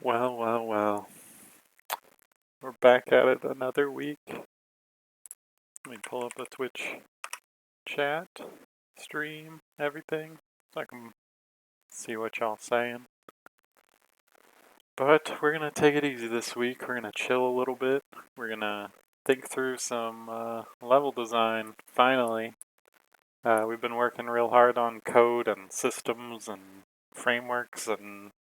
Well. We're back at it another week. Let me pull up the Twitch chat, stream, everything, so I can see what y'all saying. But we're gonna take it easy this week. We're gonna chill a little bit. We're gonna think through some level design, finally. We've been working real hard on code and systems and frameworks and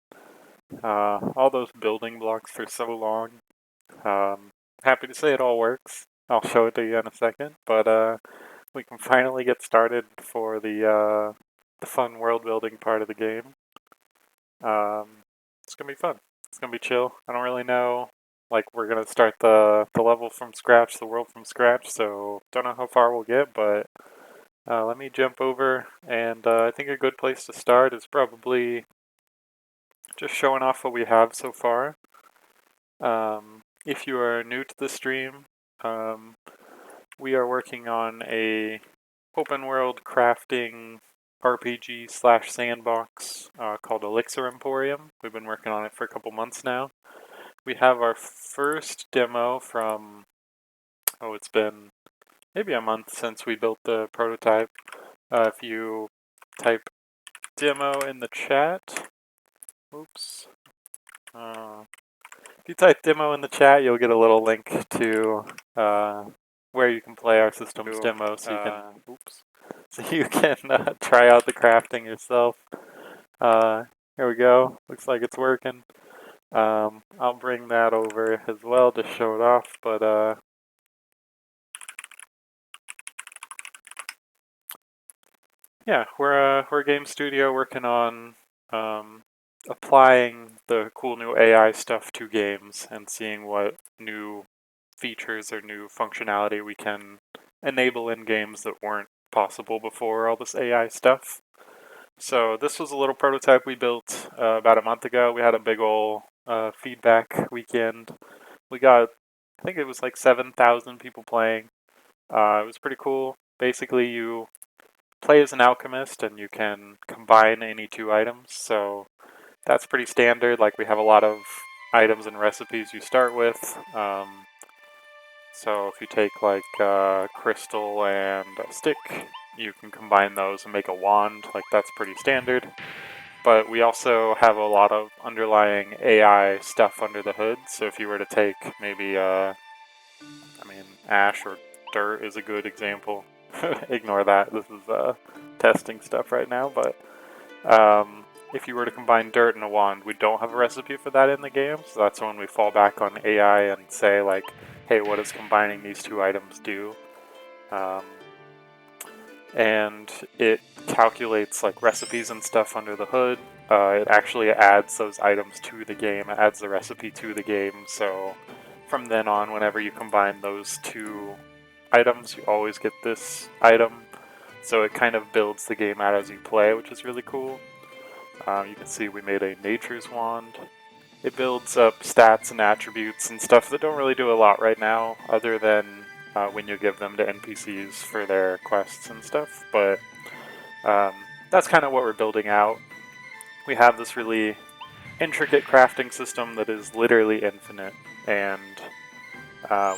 all those building blocks for so long. Happy to say it all works. I'll show it to you in a second, but we can finally get started for the fun world building part of the game. It's gonna be fun. It's gonna be chill. I don't really know. Like, we're gonna start the level from scratch, the world from scratch. So don't know how far we'll get, but let me jump over. And I think a good place to start is probably just showing off what we have so far. If you are new to the stream, we are working on a open world crafting RPG / sandbox called Elixir Emporium. We've been working on it for a couple months now. We have our first demo from, it's been maybe a month since we built the prototype. If you type demo in the chat, oops. If you type demo in the chat, you'll get a little link to where you can play our system's demo, so you can try out the crafting yourself. Here we go. Looks like it's working. I'll bring that over as well to show it off, but yeah, we're a game studio working on applying the cool new AI stuff to games and seeing what new features or new functionality we can enable in games that weren't possible before all this AI stuff. So this was a little prototype we built about a month ago. We had a big ol' feedback weekend. We got, I think it was like 7,000 people playing. It was pretty cool. Basically, you play as an alchemist and you can combine any two items. So that's pretty standard. Like, we have a lot of items and recipes you start with. So if you take like crystal and a stick, you can combine those and make a wand. Like, that's pretty standard. But we also have a lot of underlying AI stuff under the hood. So if you were to take maybe, ash or dirt is a good example. Ignore that. This is testing stuff right now. But if you were to combine dirt and a wand, we don't have a recipe for that in the game. So that's when we fall back on AI and say, like, hey, what does combining these two items do? And it calculates like recipes and stuff under the hood. It actually adds those items to the game, it adds the recipe to the game, so from then on, whenever you combine those two items, you always get this item. So it kind of builds the game out as you play, which is really cool. You can see we made a nature's wand. It builds up stats and attributes and stuff that don't really do a lot right now, other than when you give them to NPCs for their quests and stuff, but that's kind of what we're building out. We have this really intricate crafting system that is literally infinite, and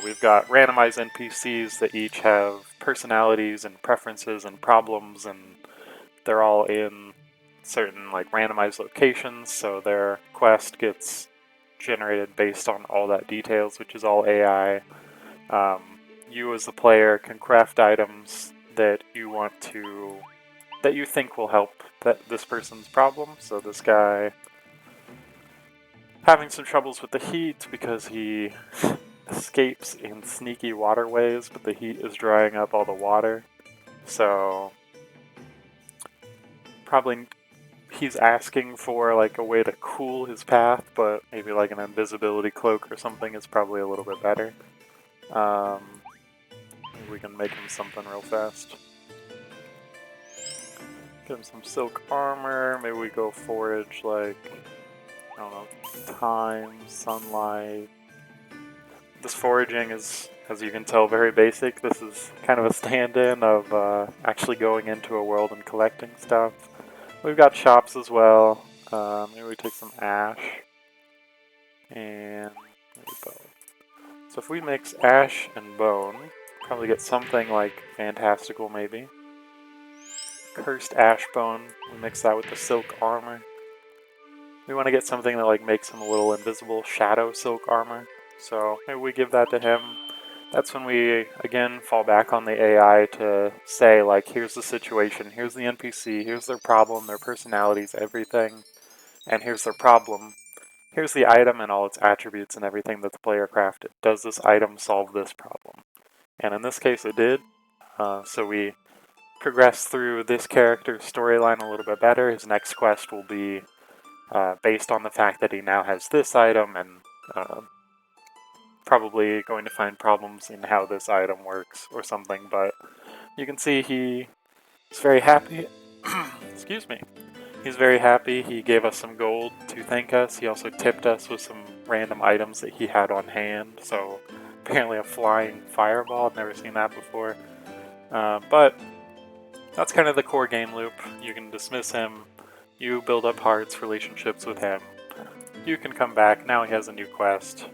we've got randomized NPCs that each have personalities and preferences and problems, and they're all in certain like randomized locations, so their quest gets generated based on all that details, which is all AI. You as the player can craft items that you want to, that you think will help this person's problem. So this guy having some troubles with the heat because he escapes in sneaky waterways, but the heat is drying up all the water. So probably he's asking for like a way to cool his path, but maybe like an invisibility cloak or something is probably a little bit better. Maybe we can make him something real fast. Get him some silk armor, maybe we go forage like, I don't know, time, sunlight. This foraging is, as you can tell, very basic. This is kind of a stand-in of actually going into a world and collecting stuff. We've got shops as well. Maybe we take some ash. and maybe both. So if we mix ash and bone, probably get something like fantastical maybe. Cursed ash bone, we mix that with the silk armor. We want to get something that like makes him a little invisible, shadow silk armor. So maybe we give that to him. That's when we, again, fall back on the AI to say, like, here's the situation, here's the NPC, here's their problem, their personalities, everything, and here's their problem. Here's the item and all its attributes and everything that the player crafted. Does this item solve this problem? And in this case, it did. So we progress through this character's storyline a little bit better. His next quest will be based on the fact that he now has this item and probably going to find problems in how this item works or something, but you can see he's very happy. Excuse me. He's very happy. He gave us some gold to thank us. He also tipped us with some random items that he had on hand. So apparently a flying fireball. I've never seen that before. But that's kind of the core game loop. You can dismiss him. You build up hearts, relationships with him. You can come back. Now he has a new quest.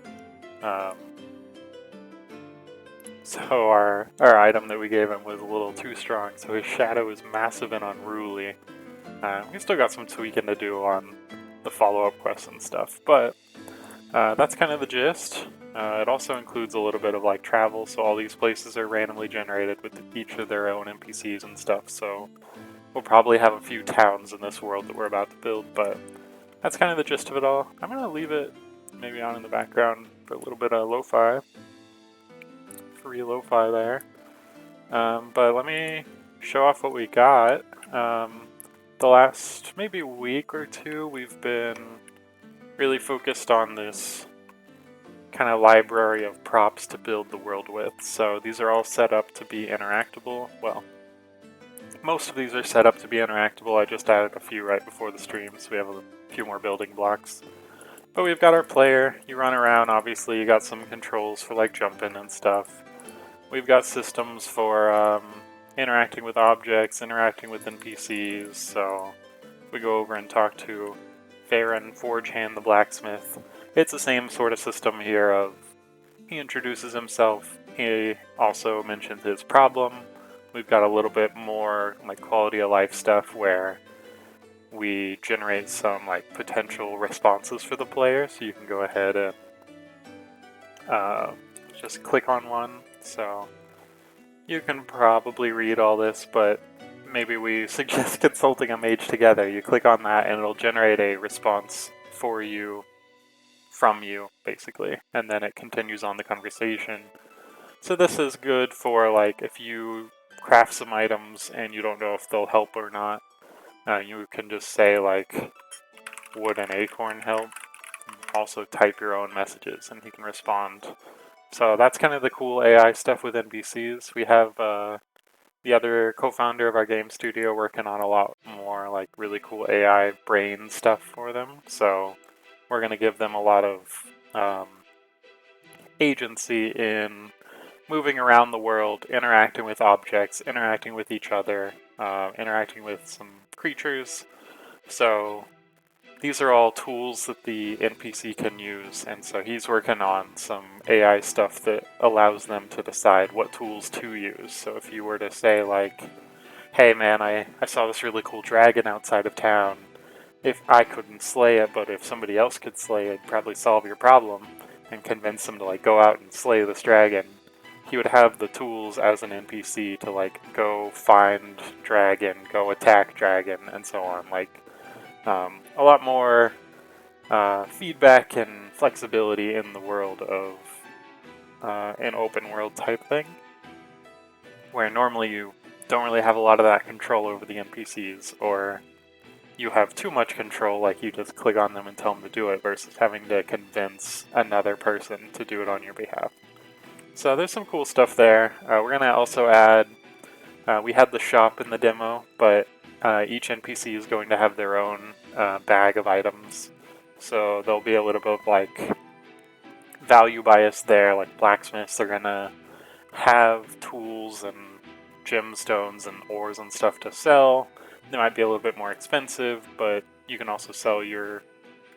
So our item that we gave him was a little too strong, so his shadow is massive and unruly. We still got some tweaking to do on the follow-up quests and stuff, but that's kind of the gist. It also includes a little bit of like travel, so all these places are randomly generated with each of their own NPCs and stuff, so we'll probably have a few towns in this world that we're about to build, but that's kind of the gist of it all. I'm going to leave it maybe on in the background for a little bit of lo-fi. Free lo-fi there. But let me show off what we got. The last maybe week or two, we've been really focused on this kind of library of props to build the world with. So these are all set up to be interactable. Well, most of these are set up to be interactable. I just added a few right before the stream, so we have a few more building blocks. But we've got our player. You run around, obviously. You got some controls for like jumping and stuff. We've got systems for interacting with objects, interacting with NPCs, so we go over and talk to Farron Forgehand the blacksmith. It's the same sort of system here of he introduces himself, he also mentions his problem. We've got a little bit more like quality of life stuff where we generate some like potential responses for the player, so you can go ahead and just click on one. So you can probably read all this, but maybe we suggest consulting a mage together. You click on that and it'll generate a response for you, from you, basically, and then it continues on the conversation. So this is good for like if you craft some items and you don't know if they'll help or not. You can just say like, would an acorn help? Also type your own messages and he can respond. So that's kind of the cool AI stuff with NPCs. We have the other co-founder of our game studio working on a lot more like really cool AI brain stuff for them. So we're going to give them a lot of agency in moving around the world, interacting with objects, interacting with each other, interacting with some creatures. So these are all tools that the NPC can use, and so he's working on some AI stuff that allows them to decide what tools to use. So if you were to say like, hey man, I saw this really cool dragon outside of town. If I couldn't slay it, but if somebody else could slay it, it'd probably solve your problem, and convince them to like go out and slay this dragon. He would have the tools as an NPC to like go find dragon, go attack dragon, and so on. Like a lot more feedback and flexibility in the world of an open world type thing, where normally you don't really have a lot of that control over the NPCs, or you have too much control, like you just click on them and tell them to do it, versus having to convince another person to do it on your behalf. So there's some cool stuff there. We're going to also add, we had the shop in the demo, but each NPC is going to have their own bag of items. So there'll be a little bit of like value bias there, like blacksmiths are going to have tools and gemstones and ores and stuff to sell. They might be a little bit more expensive, but you can also sell your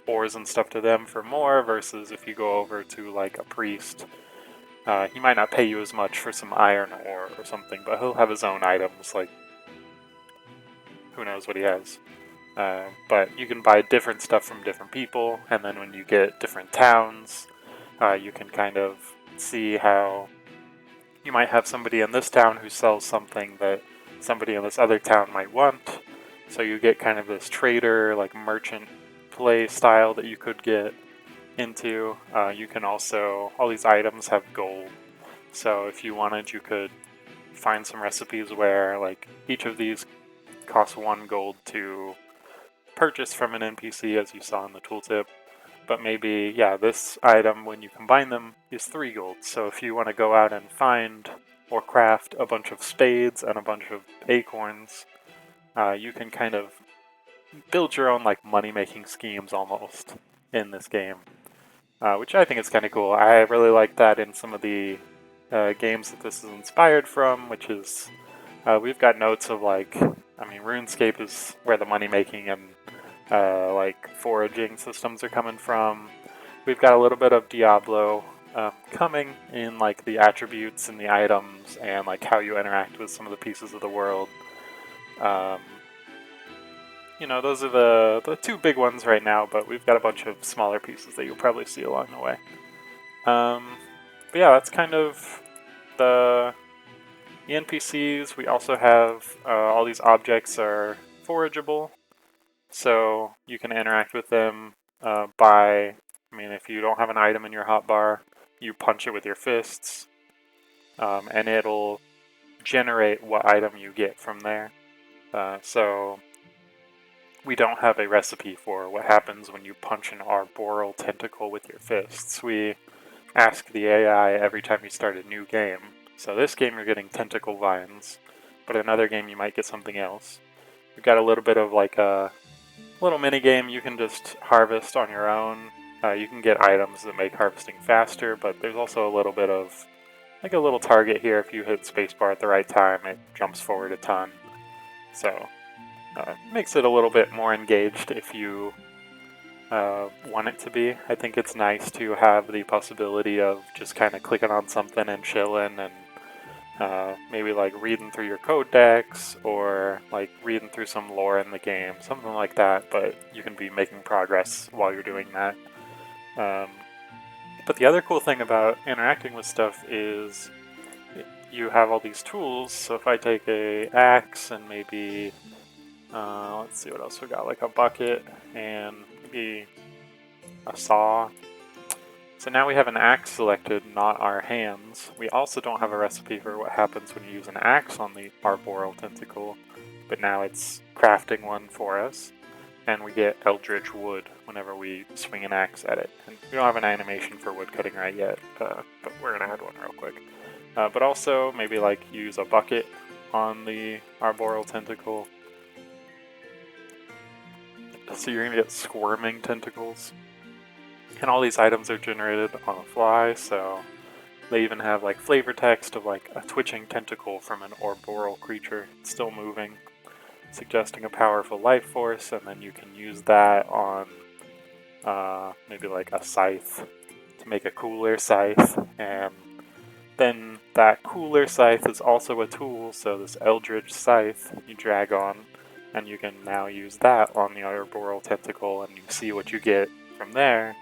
ores and stuff to them for more, versus if you go over to like a priest, he might not pay you as much for some iron ore or something, but he'll have his own items, like who knows what he has. But you can buy different stuff from different people, and then when you get different towns, you can kind of see how you might have somebody in this town who sells something that somebody in this other town might want. So you get kind of this trader, like merchant play style that you could get into. You can also, all these items have gold. So if you wanted, you could find some recipes where like each of these costs 1 gold to purchase from an NPC, as you saw in the tooltip. But maybe, yeah, this item, when you combine them, is 3 gold. So if you want to go out and find or craft a bunch of spades and a bunch of acorns, you can kind of build your own like money-making schemes almost in this game, which I think is kind of cool. I really like that in some of the games that this is inspired from, which is, we've got notes of like, I mean, RuneScape is where the money-making and like foraging systems are coming from. We've got a little bit of Diablo coming in like the attributes and the items and like how you interact with some of the pieces of the world. You know, those are the 2 big ones right now, but we've got a bunch of smaller pieces that you'll probably see along the way. But yeah, that's kind of the NPCs. We also have all these objects are forageable, so you can interact with them by, I mean, if you don't have an item in your hotbar, you punch it with your fists, and it'll generate what item you get from there. So we don't have a recipe for what happens when you punch an arboreal tentacle with your fists. We ask the AI every time you start a new game. So this game you're getting tentacle vines, but another game you might get something else. We've got a little bit of like a little mini game you can just harvest on your own. You can get items that make harvesting faster, but there's also a little bit of like a little target here. If you hit spacebar at the right time, it jumps forward a ton. So makes it a little bit more engaged if you want it to be. I think it's nice to have the possibility of just kind of clicking on something and chilling and maybe like reading through your codex or like reading through some lore in the game, something like that, but you can be making progress while you're doing that. But the other cool thing about interacting with stuff is you have all these tools. So if I take a axe and maybe let's see what else we got, like a bucket and maybe a saw. So now we have an axe selected, not our hands. We also don't have a recipe for what happens when you use an axe on the arboreal tentacle, but now it's crafting one for us. And we get eldritch wood whenever we swing an axe at it. And we don't have an animation for wood cutting right yet, but we're going to add one real quick. But also maybe like use a bucket on the arboreal tentacle. So you're going to get squirming tentacles. And all these items are generated on the fly, so they even have like flavor text of like a twitching tentacle from an arboreal creature still moving, suggesting a powerful life force, and then you can use that on maybe like a scythe to make a cooler scythe, and then that cooler scythe is also a tool, so this eldritch scythe you drag on, and you can now use that on the arboreal tentacle, and you see what you get from there.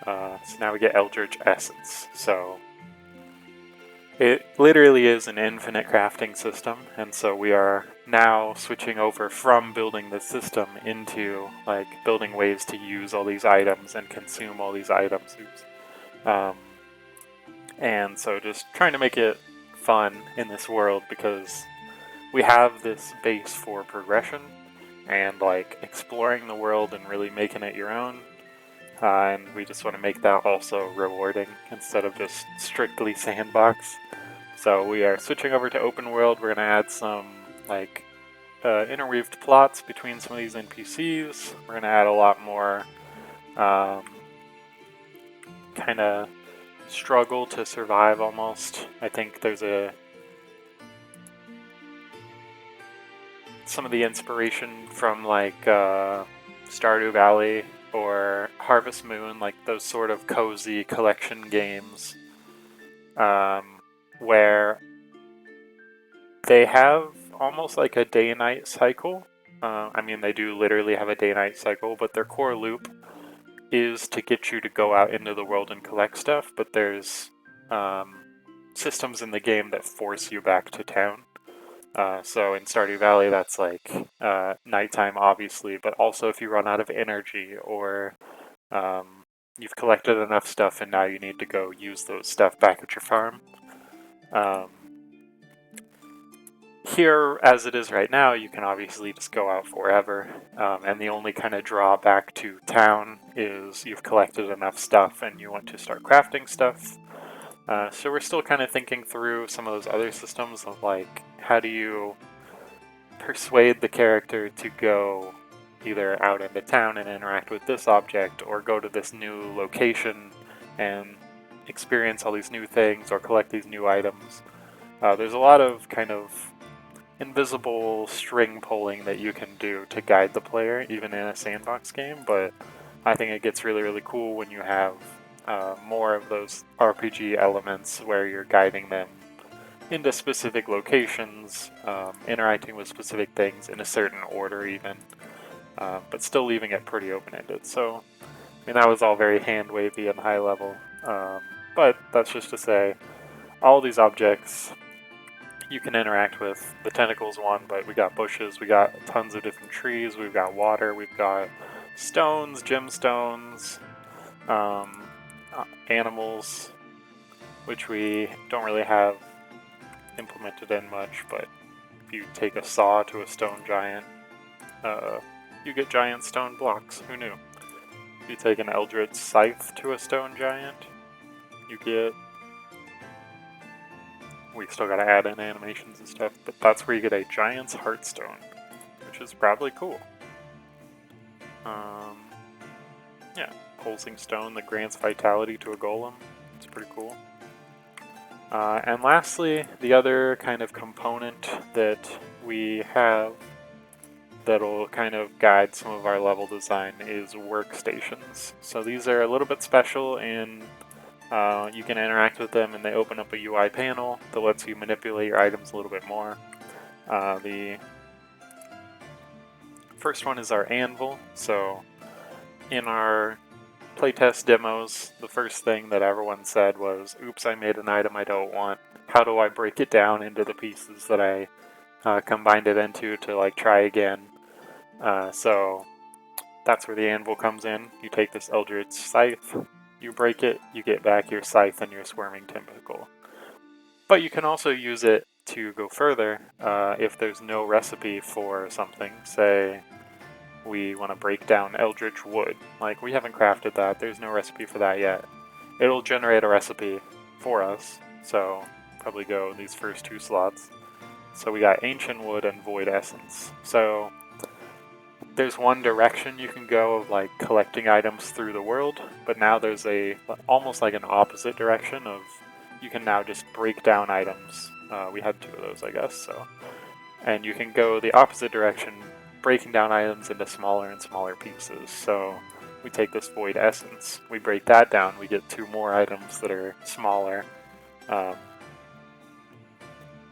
So now we get Eldritch Essence. So it literally is an infinite crafting system, and so we are now switching over from building the system into like building ways to use all these items and consume all these items. And so just trying to make it fun in this world, because we have this base for progression and like exploring the world and really making it your own. And we just want to make that also rewarding instead of just strictly sandbox. So we are switching over to open world. We're going to add some like interweaved plots between some of these NPCs. We're going to add a lot more kind of struggle to survive almost. I think there's some of the inspiration from like Stardew Valley or Harvest Moon, like those sort of cozy collection games, where they have almost like a day-night cycle. I mean, they do literally have a day-night cycle, but their core loop is to get you to go out into the world and collect stuff, but there's systems in the game that force you back to town. So in Stardew Valley, that's like nighttime, obviously, but also if you run out of energy or you've collected enough stuff and now you need to go use those stuff back at your farm. Here, as it is right now, you can obviously just go out forever, and the only kind of drawback to town is you've collected enough stuff and you want to start crafting stuff. So we're still kind of thinking through some of those other systems of like, how do you persuade the character to go either out into town and interact with this object, or go to this new location and experience all these new things or collect these new items. There's a lot of kind of invisible string pulling that you can do to guide the player, even in a sandbox game, but I think it gets really, really cool when you have more of those RPG elements where you're guiding them into specific locations, interacting with specific things in a certain order even, but still leaving it pretty open-ended. So, I mean, that was all very hand-wavy and high level, but that's just to say, all these objects you can interact with. The tentacles one, but we got bushes, we got tons of different trees, we've got water, we've got stones, gemstones, animals, which we don't really have implemented in much, but if you take a saw to a stone giant, you get giant stone blocks. Who knew? If you take an eldritch scythe to a stone giant, you get... We still gotta add in animations and stuff, but that's where you get a giant's heartstone, which is probably cool. Yeah, pulsing stone that grants vitality to a golem. It's pretty cool. And lastly, the other kind of component that we have that'll kind of guide some of our level design is workstations. So these are a little bit special in you can interact with them and they open up a UI panel that lets you manipulate your items a little bit more. The first one is our anvil. So in our playtest demos, the first thing that everyone said was, oops, I made an item I don't want. How do I break it down into the pieces that I combined it into to like try again? So that's where the anvil comes in. You take this eldritch scythe, you break it, you get back your scythe and your squirming tentacle. But you can also use it to go further if there's no recipe for something. Say we want to break down eldritch wood. Like, we haven't crafted that, there's no recipe for that yet. It'll generate a recipe for us, so probably go these first two slots. So we got ancient wood and void essence. So there's one direction you can go of like collecting items through the world, but now there's a almost like an opposite direction of you can now just break down items. We had two of those, I guess, so. And you can go the opposite direction, breaking down items into smaller and smaller pieces. So we take this void essence, we break that down, we get two more items that are smaller.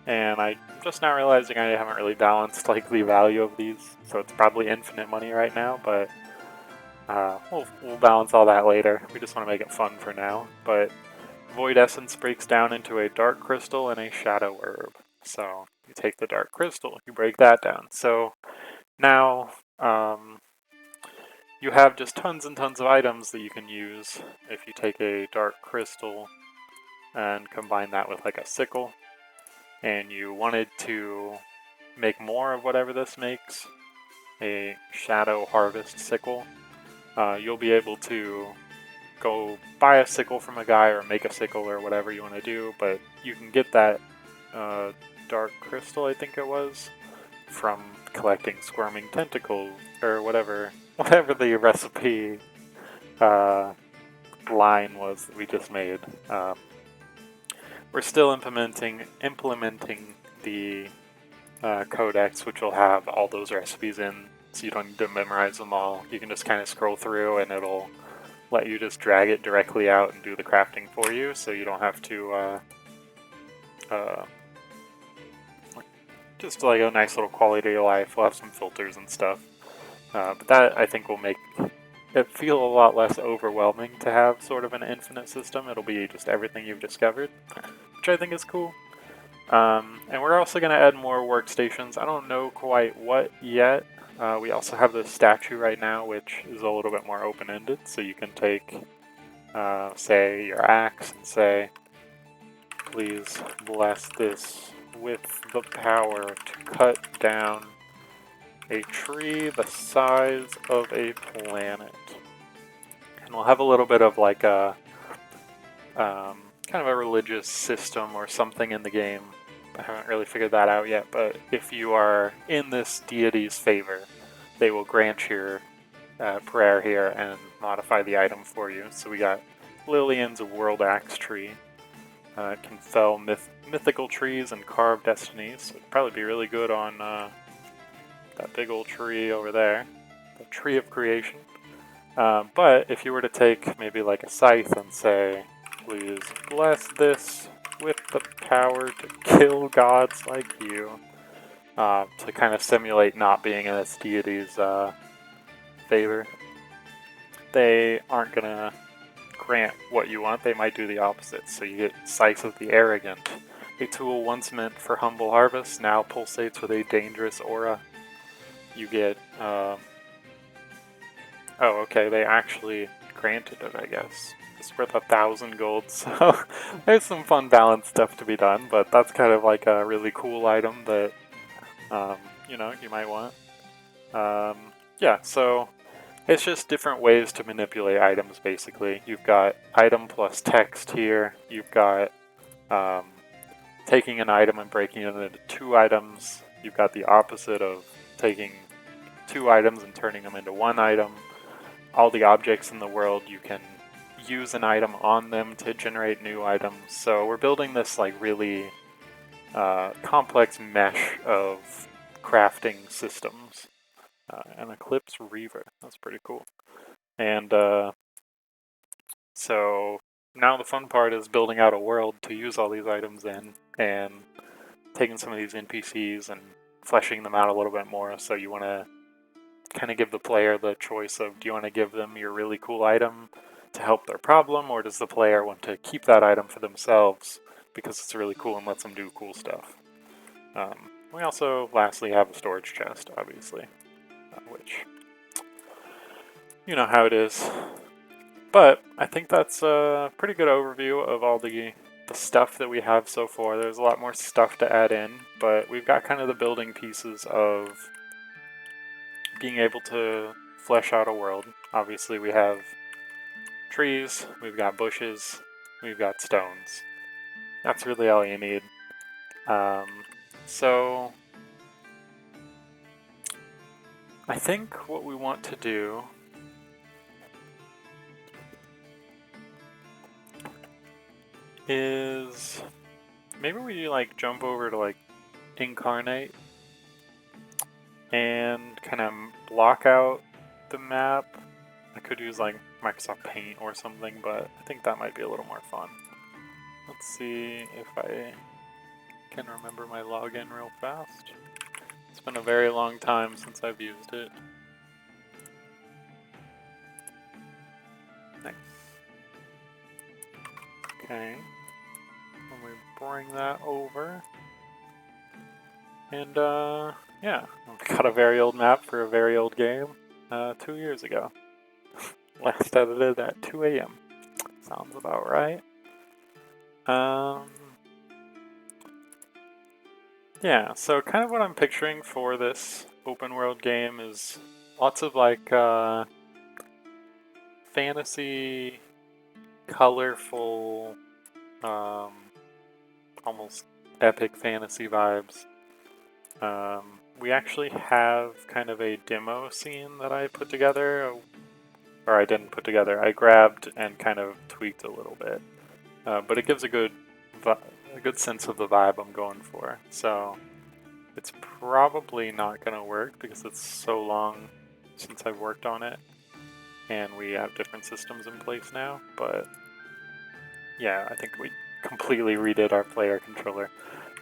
And I'm just now realizing I haven't really balanced like the value of these, so it's probably infinite money right now, but we'll balance all that later. We just want to make it fun for now. But void essence breaks down into a dark crystal and a shadow herb. So you take the dark crystal, you break that down. So now you have just tons and tons of items that you can use if you take a dark crystal and combine that with like a sickle, and you wanted to make more of whatever this makes, a shadow harvest sickle, you'll be able to go buy a sickle from a guy or make a sickle or whatever you want to do, but you can get that dark crystal, I think it was, from collecting squirming tentacles or whatever the recipe line was that we just made. We're still implementing the codex, which will have all those recipes in so you don't need to memorize them all. You can just kind of scroll through and it'll let you just drag it directly out and do the crafting for you, so you don't have to just like a nice little quality of life. We'll have some filters and stuff, but that I think will make it feel a lot less overwhelming to have sort of an infinite system. It'll be just everything you've discovered, which I think is cool. And we're also going to add more workstations. I don't know quite what yet. We also have the statue right now, which is a little bit more open-ended, so you can take, say, your axe and say, please bless this with the power to cut down a tree the size of a planet. And we'll have a little bit of like a kind of a religious system or something in the game. I haven't really figured that out yet, but if you are in this deity's favor, they will grant your prayer here and modify the item for you. So we got Lillian's World Axe Tree. It can fell mythical trees and carve destinies, so it'd probably be really good on that big old tree over there, the Tree of Creation. But if you were to take maybe like a scythe and say, please bless this with the power to kill gods like you, to kind of simulate not being in its deity's favor, they aren't going to grant what you want. They might do the opposite. So you get Scythe of the Arrogant. A tool once meant for humble harvest now pulsates with a dangerous aura. You get, oh, okay, they actually granted it, I guess. It's worth 1,000 gold, so there's some fun balance stuff to be done, but that's kind of like a really cool item that, you know, you might want. Yeah, so it's just different ways to manipulate items, basically. You've got item plus text here. You've got taking an item and breaking it into 2 items. You've got the opposite of taking 2 items and turning them into 1 item. All the objects in the world, you can use an item on them to generate new items. So we're building this like really complex mesh of crafting systems. An Eclipse Reaver, that's pretty cool. And so now the fun part is building out a world to use all these items in, and taking some of these NPCs and fleshing them out a little bit more. So you want to kind of give the player the choice of, do you want to give them your really cool item to help their problem, or does the player want to keep that item for themselves because it's really cool and lets them do cool stuff. We also lastly have a storage chest, obviously, which, you know how it is. But I think that's a pretty good overview of all the stuff that we have so far. There's a lot more stuff to add in, but we've got kind of the building pieces of being able to flesh out a world. Obviously we have trees, we've got bushes, we've got stones. That's really all you need. So I think what we want to do is maybe we like jump over to like Incarnate and kind of block out the map. I could use like Microsoft Paint or something, but I think that might be a little more fun. Let's see if I can remember my login real fast. It's been a very long time since I've used it. Nice. Okay. Let me bring that over. And yeah, I've got a very old map for a very old game 2 years ago. Last edited at 2 AM. Sounds about right. Yeah, so kind of what I'm picturing for this open world game is lots of like fantasy, colorful, almost epic fantasy vibes. We actually have kind of a demo scene that I put together, or I didn't put together, I grabbed and kind of tweaked a little bit. But it gives a good sense of the vibe I'm going for. So It's probably not going to work because it's so long since I've worked on it, and we have different systems in place now, but yeah, I think we completely redid our player controller.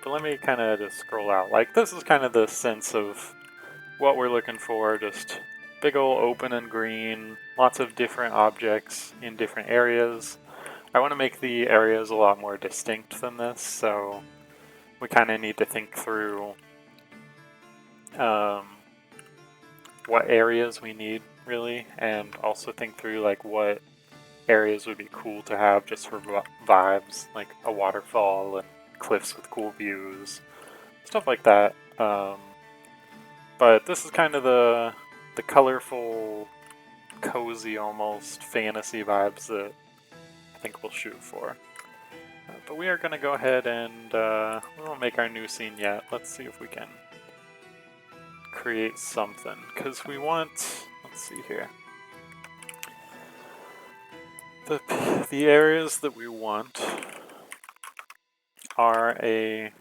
But let me kind of just scroll out. Like, this is kind of the sense of what we're looking for, just big ol' open and green, lots of different objects in different areas. I want to make the areas a lot more distinct than this, so we kind of need to think through what areas we need, really, and also think through like what areas would be cool to have just for vibes, like a waterfall and cliffs with cool views, stuff like that. But this is kind of the colorful, cozy, almost fantasy vibes that I think we'll shoot for. But we are going to go ahead and we won't make our new scene yet. Let's see if we can create something, because we want, let's see here, the areas that we want are a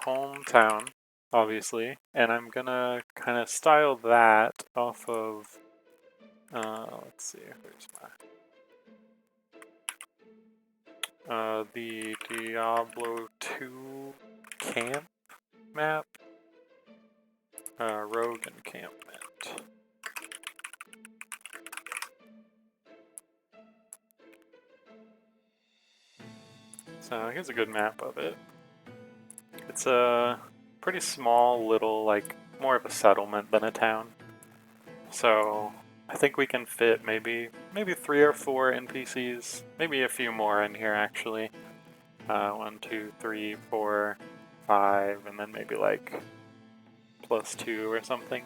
hometown, obviously, and I'm gonna kind of style that off of, let's see, where's my, the Diablo 2 camp map, rogue encampment. So here's a good map of it. It's a pretty small little, like, more of a settlement than a town. So I think we can fit maybe 3 or 4 NPCs, maybe a few more in here actually. 1, 2, 3, 4, 5, and then maybe like +2 or something.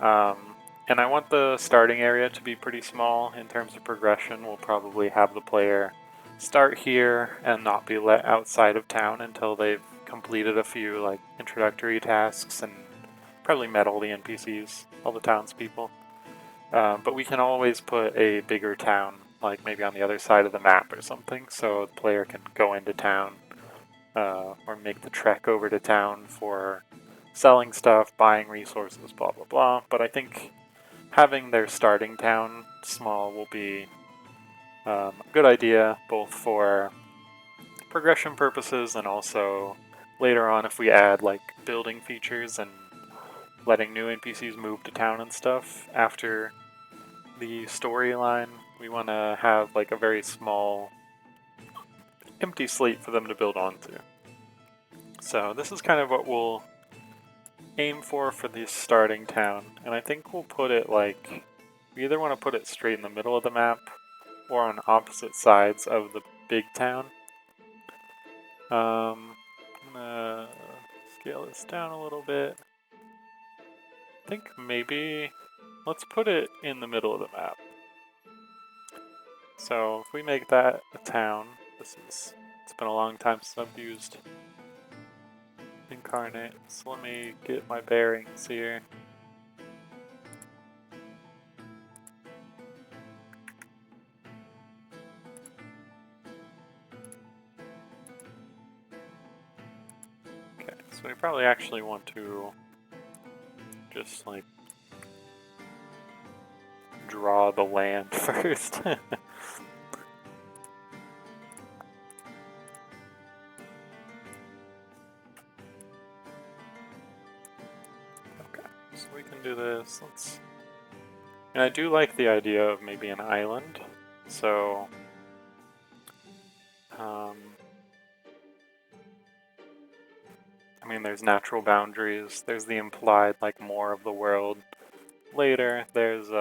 And I want the starting area to be pretty small in terms of progression. We'll probably have the player start here and not be let outside of town until they've completed a few like introductory tasks and probably met all the NPCs, all the townspeople. But we can always put a bigger town, like maybe on the other side of the map or something, so the player can go into town or make the trek over to town for selling stuff, buying resources, blah blah blah. But I think having their starting town small will be a good idea, both for progression purposes and also later on if we add like building features and letting new NPCs move to town and stuff after the storyline. We want to have like a very small empty slate for them to build onto. So this is kind of what we'll aim for this starting town, and I think we'll put it like, we either want to put it straight in the middle of the map or on opposite sides of the big town. I'm gonna scale this down a little bit. I think maybe let's put it in the middle of the map. So if we make that a town, it's been a long time since I've used Incarnate, so let me get my bearings here. Okay, so we probably actually want to just like draw the land first. Okay, so we can do this. And I do like the idea of maybe an island, so I mean, there's natural boundaries, there's the implied, like, more of the world. Later, there's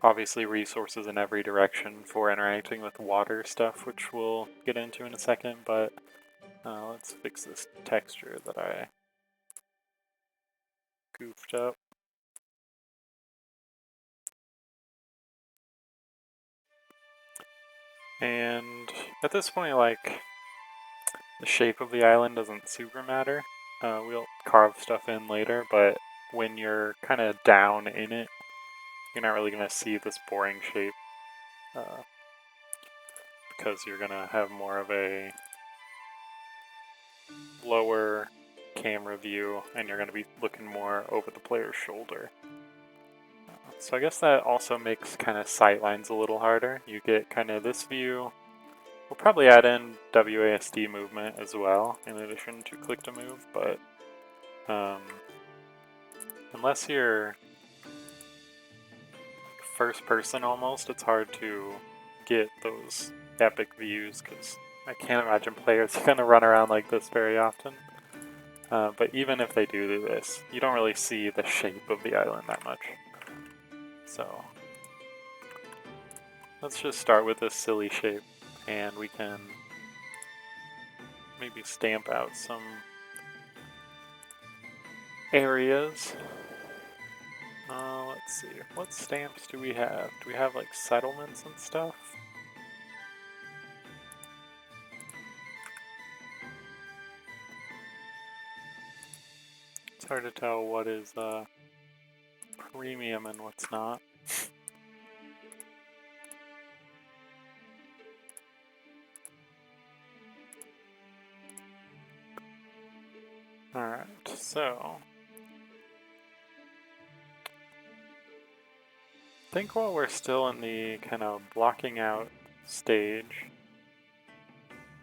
obviously resources in every direction for interacting with water stuff, which we'll get into in a second, but let's fix this texture that I goofed up. And at this point, like, the shape of the island doesn't super matter. We'll carve stuff in later, but when you're kind of down in it, you're not really going to see this boring shape because you're going to have more of a lower camera view, and you're going to be looking more over the player's shoulder. So I guess that also makes kind of sightlines a little harder. You get kind of this view. We'll probably add in WASD movement as well, in addition to click to move, but unless you're first person almost, it's hard to get those epic views, because I can't imagine players are going to run around like this very often. But even if they do this, you don't really see the shape of the island that much. So let's just start with this silly shape, and we can maybe stamp out some areas. Let's see, what stamps do we have? Do we have like settlements and stuff? It's hard to tell what is premium and what's not. Alright, so I think while we're still in the kind of blocking out stage,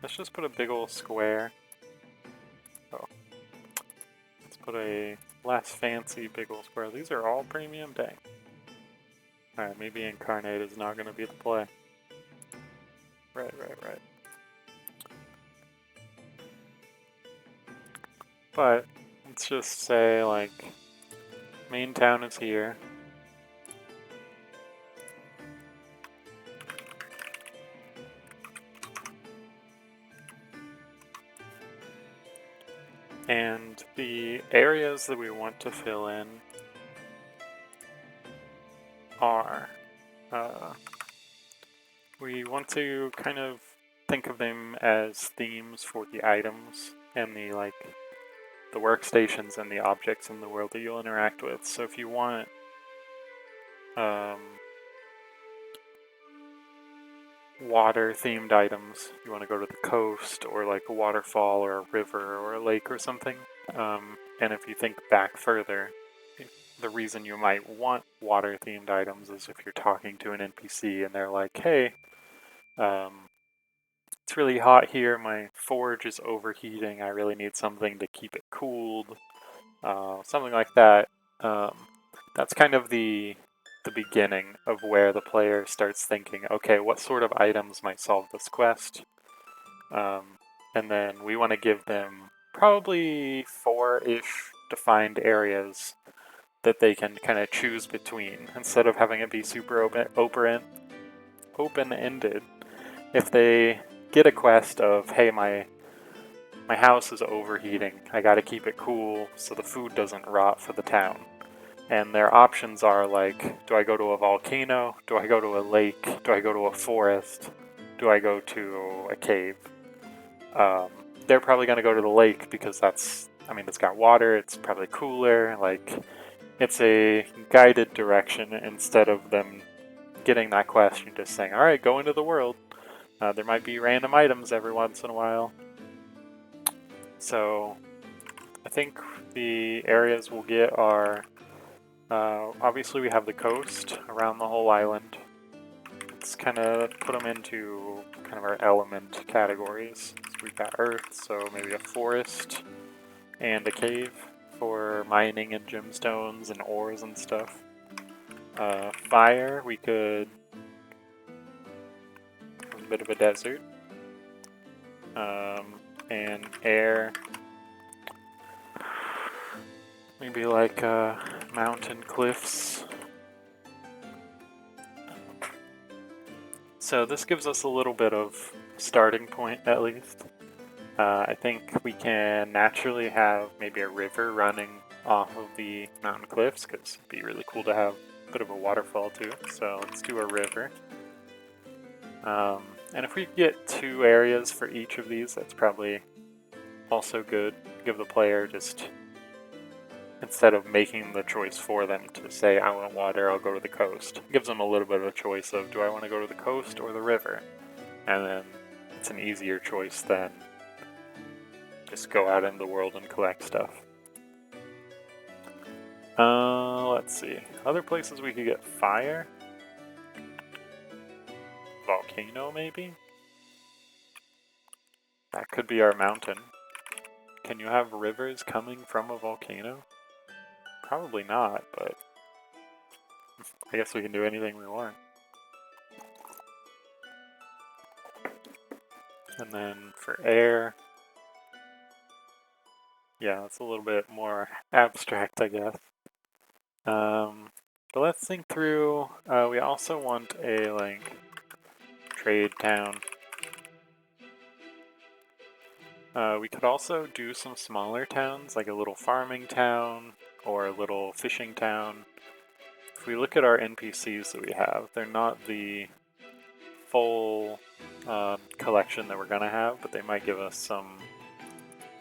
let's just put a big old square. Oh. Let's put a less fancy big old square. These are all premium? Dang. Alright, maybe Incarnate is not going to be the play. Right. But let's just say, like, main town is here. And the areas that we want to fill in are, we want to kind of think of them as themes for the items and the workstations and the objects in the world that you'll interact with. So if you want water-themed items, you want to go to the coast, or like a waterfall or a river or a lake or something. And if you think back further, the reason you might want water-themed items is if you're talking to an NPC and they're like, hey, it's really hot here, my forge is overheating, I really need something to keep it cooled. Something like that. That's kind of the beginning of where the player starts thinking, okay, what sort of items might solve this quest? And then we want to give them probably 4-ish defined areas that they can kind of choose between, instead of having it be super open-ended. If they get a quest of, hey, my house is overheating, I gotta keep it cool so the food doesn't rot for the town. And their options are like, do I go to a volcano? Do I go to a lake? Do I go to a forest? Do I go to a cave? They're probably going to go to the lake because it's got water, it's probably cooler, like, it's a guided direction instead of them getting that quest and just saying, alright, go into the world. There might be random items every once in a while. So, I think the areas we'll get are, obviously we have the coast around the whole island. Let's kind of put them into kind of our element categories. So we've got earth, so maybe a forest and a cave for mining and gemstones and ores and stuff. Fire, we could have a bit of a desert. And air, maybe like mountain cliffs. So this gives us a little bit of starting point, at least. I think we can naturally have maybe a river running off of the mountain cliffs, because it'd be really cool to have a bit of a waterfall too. So let's do a river. And if we get 2 areas for each of these, that's probably also good. Give the player just, instead of making the choice for them to say, I want water, I'll go to the coast. It gives them a little bit of a choice of, do I want to go to the coast or the river? And then it's an easier choice than just go out in the world and collect stuff. Let's see. Other places we could get fire? Volcano, maybe? That could be our mountain. Can you have rivers coming from a volcano? Probably not, but I guess we can do anything we want. And then for air, yeah, it's a little bit more abstract, I guess. But let's think through, we also want a, like, trade town. We could also do some smaller towns, like a little farming town, or a little fishing town. If we look at our NPCs that we have, they're not the full collection that we're going to have, but they might give us some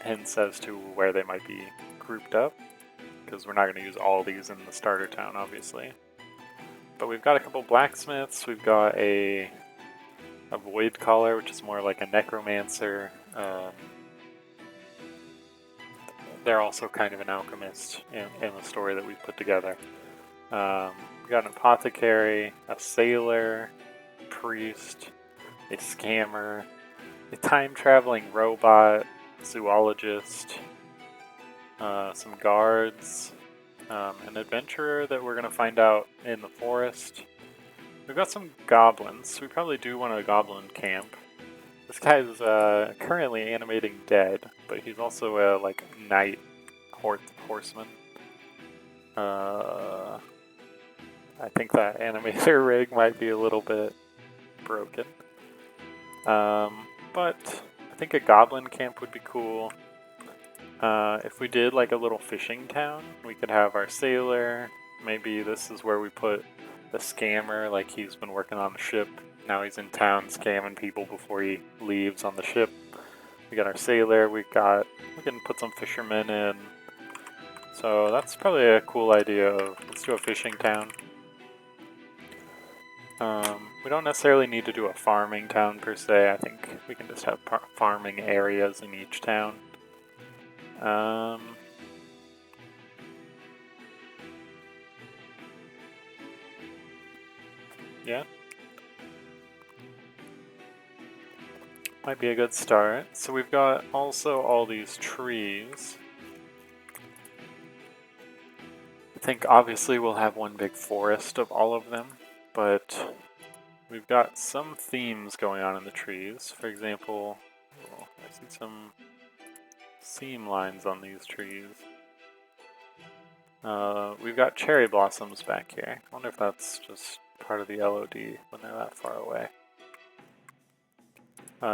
hints as to where they might be grouped up, because we're not going to use all these in the starter town, obviously. But we've got a couple blacksmiths, we've got a void caller, which is more like a necromancer. They're also kind of an alchemist in the story that we put together. We got an apothecary, a sailor, a priest, a scammer, a time-traveling robot, zoologist, some guards, an adventurer that we're going to find out in the forest. We've got some goblins. We probably do want a goblin camp. This guy is currently animating dead, but he's also a like knight horseman. I think that animator rig might be a little bit broken. But I think a goblin camp would be cool. If we did like a little fishing town, we could have our sailor. Maybe this is where we put the scammer, like he's been working on the ship. Now he's in town scamming people before he leaves on the ship. We got our sailor, we can put some fishermen in. So that's probably a cool idea of, let's do a fishing town. We don't necessarily need to do a farming town per se. I think we can just have farming areas in each town. Yeah. Might be a good start. So we've got also all these trees. I think obviously we'll have one big forest of all of them, but we've got some themes going on in the trees. For example, I see some seam lines on these trees. We've got cherry blossoms back here. I wonder if that's just part of the LOD when they're that far away.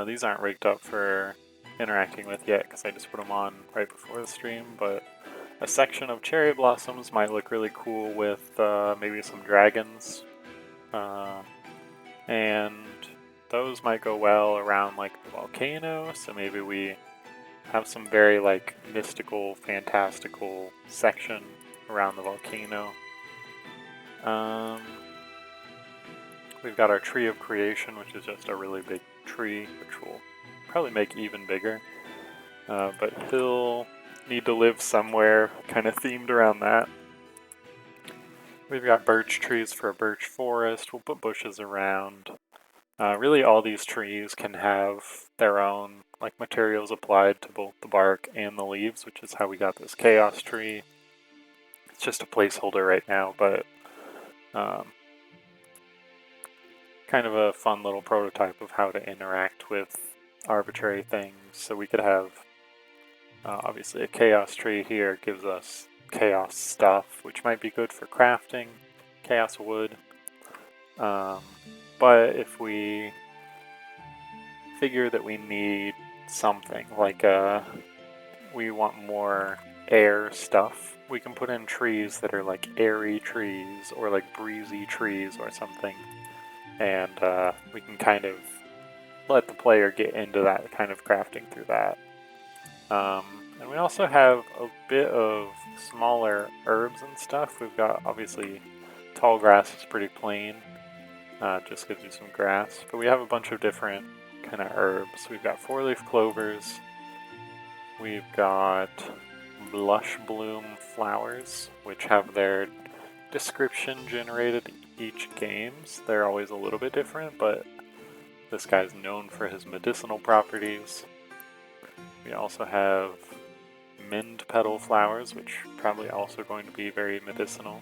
These aren't rigged up for interacting with yet because I just put them on right before the stream, but a section of cherry blossoms might look really cool with maybe some dragons. And those might go well around like the volcano, so maybe we have some very like mystical, fantastical section around the volcano. We've got our tree of creation, which is just a really big tree, which will probably make even bigger. But he'll need to live somewhere, kind of themed around that. We've got birch trees for a birch forest. We'll put bushes around. Really all these trees can have their own like materials applied to both the bark and the leaves, which is how we got this chaos tree. It's just a placeholder right now, but kind of a fun little prototype of how to interact with arbitrary things. So we could have, obviously a chaos tree here gives us chaos stuff, which might be good for crafting, chaos wood. But if we figure that we need something, like we want more air stuff, we can put in trees that are like airy trees or like breezy trees or something. And we can kind of let the player get into that kind of crafting through that. And we also have a bit of smaller herbs and stuff. We've got, obviously, tall grass is pretty plain. Just gives you some grass. But we have a bunch of different kind of herbs. We've got 4-leaf clovers, We've got blush bloom flowers, which have their description generated each games. They're always a little bit different, but this guy's known for his medicinal properties. We also have mint petal flowers, which probably also going to be very medicinal.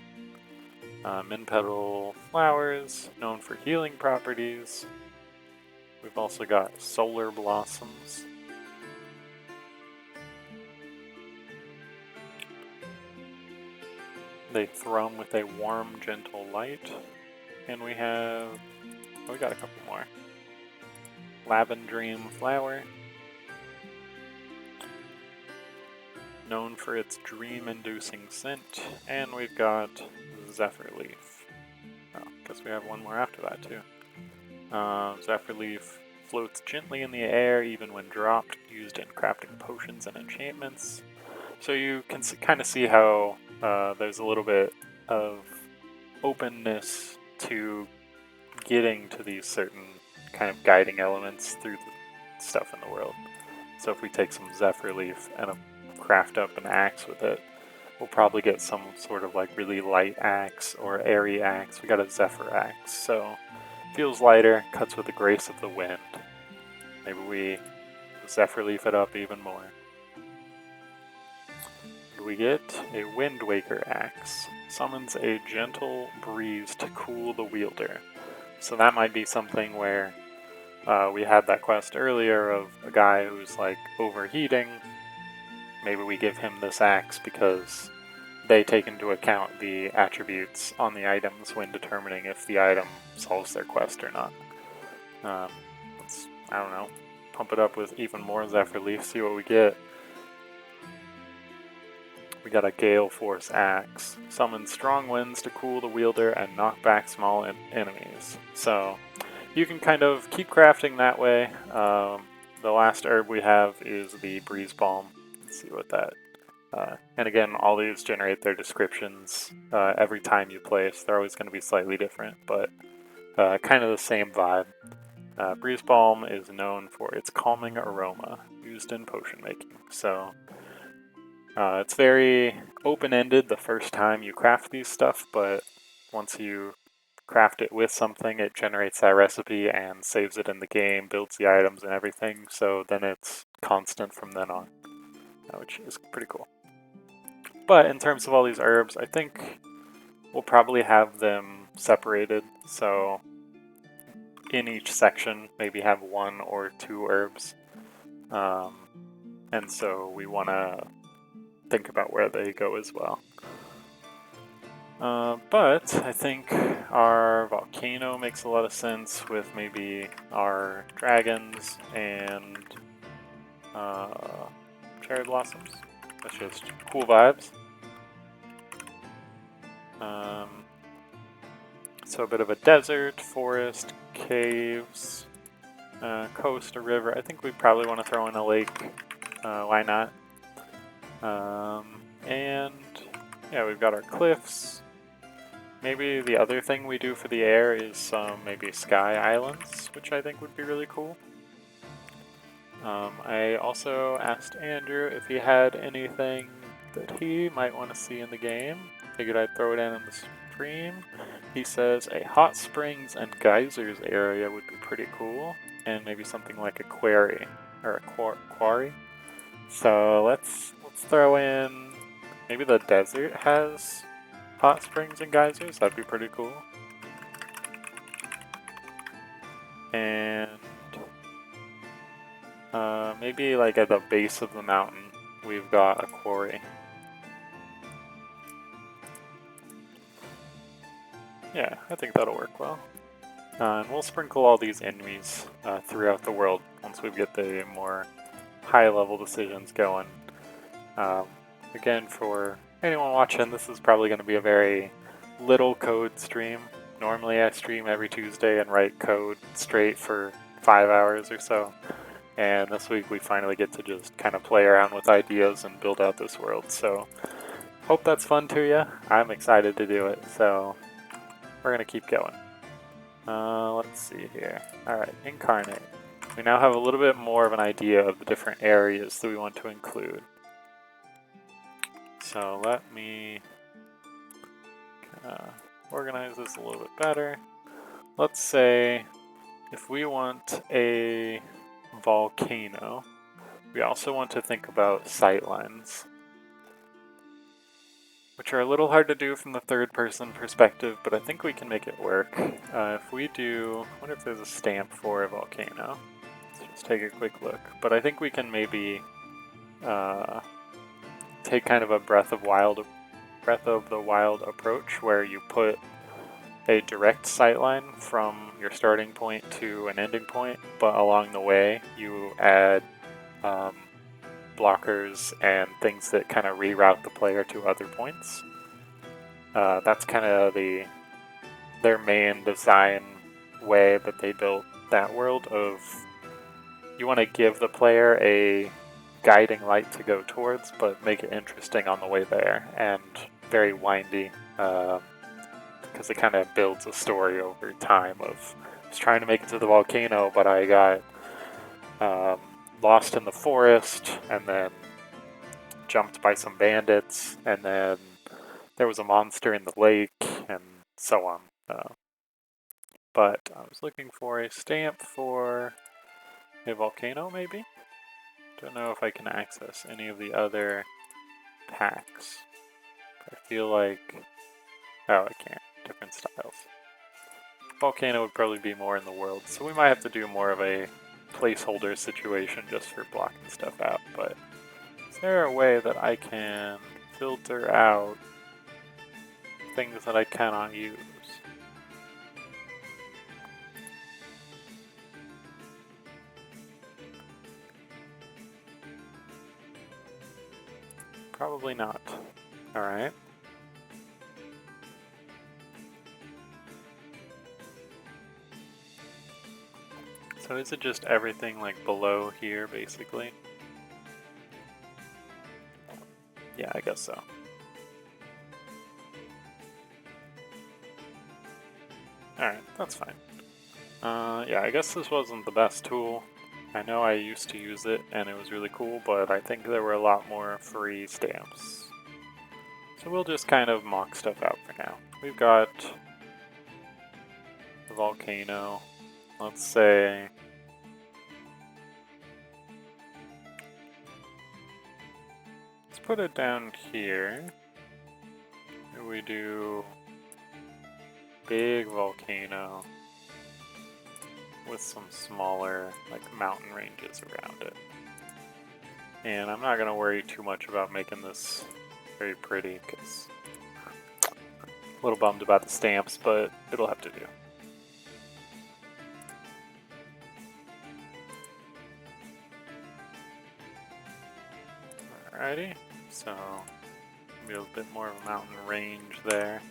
Mint petal flowers, known for healing properties. We've also got solar blossoms. They thrum with a warm, gentle light. And we got a couple more. Lavendream flower, known for its dream-inducing scent. And we've got zephyr leaf. Oh, guess we have one more after that too. Zephyr leaf floats gently in the air even when dropped, used in crafting potions and enchantments. So you can kind of see how there's a little bit of openness to getting to these certain kind of guiding elements through the stuff in the world. So if we take some zephyr leaf and craft up an axe with it, we'll probably get some sort of like really light axe or airy axe. We got a zephyr axe, so feels lighter, cuts with the grace of the wind. Maybe we zephyr leaf it up even more. We get a Wind Waker axe. Summons a gentle breeze to cool the wielder. So that might be something where we had that quest earlier of a guy who's like overheating. Maybe we give him this axe because they take into account the attributes on the items when determining if the item solves their quest or not. Let's, I don't know, pump it up with even more Zephyr Leaf, see what we get. We got a Gale Force axe. Summons strong winds to cool the wielder and knock back small enemies. So you can kind of keep crafting that way. The last herb we have is the Breeze Balm. Let's see what that... and again, all these generate their descriptions every time you play, so they're always going to be slightly different, but kind of the same vibe. Breeze Balm is known for its calming aroma, used in potion making. So it's very open-ended the first time you craft these stuff, but once you craft it with something, it generates that recipe and saves it in the game, builds the items and everything, so then it's constant from then on, which is pretty cool. But in terms of all these herbs, I think we'll probably have them separated, so in each section maybe have 1 or 2 herbs, and so we want to think about where they go as well. But I think our volcano makes a lot of sense with maybe our dragons and cherry blossoms. That's just cool vibes. So a bit of a desert, forest, caves, coast, a river. I think we probably want to throw in a lake. Why not? And yeah, we've got our cliffs. Maybe the other thing we do for the air is some maybe sky islands, which I think would be really cool. I also asked Andrew if he had anything that he might want to see in the game. Figured I'd throw it in the stream. He says a hot springs and geysers area would be pretty cool, and maybe something like a quarry or a quarry. So let's throw in maybe the desert has hot springs and geysers. That'd be pretty cool. And maybe like at the base of the mountain, we've got a quarry. Yeah, I think that'll work well. And we'll sprinkle all these enemies throughout the world once we get the more high-level decisions going. Again, for anyone watching, this is probably going to be a very little code stream. Normally I stream every Tuesday and write code straight for 5 hours or so. And this week we finally get to just kind of play around with ideas and build out this world. So hope that's fun to you. I'm excited to do it, so we're going to keep going. Let's see here. Alright, incarnate. we now have a little bit more of an idea of the different areas that we want to include. So let me organize this a little bit better. Let's say if we want a volcano, we also want to think about sightlines, which are a little hard to do from the third-person perspective, but I think we can make it work. If we do, I wonder if there's a stamp for a volcano. Let's just take a quick look. But I think we can maybe take kind of a Breath of the Wild approach, where you put a direct sightline from your starting point to an ending point, but along the way you add blockers and things that kind of reroute the player to other points. That's kind of their main design way that they built that world of, you want to give the player a guiding light to go towards, but make it interesting on the way there, and very windy, because it kind of builds a story over time of, I was trying to make it to the volcano, but I got lost in the forest, and then jumped by some bandits, and then there was a monster in the lake, and so on. But I was looking for a stamp for a volcano, maybe? Don't know if I can access any of the other packs. I feel like... oh, I can't. Different styles. Volcano would probably be more in the world, so we might have to do more of a placeholder situation just for blocking stuff out, but is there a way that I can filter out things that I cannot use? Probably not. Alright. So is it just everything like below here, basically? Yeah, I guess so. Alright, that's fine. Yeah, I guess this wasn't the best tool. I know I used to use it and it was really cool, but I think there were a lot more free stamps. So we'll just kind of mock stuff out for now. We've got the volcano. Let's say... let's put it down here. Maybe we do big volcano with some smaller like mountain ranges around it. And I'm not going to worry too much about making this very pretty, because I'm a little bummed about the stamps, but it'll have to do. Alrighty, so maybe a bit more of a mountain range there.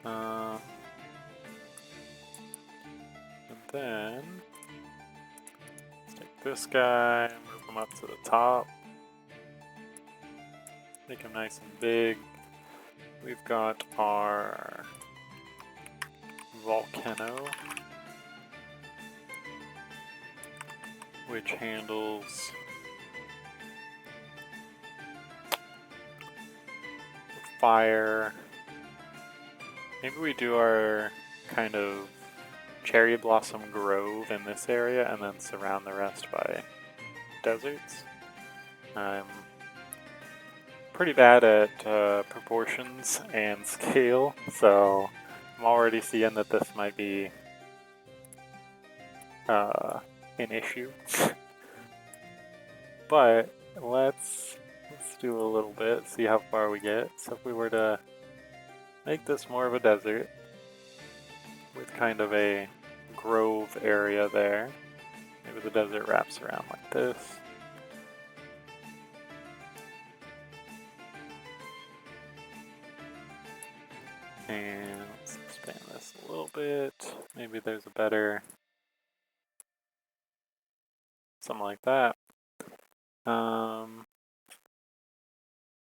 And then let's take this guy, move him up to the top, make him nice and big. We've got our volcano, which handles fire. Maybe we do our kind of cherry blossom grove in this area and then surround the rest by deserts. I'm pretty bad at proportions and scale, so I'm already seeing that this might be an issue. But let's do a little bit, see how far we get. So if we were to make this more of a desert with kind of a grove area there, maybe the desert wraps around like this. And let's expand this a little bit. Maybe there's a better, something like that.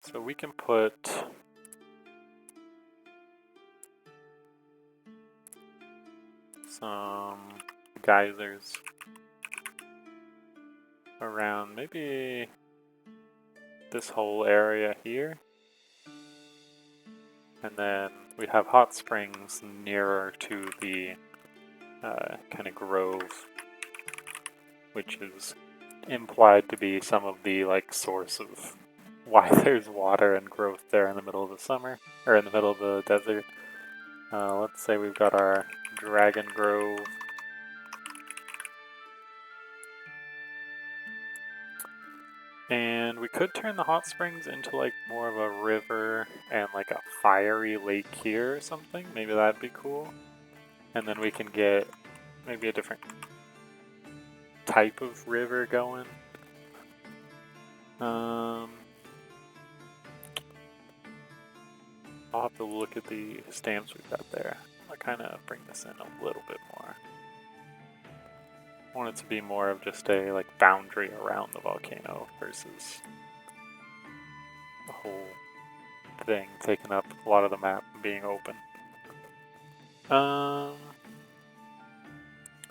So we can put some geysers around maybe this whole area here. And then we have hot springs nearer to the kind of grove, which is implied to be some of the like source of why there's water and growth there in the middle of the summer, or in the middle of the desert. Let's say we've got our dragon grove. And we could turn the hot springs into like more of a river and like a fiery lake here or something. Maybe that'd be cool. And then we can get maybe a different type of river going. I'll have to look at the stamps we've got there. I'll kind of bring this in a little bit more. I want it to be more of just a like boundary around the volcano versus the whole thing taking up a lot of the map and being open.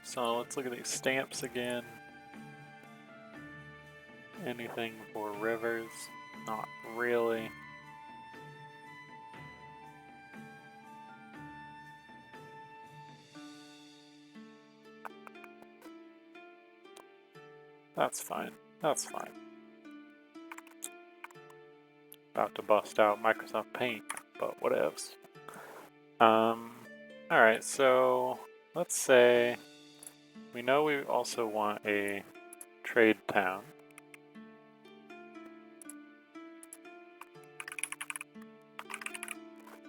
So let's look at these stamps again. Anything for rivers? Not really. That's fine. That's fine. About to bust out Microsoft Paint, but whatevs. Alright, so let's say we know we also want a trade town.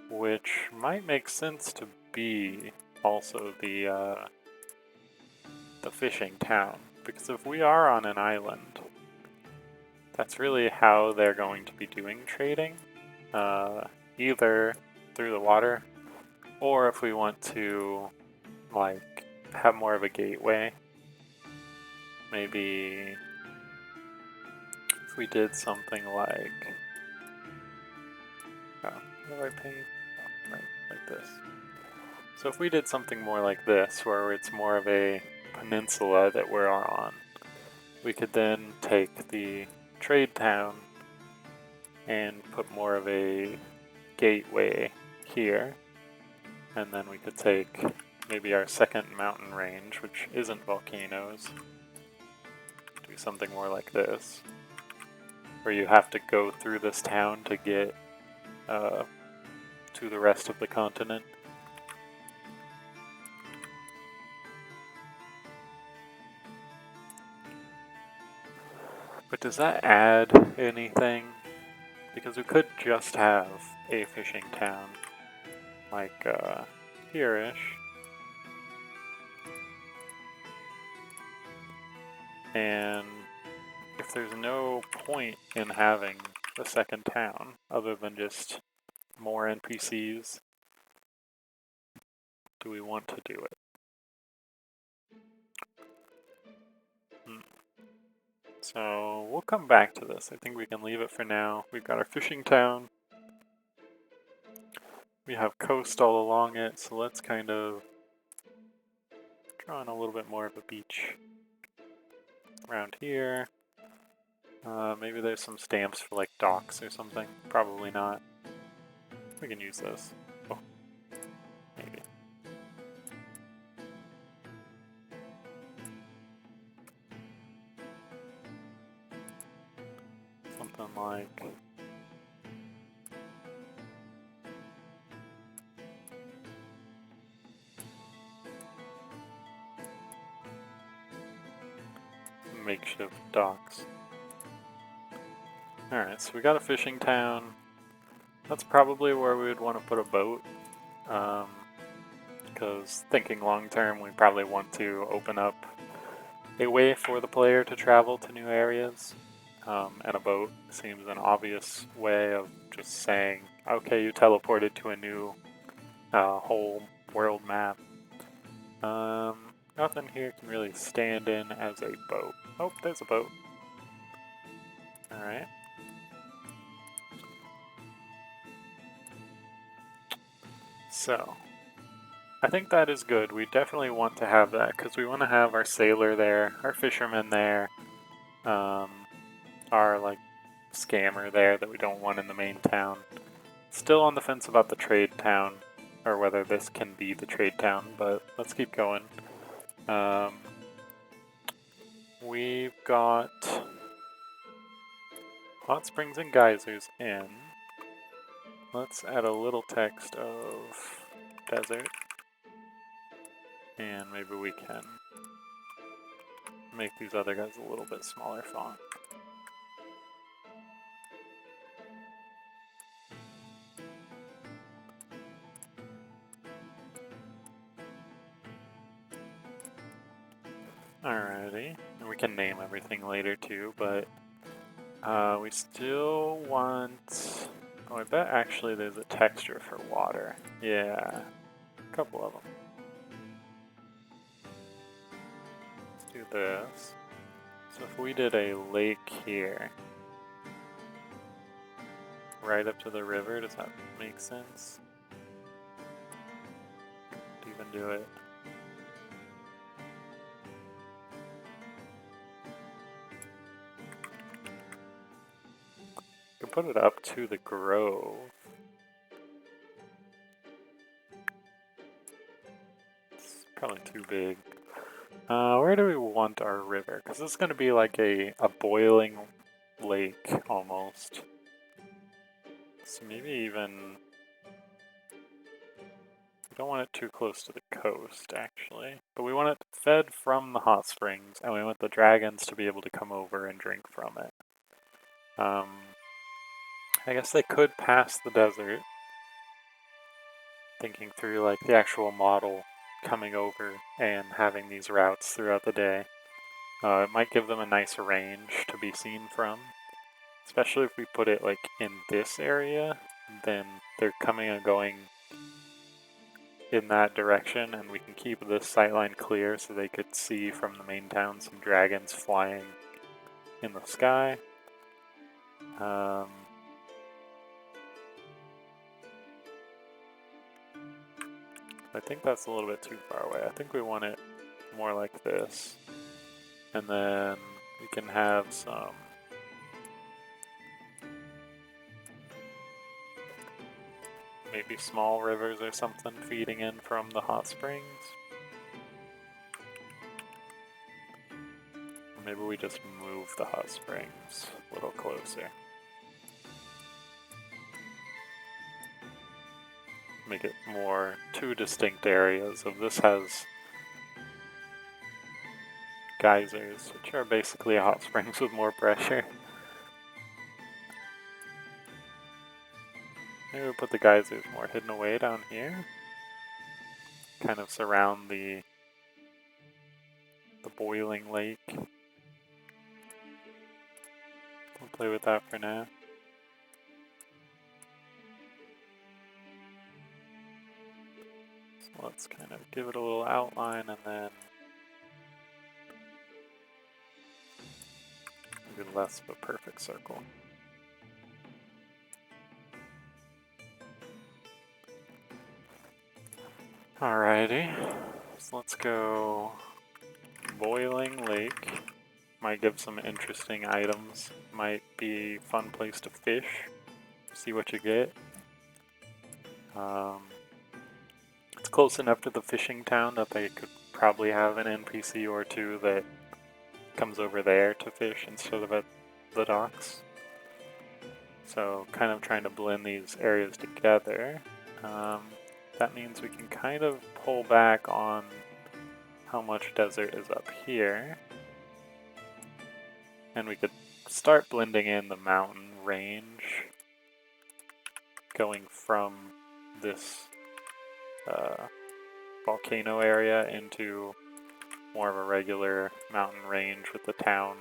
Which might make sense to be also the fishing town. Because if we are on an island, that's really how they're going to be doing trading. Either through the water, or if we want to like have more of a gateway, maybe if we did something like, how do I paint? Right, like this. So if we did something more like this, where it's more of a peninsula that we're on, we could then take the trade town and put more of a gateway here, and then we could take maybe our second mountain range, which isn't volcanoes, do something more like this, where you have to go through this town to get to the rest of the continent. But does that add anything? Because we could just have a fishing town, like here-ish. And if there's no point in having the second town, other than just more NPCs, do we want to do it? So we'll come back to this. I think we can leave it for now. We've got our fishing town. We have coast all along it, so let's kind of draw in a little bit more of a beach around here. Maybe there's some stamps for like docks or something. Probably not. We can use this. Oh, maybe. Something like... makeshift docks. Alright, so we got a fishing town. That's probably where we would want to put a boat. Because thinking long term, we probably want to open up a way for the player to travel to new areas. And a boat seems an obvious way of just saying, okay, you teleported to a new whole world map. Nothing here can really stand in as a boat. Oh, there's a boat. Alright. So, I think that is good. We definitely want to have that, because we want to have our sailor there, our fisherman there, our like scammer there that we don't want in the main town. Still on the fence about the trade town, or whether this can be the trade town, but let's keep going. We've got hot springs and geysers in. Let's add a little text of desert, and maybe we can make these other guys a little bit smaller font. Alrighty, and we can name everything later too, but we still want... Oh, I bet actually there's a texture for water. Yeah, a couple of them. Let's do this. So if we did a lake here, right up to the river, does that make sense? Even do it. You can put it up to the grove. It's probably too big. Where do we want our river? Because this is going to be like a boiling lake almost. So maybe even... We don't want it too close to the coast, actually. But we want it fed from the hot springs, and we want the dragons to be able to come over and drink from it. I guess they could pass the desert. Thinking through like the actual model coming over and having these routes throughout the day. It might give them a nice range to be seen from. Especially if we put it like in this area, then they're coming and going in that direction, and we can keep this sightline clear so they could see from the main town some dragons flying in the sky. I think that's a little bit too far away. I think we want it more like this. And then we can have some maybe small rivers or something feeding in from the hot springs. Or maybe we just move the hot springs a little closer. Make it more two distinct areas of this has geysers, which are basically hot springs with more pressure. Maybe we'll put the geysers more hidden away down here. Kind of surround the boiling lake. We'll play with that for now. So let's kind of give it a little outline and then maybe less of a perfect circle. Alrighty, so let's go boiling lake. Might give some interesting items. Might be a fun place to fish. See what you get. It's close enough to the fishing town that they could probably have an NPC or two that comes over there to fish instead of at the docks. So kind of trying to blend these areas together. That means we can kind of pull back on how much desert is up here. And we could start blending in the mountain range going from this volcano area into more of a regular mountain range with the town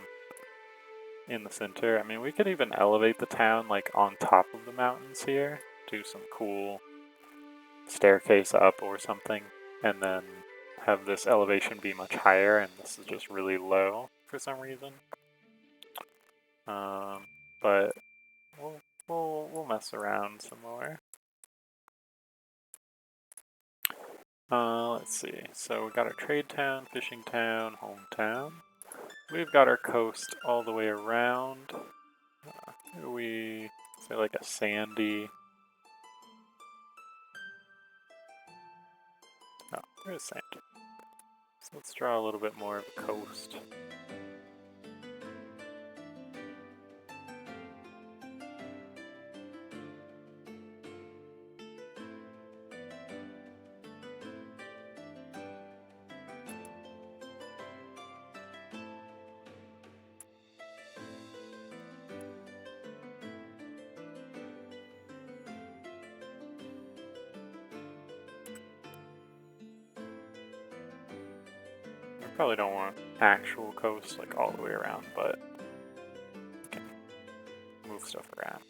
in the center. I mean, we could even elevate the town like on top of the mountains here, do some cool staircase up or something, and then have this elevation be much higher, and this is just really low for some reason. But we'll mess around some more. Let's see. So we got our trade town, fishing town, hometown. we've got our coast all the way around. We say like a sandy. Oh, there's sand. So let's draw a little bit more of a coast. Probably don't want actual coast like all the way around, but we can move stuff around.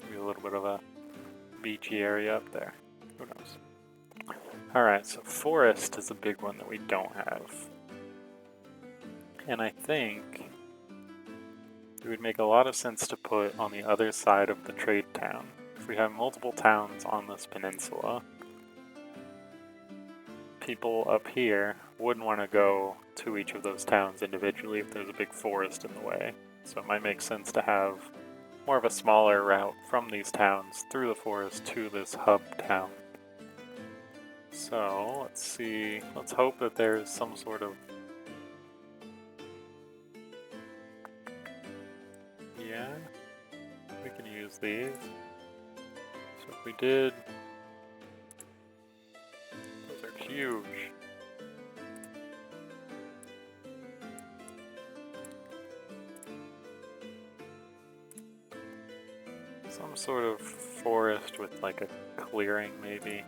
Maybe a little bit of a beachy area up there. Who knows? Alright, so forest is a big one that we don't have. And I think it would make a lot of sense to put on the other side of the trade town. If we have multiple towns on this peninsula, people up here wouldn't want to go to each of those towns individually if there's a big forest in the way. So it might make sense to have more of a smaller route from these towns through the forest to this hub town. So let's see, let's hope that there's some sort of... Yeah, we can use these. So if we did... Those are huge. Some sort of forest with like a clearing maybe.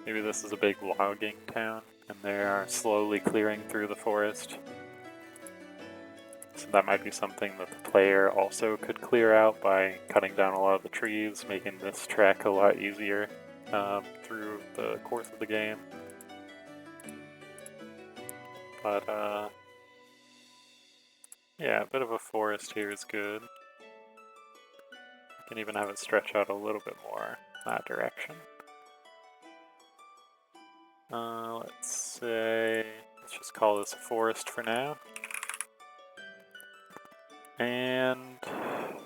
Maybe this is a big logging town and they are slowly clearing through the forest. So that might be something that the player also could clear out by cutting down a lot of the trees, making this trek a lot easier through the course of the game. But yeah, a bit of a forest here is good. You can even have it stretch out a little bit more in that direction. Let's say, let's just call this a forest for now. And there's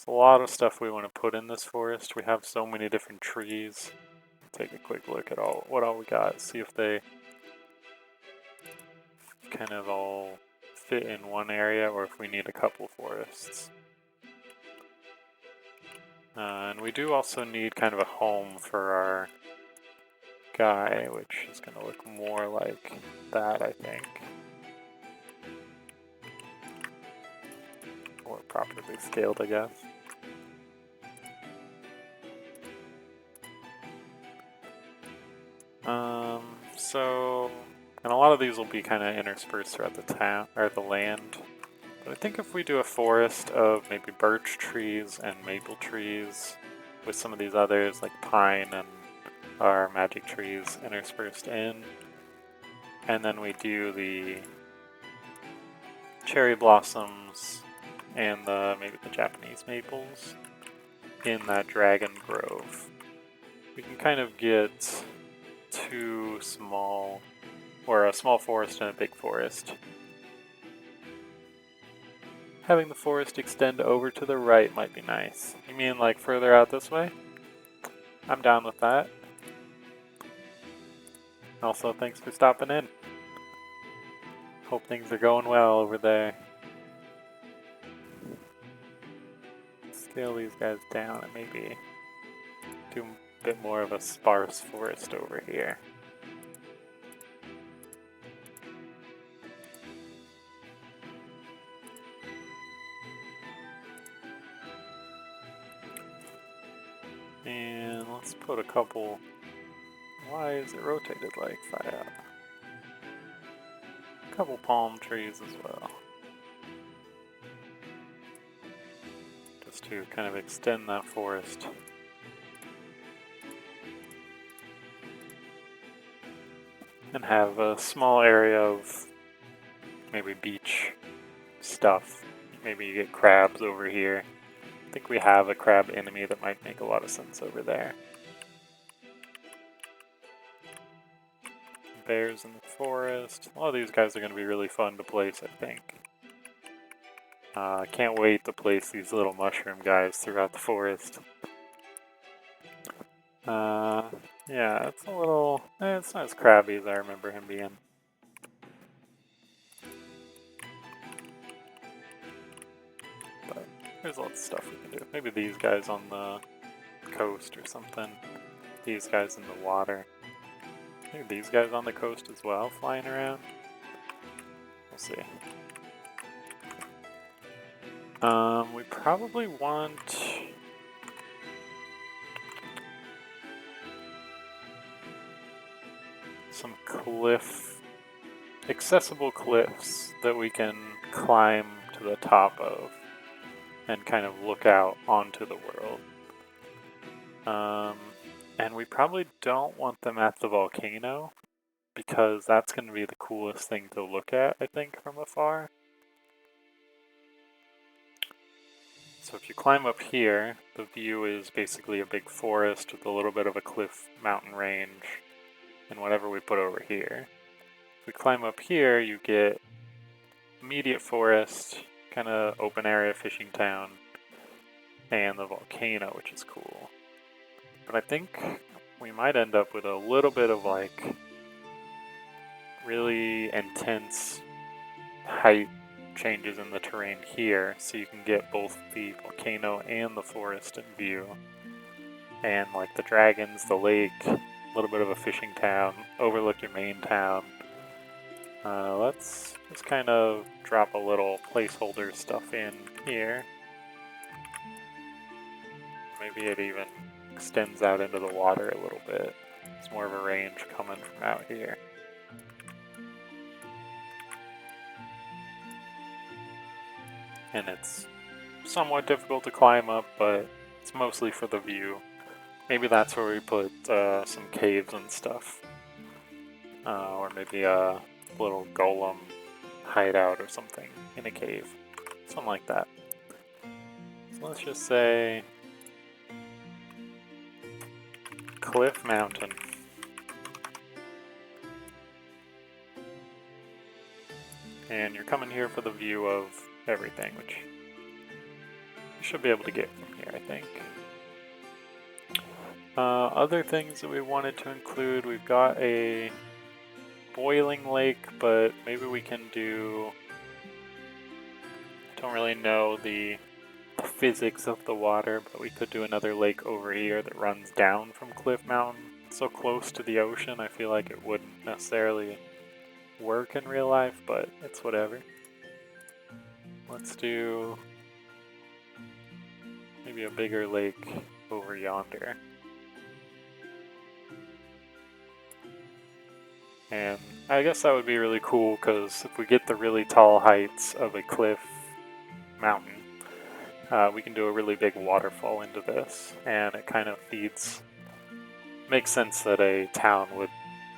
a lot of stuff we want to put in this forest. We have so many different trees. Take a quick look at what all we got, see if they kind of all fit in one area or if we need a couple forests. And we do also need kind of a home for our guy, which is going to look more like that, I think. Or properly scaled, I guess. And a lot of these will be kind of interspersed throughout the town, or the land. But I think if we do a forest of maybe birch trees and maple trees, with some of these others like pine and our magic trees interspersed in, and then we do the cherry blossoms and maybe the Japanese maples in that dragon grove, we can kind of get two small, or a small forest and a big forest. Having the forest extend over to the right might be nice. You mean like further out this way? I'm down with that. Also, thanks for stopping in. Hope things are going well over there. Scale these guys down and maybe do a bit more of a sparse forest over here. And let's put a couple... Why is it rotated like that? A couple palm trees as well. Just to kind of extend that forest. And have a small area of maybe beach stuff. Maybe you get crabs over here. I think we have a crab enemy that might make a lot of sense over there. bears in the forest. A lot of these guys are going to be really fun to place, I think. I can't wait to place these little mushroom guys throughout the forest. Yeah, it's a little... it's not as crabby as I remember him being. But there's lots of stuff we can do. Maybe these guys on the coast or something. These guys in the water. Maybe these guys on the coast as well, flying around. We'll see. We probably want... some accessible cliffs that we can climb to the top of and kind of look out onto the world. And we probably don't want them at the volcano because that's going to be the coolest thing to look at, I think, from afar. So if you climb up here, the view is basically a big forest with a little bit of a cliff mountain range and whatever we put over here. If we climb up here, you get immediate forest, kind of open area fishing town, and the volcano, which is cool. But I think we might end up with a little bit of like really intense height changes in the terrain here, so you can get both the volcano and the forest in view. And like the dragons, the lake, a little bit of a fishing town, overlook your main town. Let's just kind of drop a little placeholder stuff in here. Maybe it even extends out into the water a little bit. It's more of a range coming from out here. And it's somewhat difficult to climb up, but it's mostly for the view. Maybe that's where we put some caves and stuff. Or maybe a little golem hideout or something in a cave. Something like that. So let's just say Cliff Mountain. And you're coming here for the view of everything, which you should be able to get from here, I think. Other things that we wanted to include, we've got a boiling lake, but maybe we can do... I don't really know the physics of the water, but we could do another lake over here that runs down from Cliff Mountain. It's so close to the ocean, I feel like it wouldn't necessarily work in real life, but it's whatever. Let's do maybe a bigger lake over yonder. And I guess that would be really cool, because if we get the really tall heights of a cliff mountain, we can do a really big waterfall into this, and it kind of makes sense that a town would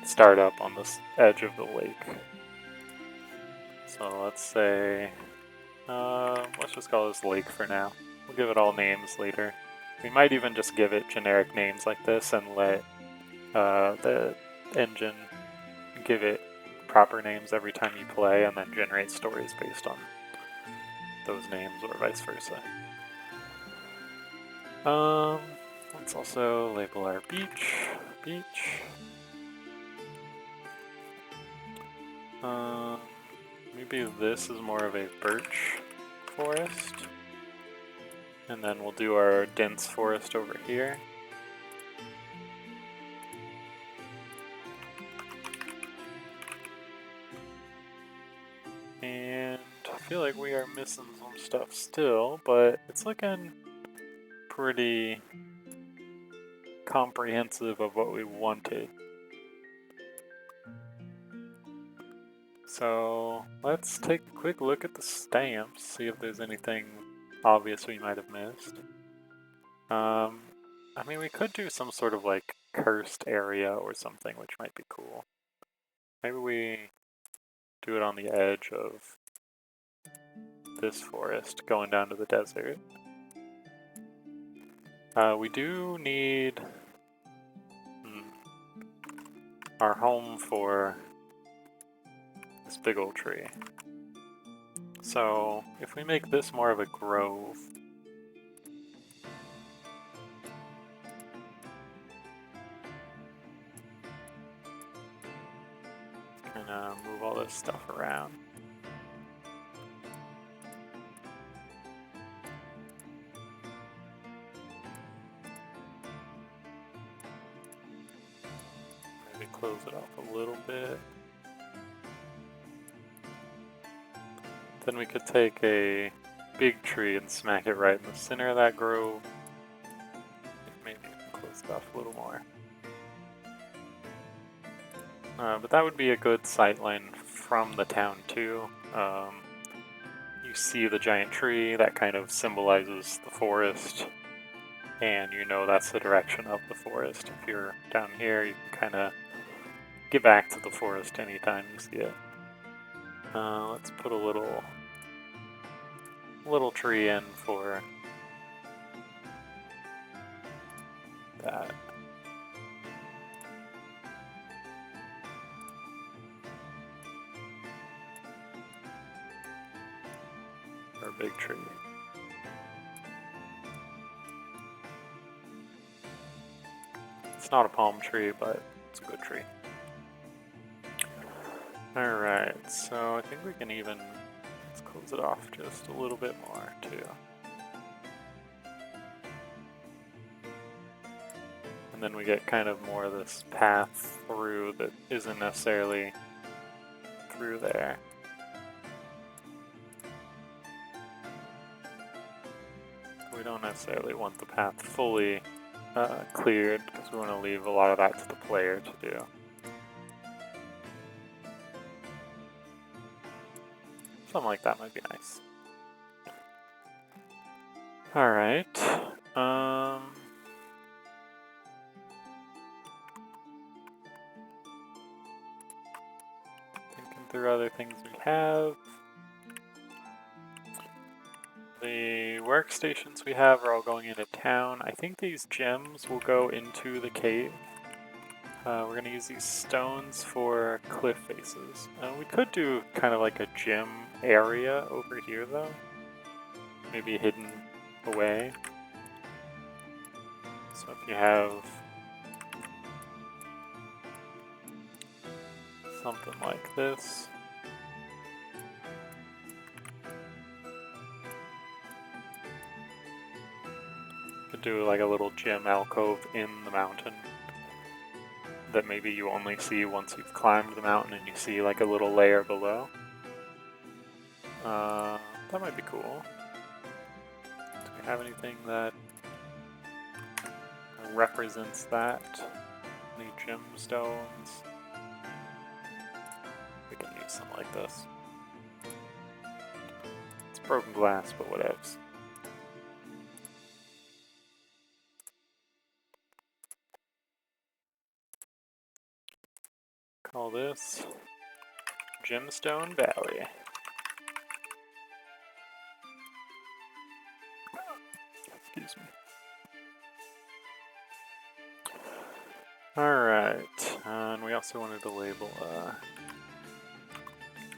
start up on this edge of the lake. So let's say, let's just call this lake for now. We'll give it all names later. We might even just give it generic names like this and let the engine give it proper names every time you play, and then generate stories based on those names, or vice versa. Let's also label our beach. Maybe this is more of a birch forest, and then we'll do our dense forest over here. And I feel like we are missing some stuff still, but it's looking pretty comprehensive of what we wanted. So let's take a quick look at the stamps, see if there's anything obvious we might have missed. I mean, we could do some sort of like cursed area or something, which might be cool. Maybe we do it on the edge of this forest, going down to the desert. We do need... our home for this big old tree. So if we make this more of a grove, gonna move all this stuff around. Maybe close it off a little bit. Then we could take a big tree and smack it right in the center of that grove. Maybe close it off a little more. But that would be a good sightline from the town too. You see the giant tree, that kind of symbolizes the forest, and you know that's the direction of the forest. If you're down here, you can kind of get back to the forest anytime you see it. Let's put a little tree in for that. Or a big tree. It's not a palm tree, but it's a good tree. Alright, so I think we can even, let's close it off just a little bit more too. And then we get kind of more of this path through that isn't necessarily through there. We don't necessarily want the path fully cleared because we want to leave a lot of that to the player to do. Something like that might be nice. Alright. Thinking through other things we have. The workstations we have are all going into town. I think these gems will go into the cave. We're going to use these stones for cliff faces. We could do kind of like a gym area over here though. Maybe hidden away. So if you have something like this. Could do like a little gym alcove in the mountain that maybe you only see once you've climbed the mountain and you see like a little layer below. That might be cool. Do we have anything that represents that? Any gemstones? We can use something like this. It's broken glass, but whatevs. Call this Gemstone Valley. Excuse me. Alright, and we also wanted to label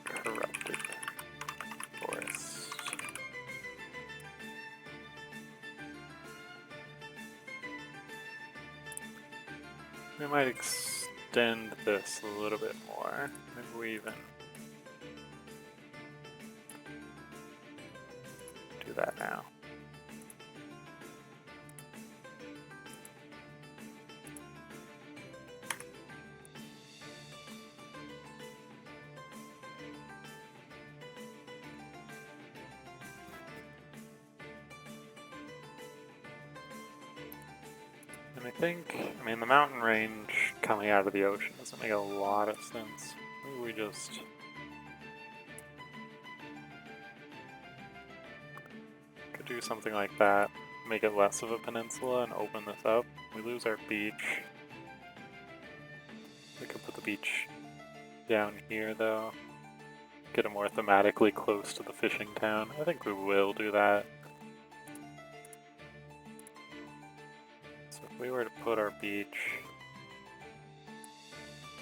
corrupted forest. We might extend this a little bit more. Maybe we even do that now. And I mean, the mountain range coming out of the ocean doesn't make a lot of sense. Maybe we just could do something like that, make it less of a peninsula and open this up. We lose our beach. We could put the beach down here though. Get it more thematically close to the fishing town. I think we will do that. So if we were to put our beach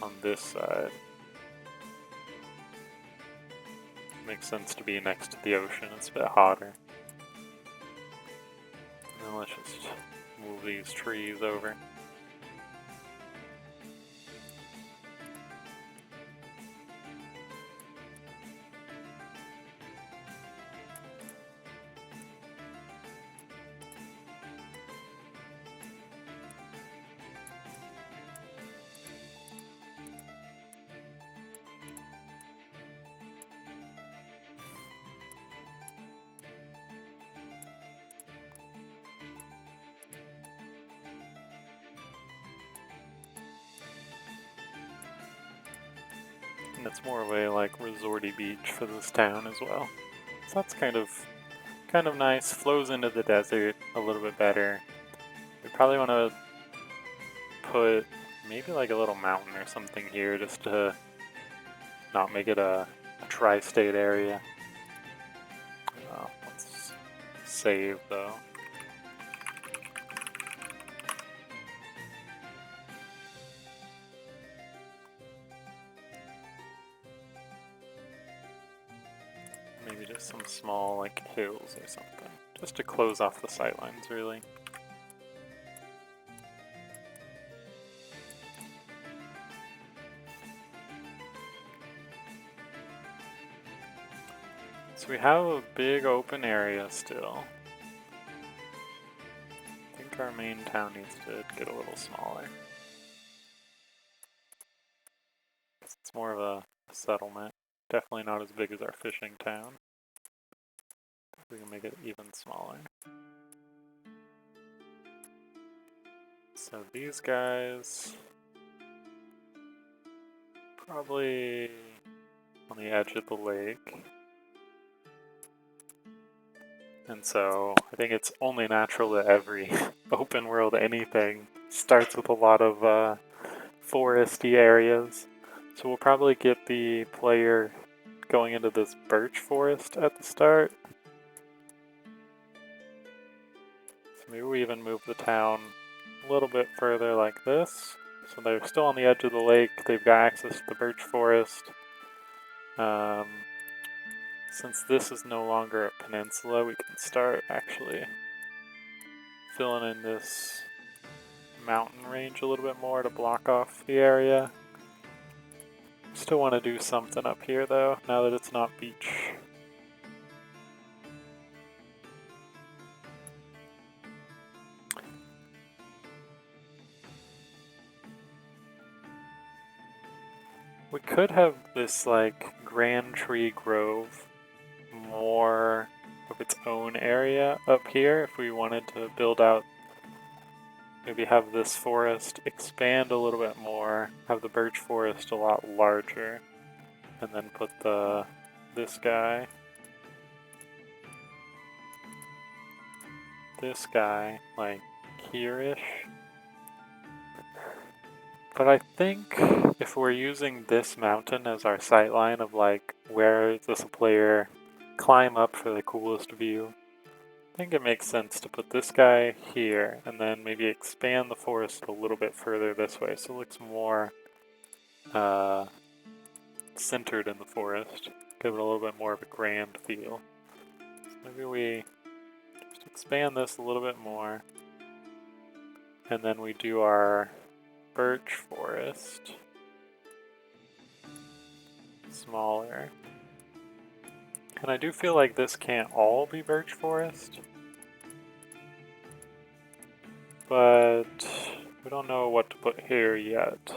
on this side. Makes sense to be next to the ocean, it's a bit hotter. Now let's just move these trees over. And it's more of a like resorty beach for this town as well. So that's kind of nice. Flows into the desert a little bit better. We probably want to put maybe like a little mountain or something here just to not make it a tri-state area. Let's save though. Maybe just some small like hills or something, just to close off the sightlines really. So we have a big open area still. I think our main town needs to get a little smaller. It's more of a settlement. Definitely not as big as our fishing town. We can make it even smaller. So these guys probably on the edge of the lake. And so I think it's only natural that every open world anything starts with a lot of foresty areas. So we'll probably get the player going into this birch forest at the start. So maybe we even move the town a little bit further like this. So they're still on the edge of the lake, they've got access to the birch forest. Since this is no longer a peninsula, we can start actually filling in this mountain range a little bit more to block off the area. Still want to do something up here though, now that it's not beach. We could have this like Grand Tree Grove more of its own area up here if we wanted to build out. Maybe have this forest expand a little bit more, have the birch forest a lot larger, and then put this guy like here-ish. But I think if we're using this mountain as our sightline of like where does a player climb up for the coolest view, I think it makes sense to put this guy here and then maybe expand the forest a little bit further this way so it looks more centered in the forest. Give it a little bit more of a grand feel. So maybe we just expand this a little bit more and then we do our birch forest smaller. And I do feel like this can't all be birch forest, but we don't know what to put here yet.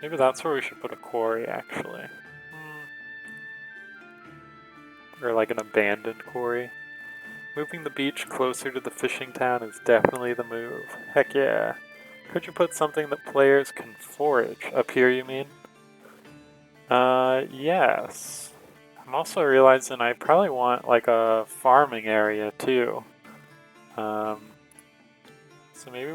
Maybe that's where we should put a quarry actually. Or like an abandoned quarry. Moving the beach closer to the fishing town is definitely the move. Heck yeah. Could you put something that players can forage? Up here, you mean? Yes. I'm also realizing I probably want like a farming area too. So maybe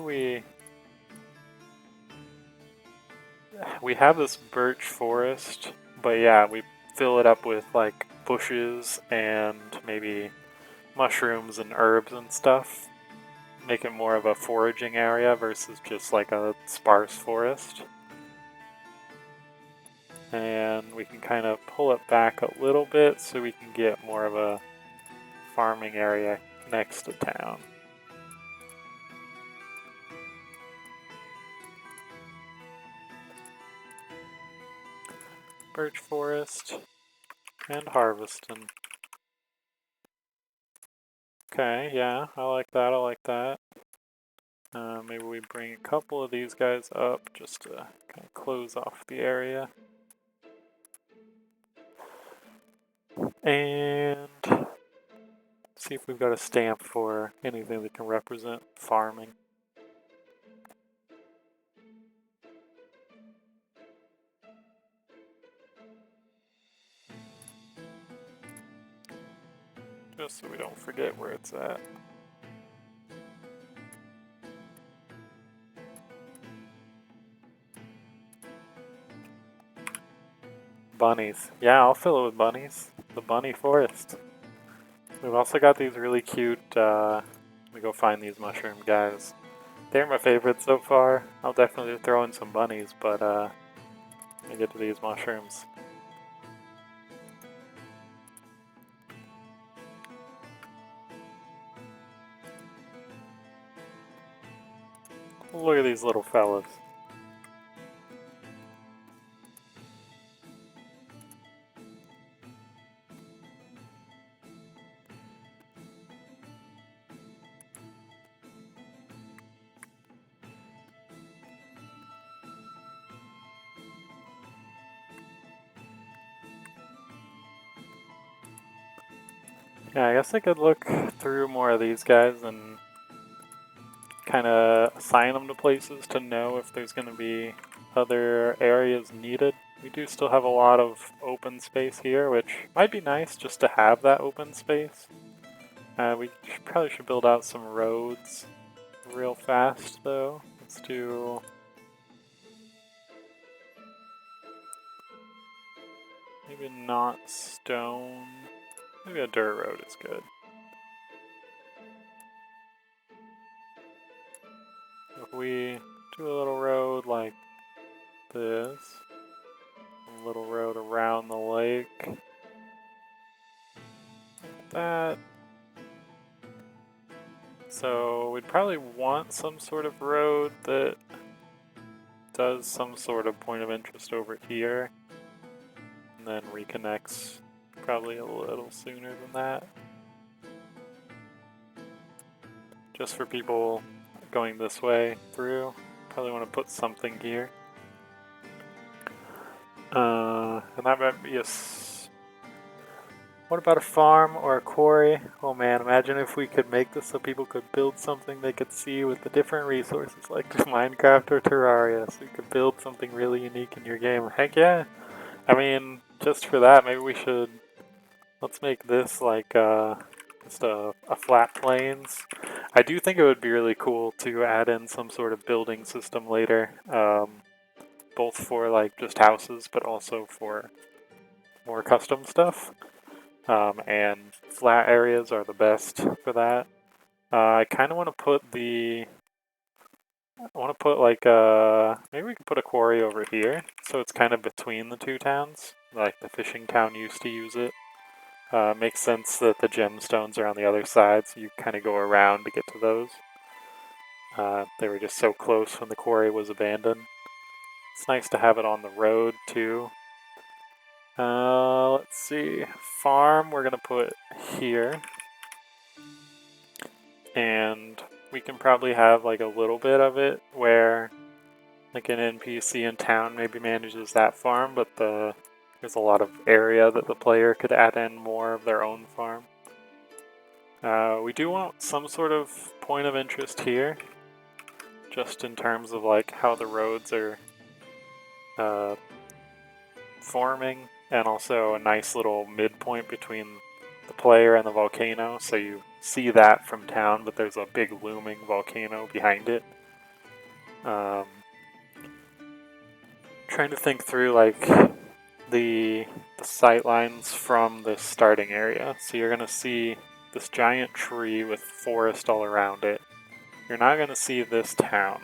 we have this birch forest, but yeah, we fill it up with like bushes and maybe mushrooms and herbs and stuff. make it more of a foraging area versus just like a sparse forest. And we can kind of pull it back a little bit so we can get more of a farming area next to town. Birch forest and harvesting. Okay, yeah, I like that, I like that. Maybe we bring a couple of these guys up just to kind of close off the area. And see if we've got a stamp for anything that can represent farming. Just so we don't forget where it's at. Bunnies. Yeah, I'll fill it with bunnies. The bunny forest. We've also got these really cute, let me go find these mushroom guys. They're my favorite so far. I'll definitely throw in some bunnies, but let me get to these mushrooms. Look at these little fellas. Yeah, I guess I could look through more of these guys and kind of assign them to places to know if there's going to be other areas needed. We do still have a lot of open space here, which might be nice just to have that open space. We probably should build out some roads real fast though. Let's do... maybe not stone. Maybe a dirt road is good. If we do a little road like this, a little road around the lake, like that. So we'd probably want some sort of road that does some sort of point of interest over here, and then reconnects probably a little sooner than that. Just for people going this way through, probably want to put something here. And that might be what about a farm or a quarry? Oh man, imagine if we could make this so people could build something they could see with the different resources like Minecraft or Terraria, so you could build something really unique in your game. Heck yeah! I mean, just for that, maybe we should... let's make this like just a flat plains. I do think it would be really cool to add in some sort of building system later, both for like just houses, but also for more custom stuff. And flat areas are the best for that. I kind of want to put like maybe we could put a quarry over here, so it's kind of between the two towns. Like the fishing town used to use it. Makes sense that the gemstones are on the other side, so you kind of go around to get to those. They were just so close when the quarry was abandoned. It's nice to have it on the road too. Let's see. Farm we're gonna put here. And we can probably have like a little bit of it where like an NPC in town maybe manages that farm, but there's a lot of area that the player could add in more of their own farm. We do want some sort of point of interest here, just in terms of like how the roads are forming, and also a nice little midpoint between the player and the volcano, so you see that from town, but there's a big looming volcano behind it. Trying to think through like the sight lines from the starting area. So you're gonna see this giant tree with forest all around it. you're not going to see this town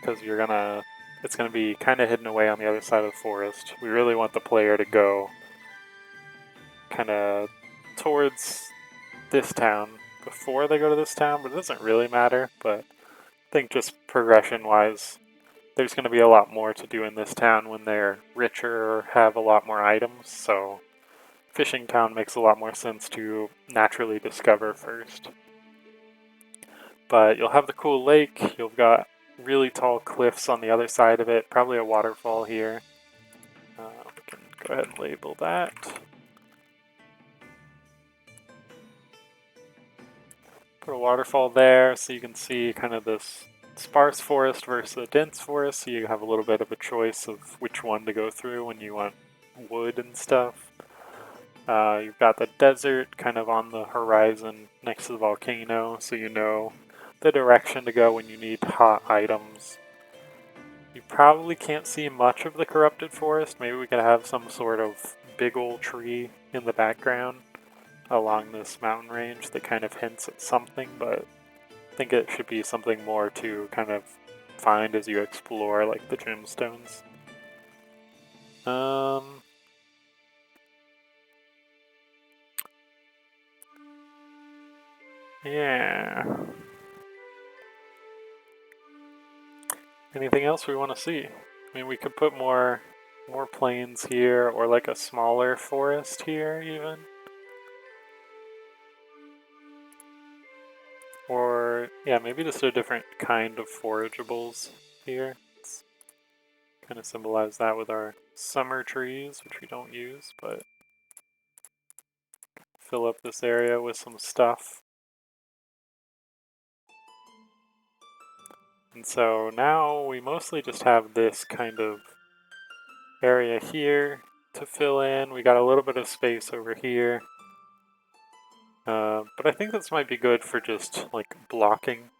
because it's going to be kind of hidden away on the other side of the forest. We really want the player to go kind of towards this town before they go to this town, but it doesn't really matter. But I think just progression-wise, there's going to be a lot more to do in this town when they're richer or have a lot more items, so Fishing Town makes a lot more sense to naturally discover first. But you'll have the cool lake, you've got really tall cliffs on the other side of it, probably a waterfall here. We can go ahead and label that. Put a waterfall there so you can see kind of this sparse forest versus a dense forest, so you have a little bit of a choice of which one to go through when you want wood and stuff. You've got the desert kind of on the horizon next to the volcano, so you know the direction to go when you need hot items. You probably can't see much of the corrupted forest. Maybe we could have some sort of big old tree in the background along this mountain range that kind of hints at something, but I think it should be something more to kind of find as you explore, like the gemstones. Yeah. Anything else we want to see? I mean, we could put more plains here, or like a smaller forest here, even. Or, yeah, maybe just a different kind of forageables here. Let's kind of symbolize that with our summer trees, which we don't use, but fill up this area with some stuff. And so now we mostly just have this kind of area here to fill in. We got a little bit of space over here. But I think this might be good for just like blocking.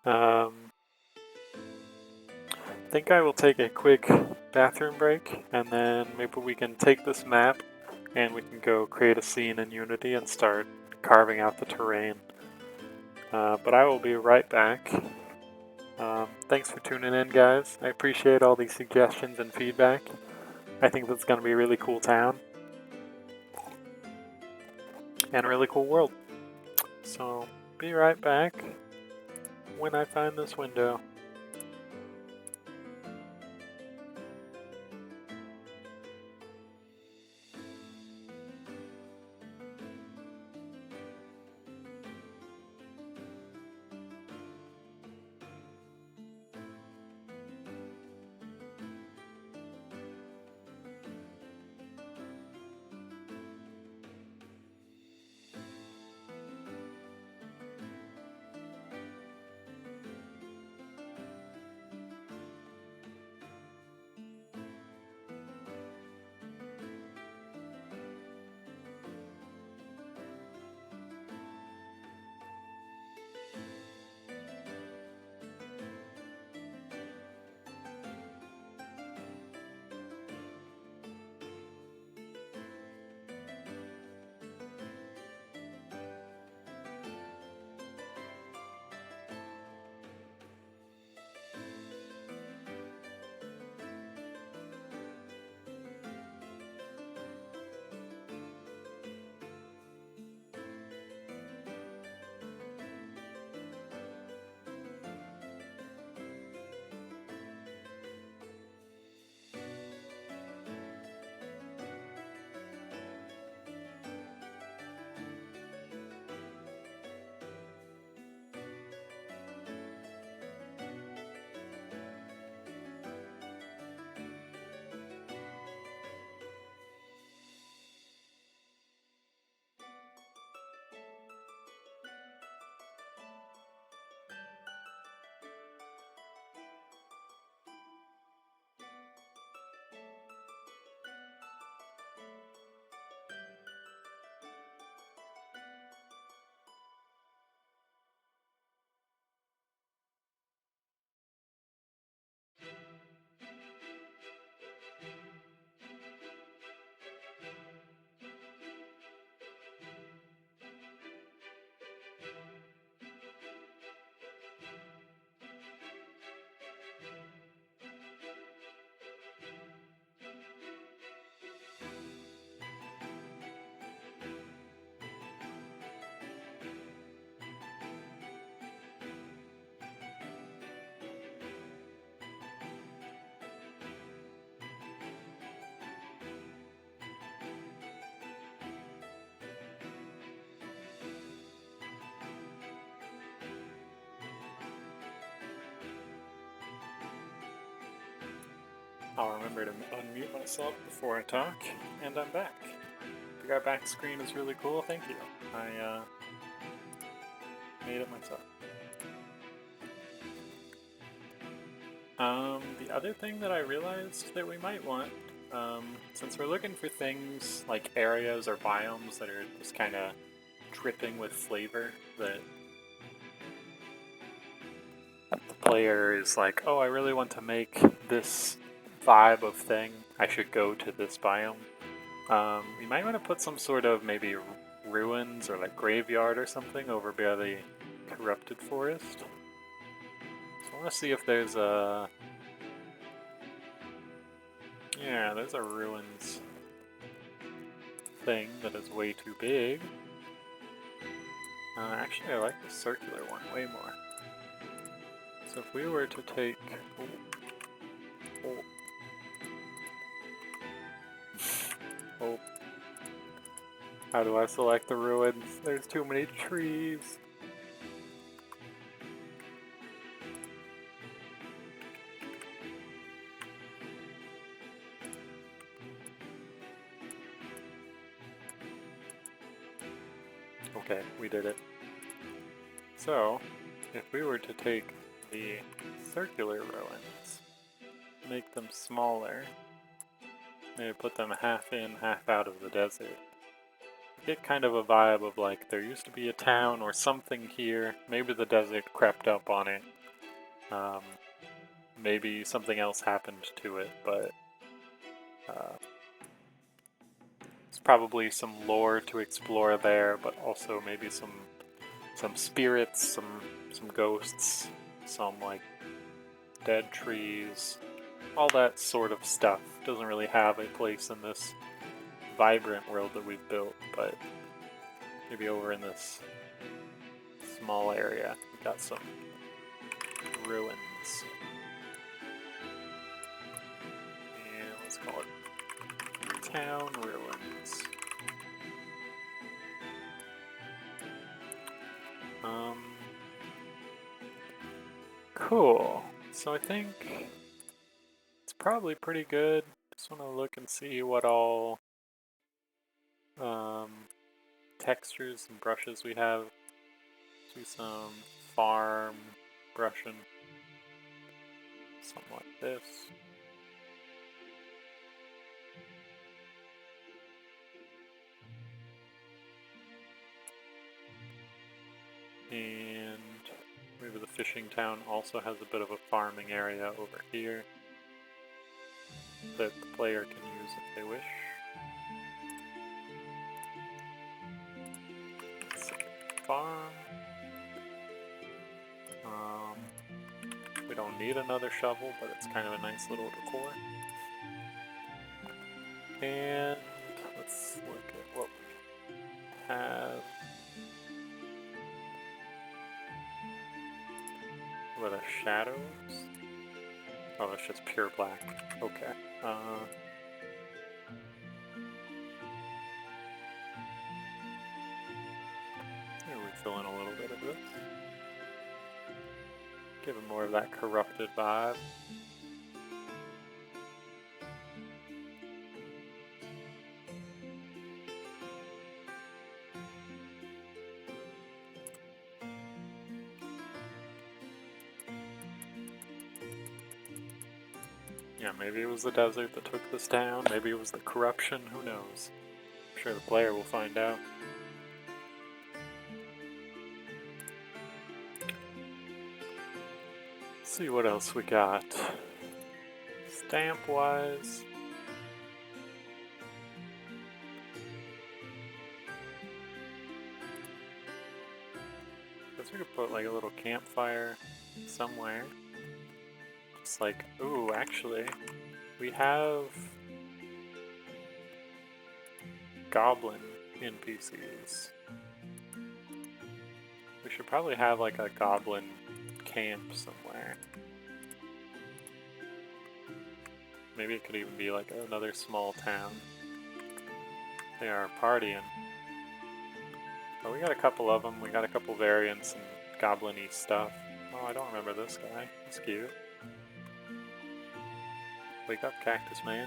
I think I will take a quick bathroom break, and then maybe we can take this map and we can go create a scene in Unity and start carving out the terrain. But I will be right back. Thanks for tuning in, guys. I appreciate all these suggestions and feedback. I think that's going to be a really cool town and a really cool world. So, be right back when I find this window. I'll remember to unmute myself before I talk, and I'm back. The guy back screen is really cool, thank you. I made it myself. The other thing that I realized that we might want, since we're looking for things like areas or biomes that are just kind of dripping with flavor, that the player is like, oh, I really want to make this vibe of thing, I should go to this biome. You might want to put some sort of maybe ruins or like graveyard or something over by the corrupted forest. So I want to see if there's a... Yeah, there's a ruins thing that is way too big. Actually, I like the circular one way more. So if we were to take... Oh. How do I select the ruins? There's too many trees. Okay, we did it. So, if we were to take the circular ruins, make them smaller, maybe put them half in, half out of the desert, get kind of a vibe of like there used to be a town or something here, maybe the desert crept up on it, maybe something else happened to it, but there's probably some lore to explore there, but also maybe some spirits, some ghosts, some like dead trees, all that sort of stuff. Doesn't really have a place in this vibrant world that we've built, but maybe over in this small area we got some ruins. And let's call it Town Ruins. Cool. So I think it's probably pretty good. Just want to look and see what all textures and brushes we have. Do some farm brushing. Something like this. And maybe the fishing town also has a bit of a farming area over here that the player can use if they wish. Farm. We don't need another shovel, but it's kind of a nice little decor. And let's look at what we have. What are the shadows? Oh, it's just pure black. Okay. Refill in a little bit of this. Give it more of that corrupted vibe. Yeah, maybe it was the desert that took this down. Maybe it was the corruption. Who knows? I'm sure the player will find out. Let's see what else we got. Stamp-wise. Guess we could put like a little campfire somewhere. Just like, ooh, actually, we have goblin NPCs. We should probably have like a goblin camp somewhere. Maybe it could even be like another small town. They are partying. But we got a couple of them. We got a couple variants and goblin-y stuff. Oh, I don't remember this guy. He's cute. Wake up, Cactus Man.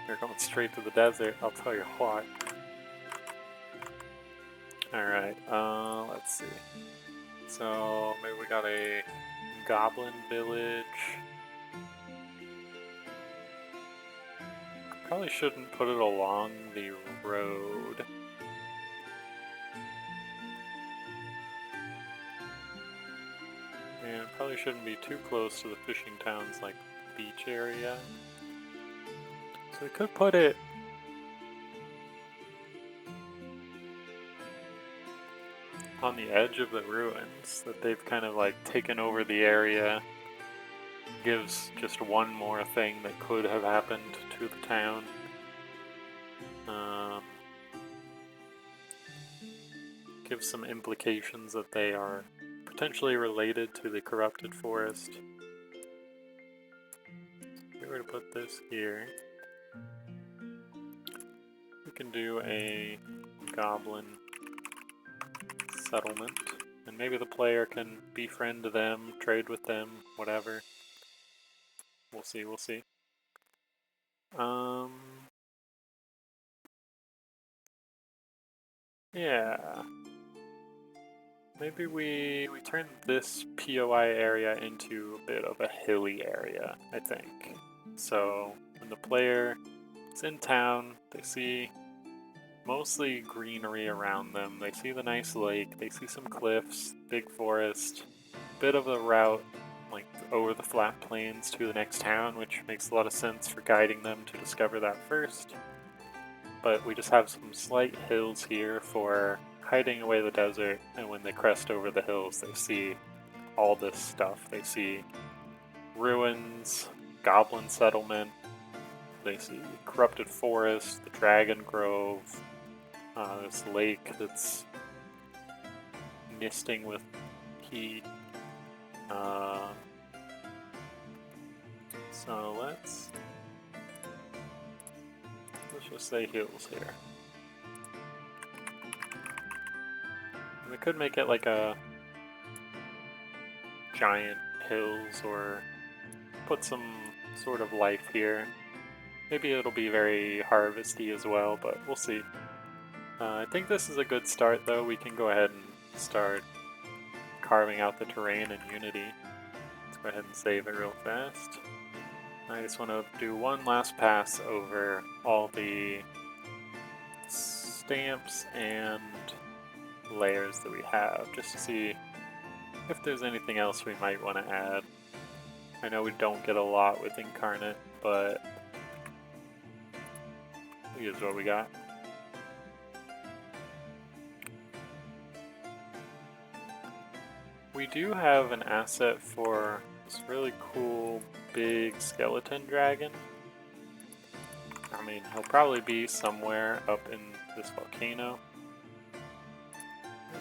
You're coming straight to the desert, I'll tell you what. Alright, let's see. So, maybe we got a goblin village. Probably shouldn't put it along the road. And probably shouldn't be too close to the fishing towns like the beach area. So we could put it on the edge of the ruins, that they've kind of like taken over the area. Gives just one more thing that could have happened to the town. Gives some implications that they are potentially related to the corrupted forest. If we were to put this here, we can do a goblin settlement, and maybe the player can befriend them, trade with them, whatever. We'll see, we'll see. Yeah. Maybe we turn this POI area into a bit of a hilly area, I think. So when the player is in town, they see mostly greenery around them. They see the nice lake, they see some cliffs, big forest, bit of a route like over the flat plains to the next town, which makes a lot of sense for guiding them to discover that first. But we just have some slight hills here for hiding away the desert, and when they crest over the hills, they see all this stuff. They see ruins, goblin settlement, they see corrupted forest, the dragon grove, this lake that's misting with heat. So let's just say hills here. We could make it like a giant hills, or put some sort of life here. Maybe it'll be very harvesty as well, but we'll see. I think this is a good start though. We can go ahead and start carving out the terrain in Unity. Let's go ahead and save it real fast. I just want to do one last pass over all the stamps and layers that we have, just to see if there's anything else we might want to add. I know we don't get a lot with Incarnate, but here's what we got. We do have an asset for this really cool big skeleton dragon. I mean, he'll probably be somewhere up in this volcano.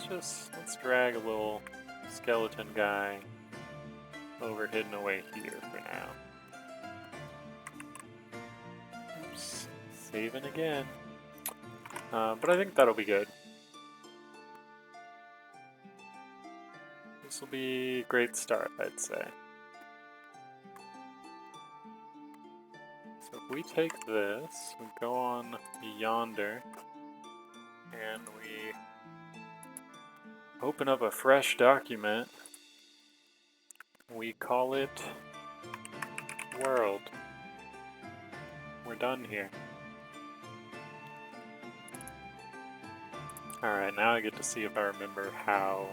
Let's drag a little skeleton guy over, hidden away here for now. Oops, saving again. But I think that'll be good. This will be a great start, I'd say. So if we take this, we go on yonder, and we open up a fresh document. We call it World. We're done here. Alright, now I get to see if I remember how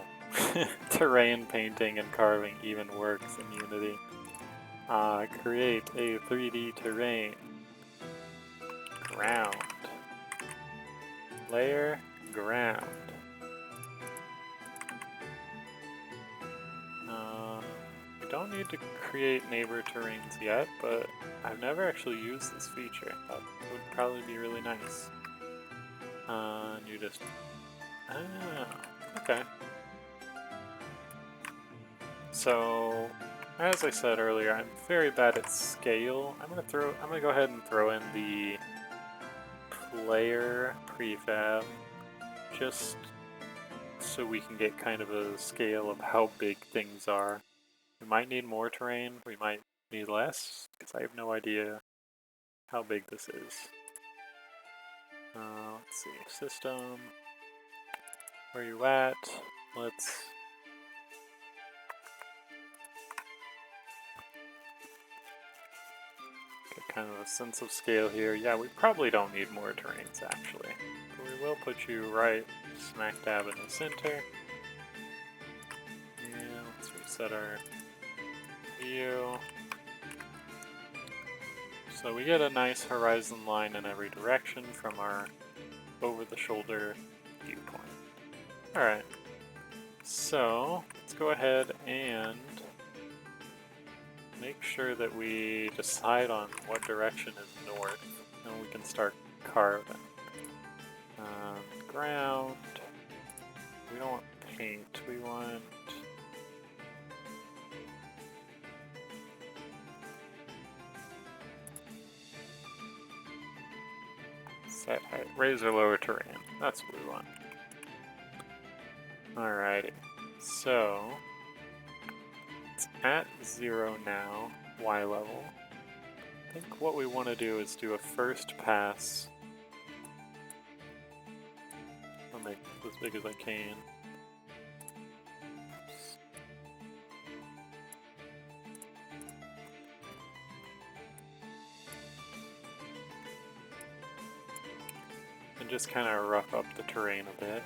terrain painting and carving even works in Unity. Create a 3D terrain. Ground. Layer, ground. We don't need to create neighbor terrains yet, but I've never actually used this feature. That would probably be really nice. And you just... okay. So, as I said earlier, I'm very bad at scale. I'm gonna go ahead and throw in the player prefab, just so we can get kind of a scale of how big things are. We might need more terrain, we might Need less? Because I have no idea how big this is. Let's see. System. Where you at? Let's... get kind of a sense of scale here. Yeah, we probably don't need more terrains, actually. But we will put you right smack dab in the center. Yeah, let's reset our view. So we get a nice horizon line in every direction from our over-the-shoulder viewpoint. Alright, so let's go ahead and make sure that we decide on what direction is north, and we can start carving. Ground, we don't want paint, we want... set height, raise or lower terrain, that's what we want. Alrighty, so it's at 0 now, Y level. I think what we want to do is do a first pass. I'll make it as big as I can. Oops. And just kind of rough up the terrain a bit.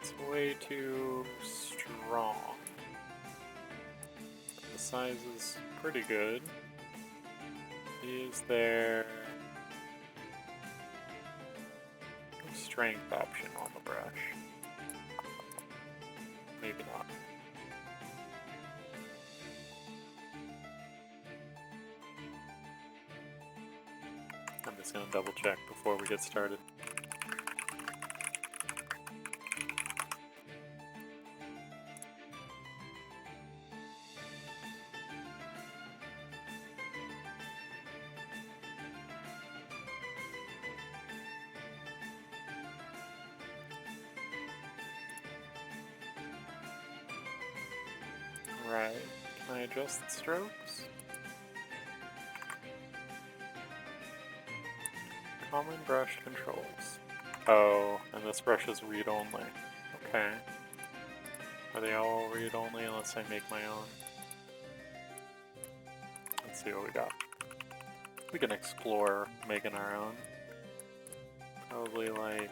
It's way too strong. The size is pretty good. Is there a strength option on the brush? Maybe not. I'm just gonna double check before we get started. Right, can I adjust the strokes? Common brush controls. Oh, and this brush is read-only. Okay. Are they all read-only unless I make my own? Let's see what we got. We can explore making our own. Probably like...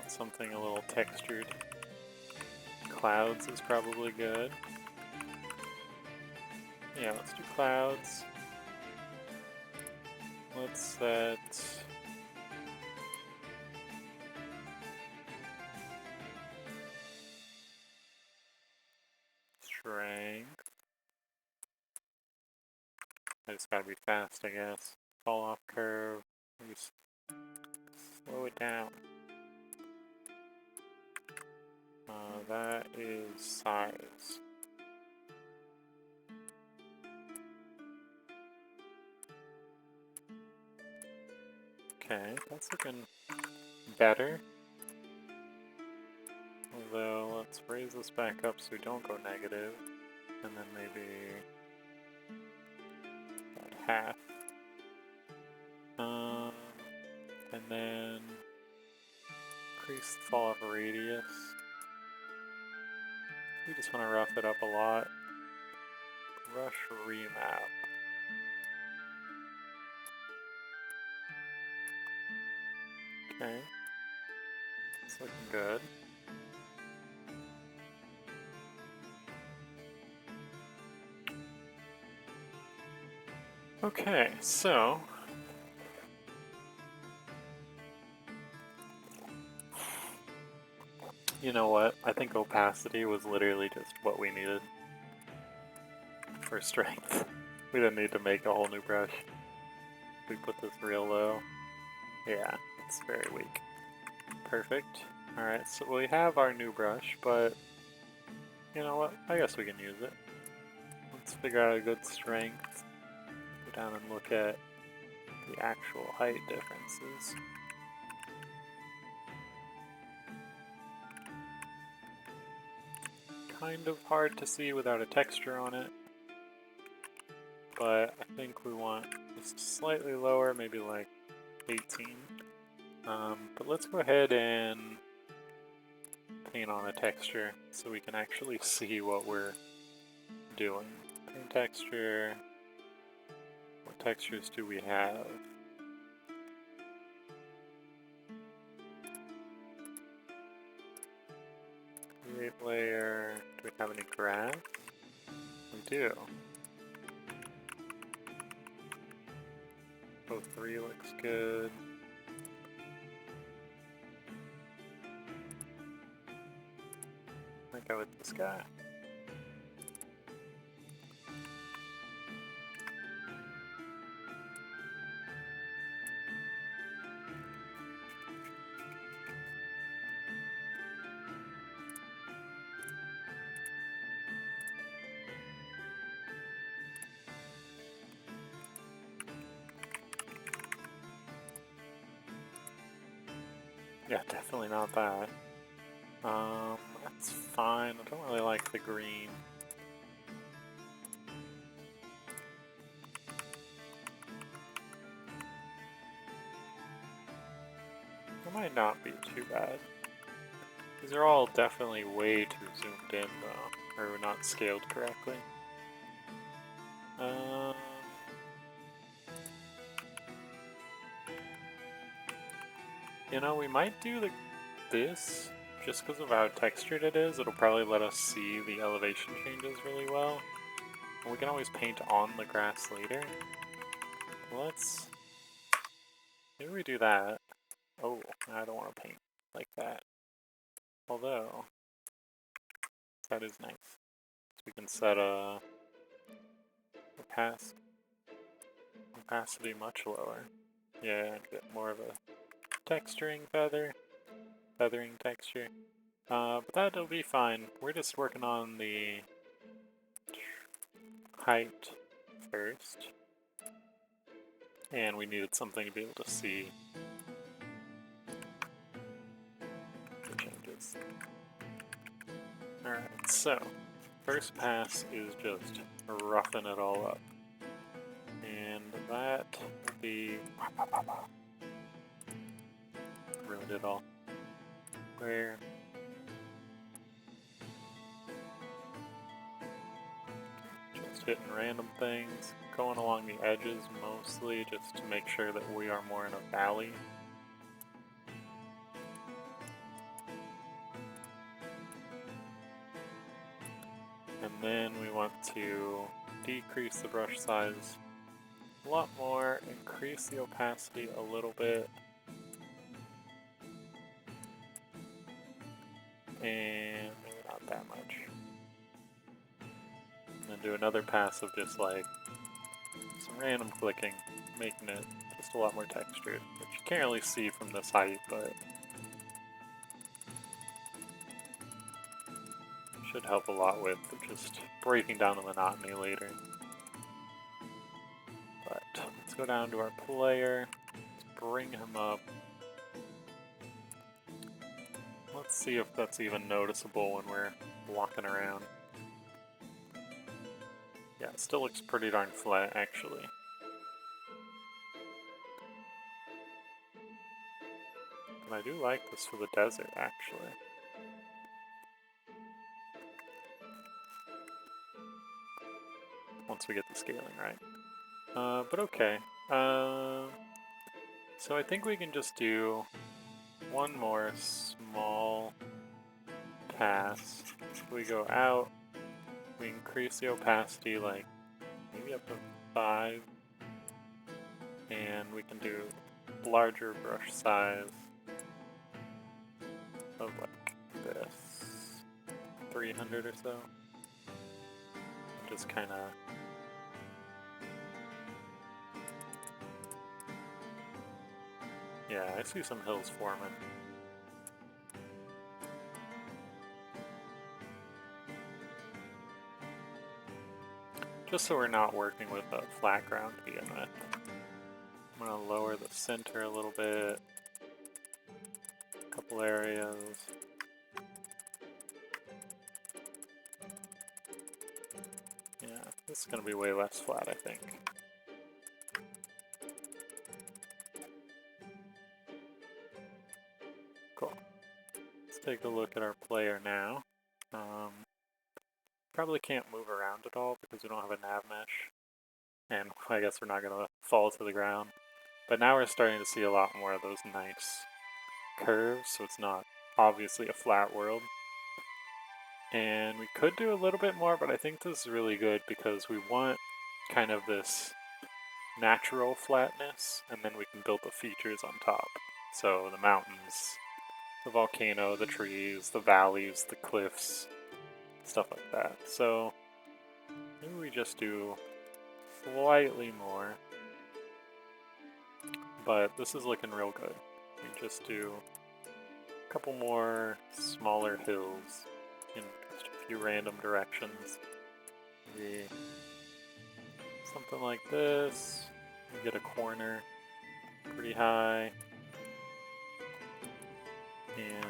something a little textured. Clouds is probably good. Yeah, let's do clouds. Let's set... strength. I just gotta be fast, I guess. Fall off curve. Maybe slow it down. That is size. Okay, that's looking better. Although, let's raise this back up so we don't go negative. And then maybe... about half. And then... increase the fall off radius. We just want to rough it up a lot. Brush remap. Okay. It's looking good. Okay, so... you know what? I think opacity was literally just what we needed for strength. We didn't need to make a whole new brush. We put this real low. Yeah, it's very weak. Perfect. Alright, so we have our new brush, but you know what? I guess we can use it. Let's figure out a good strength. Go down and look at the actual height differences. kind of hard to see without a texture on it. But I think we want just slightly lower, maybe like 18. But let's go ahead and paint on a texture so we can actually see what we're doing. Paint texture. What textures do we have? Create layer. Do we have any grass? We do. 03 looks good. Might go with this guy. Yeah, definitely not that. That's fine. I don't really like the green. It might not be too bad. These are all definitely way too zoomed in though, or not scaled correctly. You know, we might do this just because of how textured it is. It'll probably let us see the elevation changes really well. And we can always paint on the grass later. Maybe we do that. Oh, I don't want to paint like that. Although, that is nice. So we can set a opacity much lower. Yeah, and get more of a feathering texture. But that'll be fine. We're just working on the height first. And we needed something to be able to see the changes. Alright, so first pass is just roughing it all up. And that will be... ruined it all. Where... just hitting random things, going along the edges mostly, just to make sure that we are more in a valley. And then we want to decrease the brush size a lot more, increase the opacity a little bit, and maybe not that much. And then do another pass of just like some random clicking, making it just a lot more textured, which you can't really see from this height, but should help a lot with just breaking down the monotony later. But let's go down to our player, let's bring him up. Let's see if that's even noticeable when we're walking around. Yeah, it still looks pretty darn flat, actually. And I do like this for the desert, actually. Once we get the scaling right. But okay. So I think we can just do one more small pass. We go out, we increase the opacity like maybe up to 5, and we can do larger brush size of like this, 300 or so. Just kind of yeah, I see some hills forming. Just so we're not working with a flat ground to begin with. I'm going to lower the center a little bit. A couple areas. This is going to be way less flat, I think. Cool. Let's take a look at our player now. Probably can't move around at all because we don't have a nav mesh. And I guess we're not going to fall to the ground. But now we're starting to see a lot more of those nice curves, so it's not obviously a flat world. And we could do a little bit more, but I think this is really good because we want kind of this natural flatness, and then we can build the features on top. So the mountains, the volcano, the trees, the valleys, the cliffs, stuff like that. So maybe we just do slightly more, but this is looking real good. We just do a couple more smaller hills in just a few random directions. Maybe something like this. We get a corner pretty high, and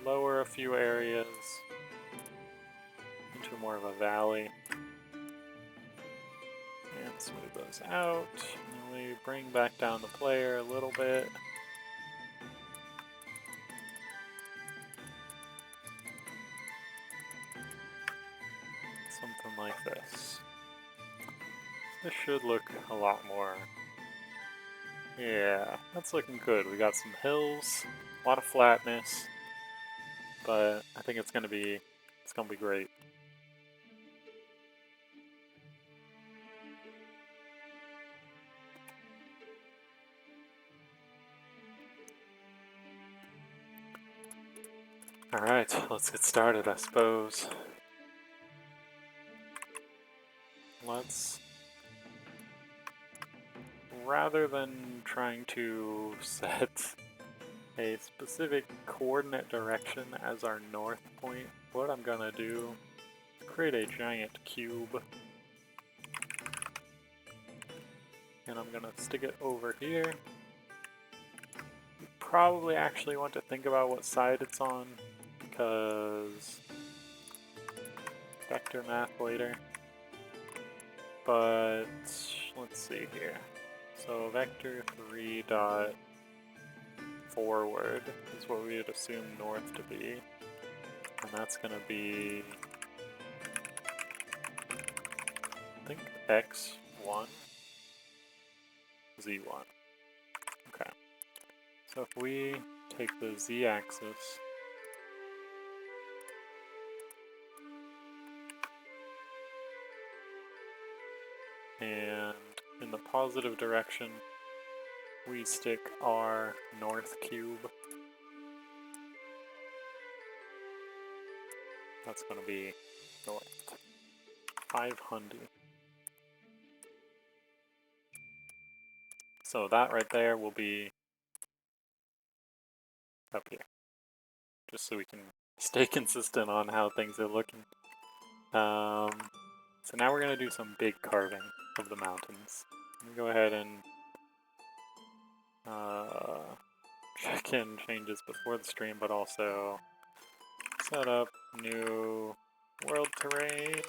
lower a few areas into more of a valley. And smooth those out. And then we bring back down the player a little bit. Something like this. This should look a lot more. Yeah, that's looking good. We got some hills, a lot of flatness, but I think it's gonna be great. Alright, let's get started, I suppose. Rather than trying to set a specific coordinate direction as our north point, what I'm gonna do is create a giant cube. And I'm gonna stick it over here. You probably actually want to think about what side it's on, because vector math later. But let's see here. So vector 3 dot forward is what we would assume north to be. And that's going to be, I think, x1, z1. Okay. So if we take the z-axis and in the positive direction, we stick our north cube. That's going to be north 500. So that right there will be up here, just so we can stay consistent on how things are looking. So now we're going to do some big carving of the mountains. Let me go ahead and check in changes before the stream, but also set up new world terrain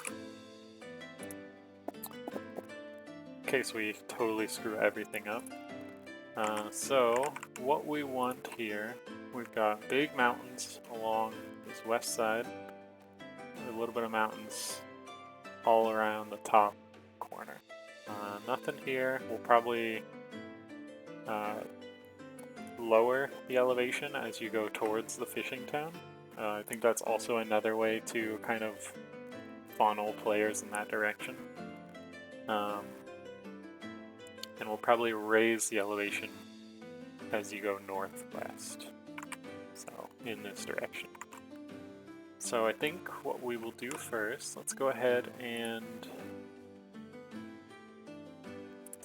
in case we totally screw everything up. So what we want here, we've got big mountains along this west side, a little bit of mountains all around the top corner. Nothing here. We'll probably lower the elevation as you go towards the fishing town. I think that's also another way to kind of funnel players in that direction. And we'll probably raise the elevation as you go northwest, so in this direction. So I think what we will do first, let's go ahead and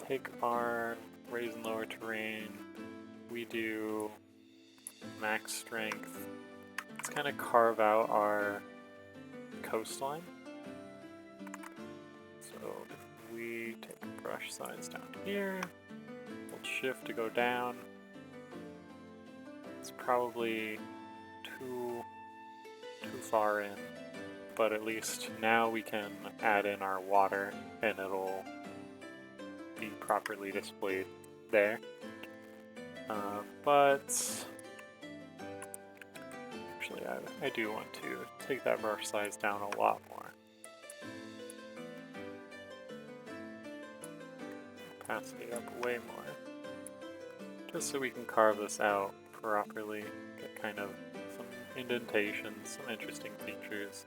take our raise and lower terrain. We do max strength. Let's kind of carve out our coastline. So if we take brush size down here, hold shift to go down. It's probably too far in. but at least now we can add in our water and it'll be properly displayed there. But actually I do want to take that brush size down a lot more. Opacity up way more. Just so we can carve this out properly, get kind of some indentations, some interesting features.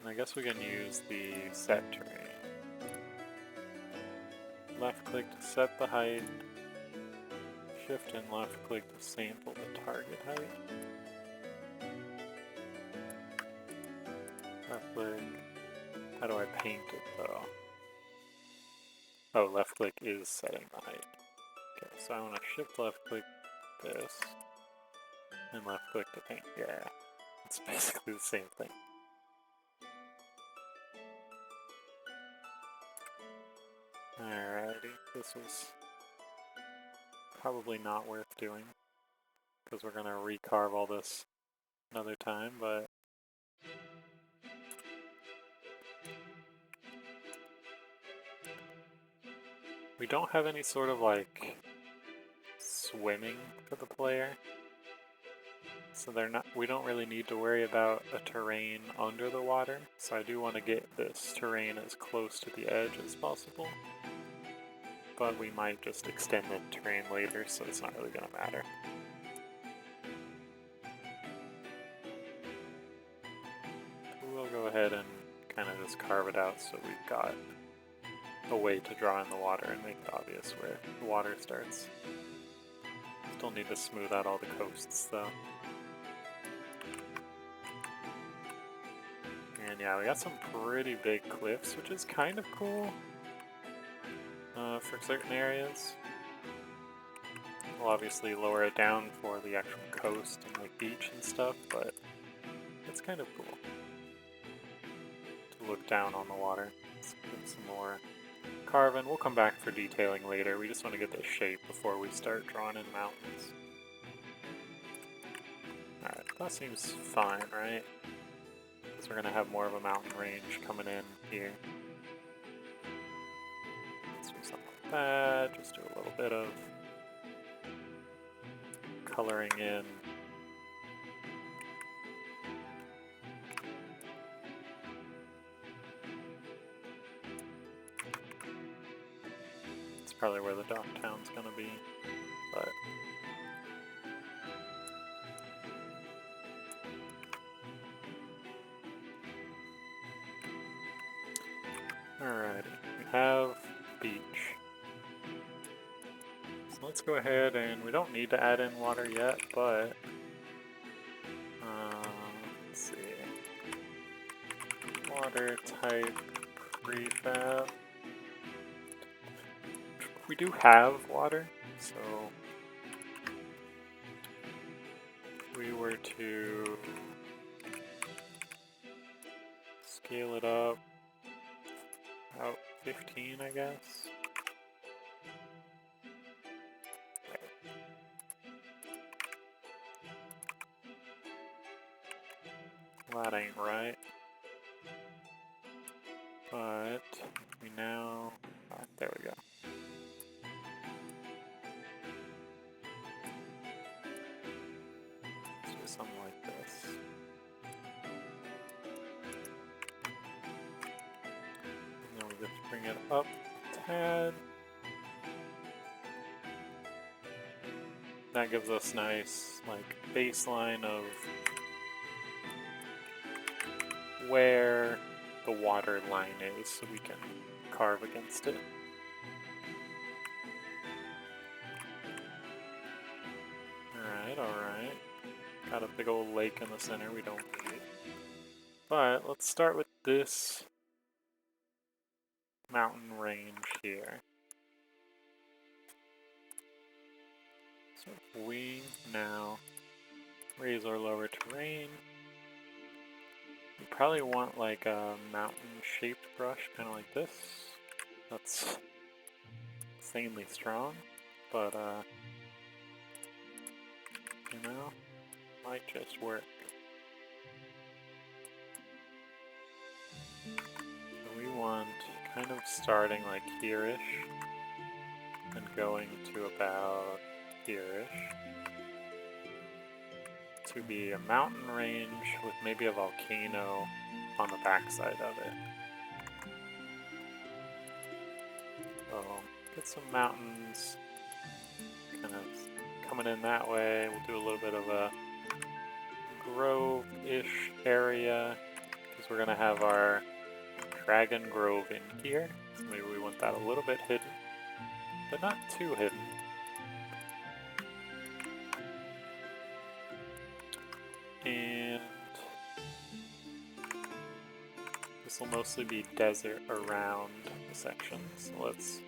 And I guess we can use the set terrain. Left click to set the height, shift and left click to sample the target height. Left click. How do I paint it though? Oh, left click is setting the height. Okay, so I want to shift left click this, and left click to paint. Yeah, it's basically the same thing. Alrighty, this was probably not worth doing, because we're going to recarve all this another time, but we don't have any sort of like swimming for the player, so we don't really need to worry about a terrain under the water, so I do want to get this terrain as close to the edge as possible. But we might just extend the terrain later, so it's not really going to matter. We'll go ahead and kind of just carve it out so we've got a way to draw in the water and make it obvious where the water starts. Still need to smooth out all the coasts though. And yeah, we got some pretty big cliffs, which is kind of cool. For certain areas. We'll obviously lower it down for the actual coast and like beach and stuff, but it's kind of cool to look down on the water. Let's get some more carving. We'll come back for detailing later. We just want to get the shape before we start drawing in mountains. Alright, that seems fine, right? Because we're going to have more of a mountain range coming in here. Just do a little bit of coloring in. It's probably where the dock town's gonna be, but alrighty, we have beach. Let's go ahead and we don't need to add in water yet, but let's see. Water type prefab. We do have water, so if we were to scale it up about 15, I guess. That ain't right. But we now... there we go. Let's do something like this. And then we just bring it up a tad. That gives us nice, like, baseline of where the water line is, so we can carve against it. Alright. Got a big old lake in the center we don't need. But let's start with this mountain range here. So if we now raise our lower terrain, we probably want like a mountain-shaped brush, kind of like this. That's insanely strong, but you know, might just work. So we want kind of starting like here-ish and going to about here-ish to be a mountain range with maybe a volcano on the backside of it. So get some mountains kind of coming in that way. We'll do a little bit of a grove-ish area because we're going to have our Dragon Grove in here. So maybe we want that a little bit hidden, but not too hidden. And this will mostly be desert around the section, so let's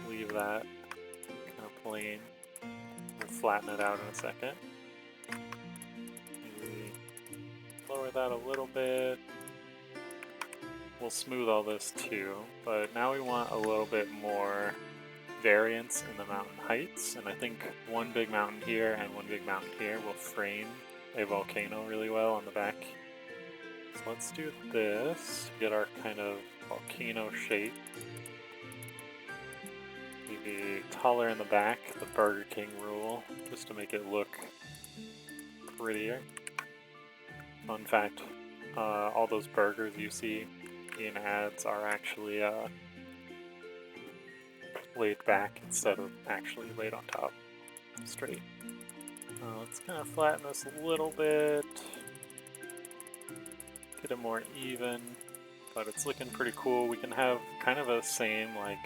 leave that kind of plain. We'll flatten it out in a second. Maybe lower that a little bit. We'll smooth all this too, but now we want a little bit more variance in the mountain heights, and I think one big mountain here and one big mountain here will frame a volcano really well on the back. So let's do this to get our kind of volcano shape. Maybe taller in the back, the Burger King rule, just to make it look prettier. Fun fact, all those burgers you see in ads are actually laid back instead of actually laid on top, straight. Let's kind of flatten this a little bit, get it more even, but it's looking pretty cool. We can have kind of a same, like,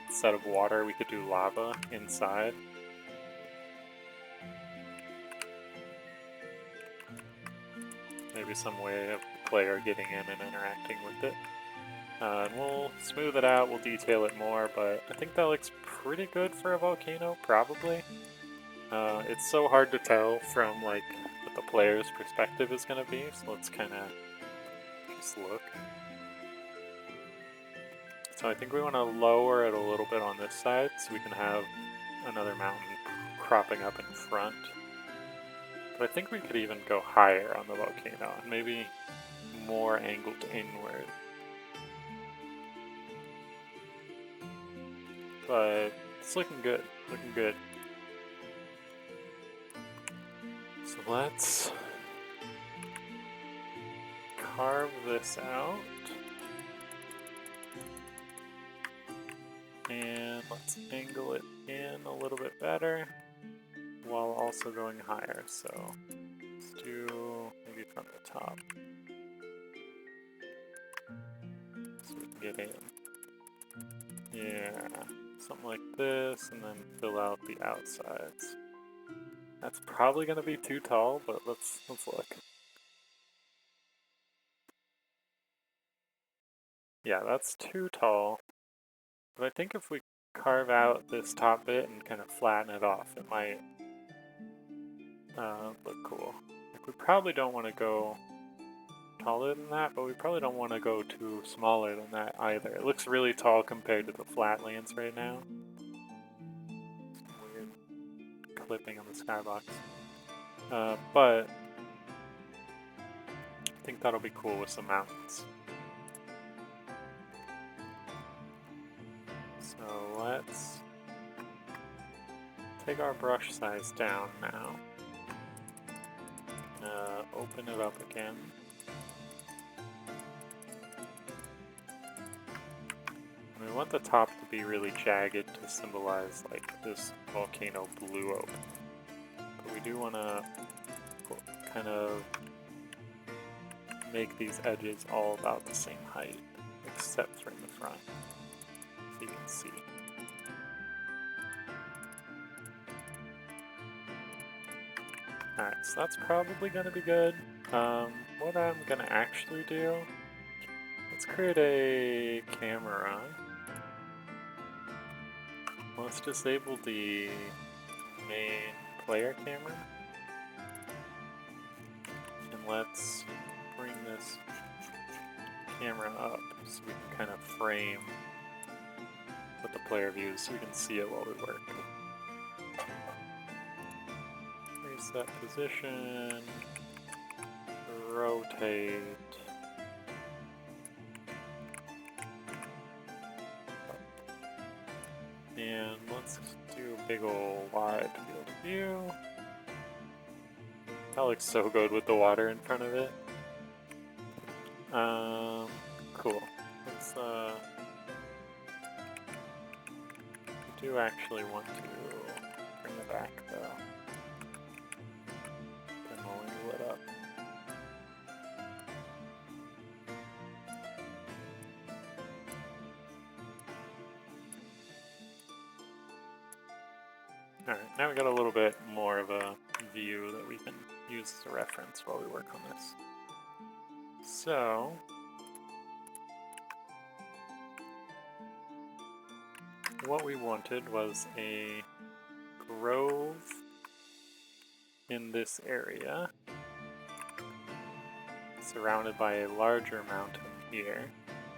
instead of water, we could do lava inside. Maybe some way of the player getting in and interacting with it. And we'll smooth it out, we'll detail it more, but I think that looks pretty good for a volcano, probably. It's so hard to tell from like what the player's perspective is going to be, so let's kind of just look. So I think we want to lower it a little bit on this side so we can have another mountain cropping up in front. But I think we could even go higher on the volcano, and maybe more angled inward. But it's looking good, looking good. So let's carve this out. And let's angle it in a little bit better while also going higher. So let's do maybe from the top so we can get in. Yeah, something like this, and then fill out the outsides. That's probably going to be too tall, but let's look. Yeah, that's too tall. But I think if we carve out this top bit and kind of flatten it off, it might look cool. Like, we probably don't want to go taller than that, but we probably don't want to go too smaller than that either. It looks really tall compared to the flatlands right now. Some weird clipping on the skybox. But I think that'll be cool with some mountains. So let's take our brush size down now. Open it up again. And we want the top to be really jagged to symbolize like this volcano blew open. But we do want to kind of make these edges all about the same height, except for in the front, so you can see. Alright, so that's probably going to be good. What I'm going to actually do, let's create a camera. Let's disable the main player camera. And let's bring this camera up so we can kind of frame what the player views so we can see it while we work. Reset position. Rotate. And let's do a big ol' wide field of view. That looks so good with the water in front of it. Cool. Let's, I do actually want to bring it back though. Then when we lit up. Alright, now we got a little bit more of a view that we can use as a reference while we work on this. So, what we wanted was a grove in this area, surrounded by a larger mountain here,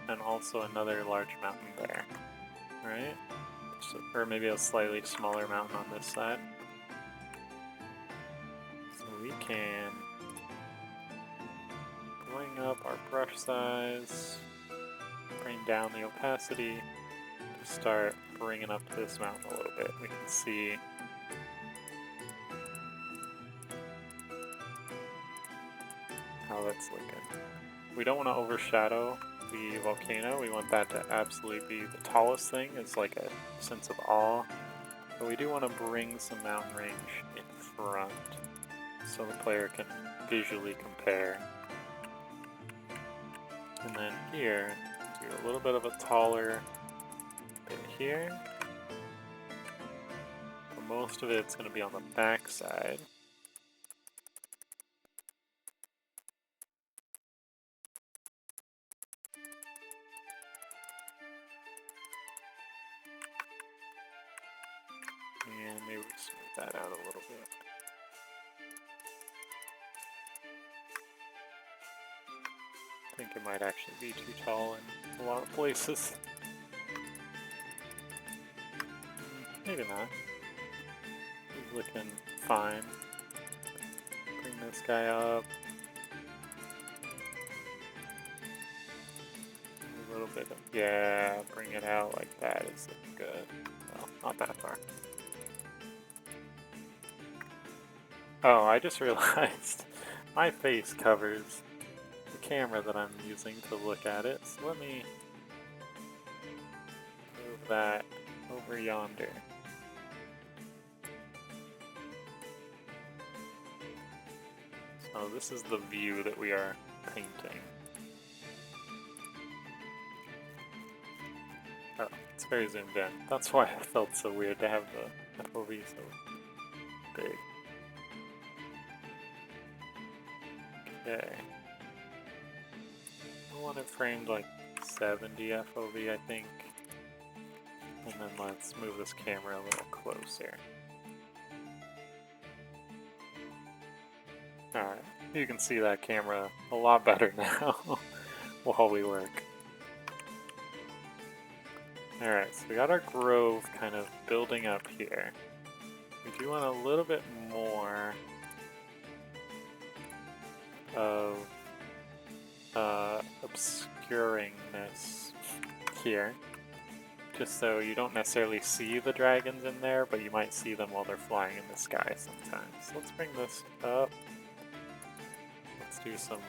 and also another large mountain there, right? So, or maybe a slightly smaller mountain on this side. So we can bring up our brush size, bring down the opacity, to start bringing up this mountain a little bit. We can see how that's looking. We don't want to overshadow the volcano. We want that to absolutely be the tallest thing. It's like a sense of awe. But we do want to bring some mountain range in front so the player can visually compare. And then here, do a little bit of a taller bit here. But most of it's going to be on the back side. And maybe smooth that out a little bit. I think it might actually be too tall in a lot of places. Maybe not. He's looking fine. Bring this guy up. A little bit of, yeah, bring it out like that is looking good. Well, not that far. Oh, I just realized my face covers the camera that I'm using to look at it, so let me move that over yonder. So this is the view that we are painting. Oh, it's very zoomed in. That's why it felt so weird to have the FOV so big. Okay. I want it framed like 70 FOV, I think. And then let's move this camera a little closer. Alright, you can see that camera a lot better now while we work. Alright, so we got our grove kind of building up here. We do want a little bit more of obscuringness here, just so you don't necessarily see the dragons in there, but you might see them while they're flying in the sky sometimes. So let's bring this up. Let's do some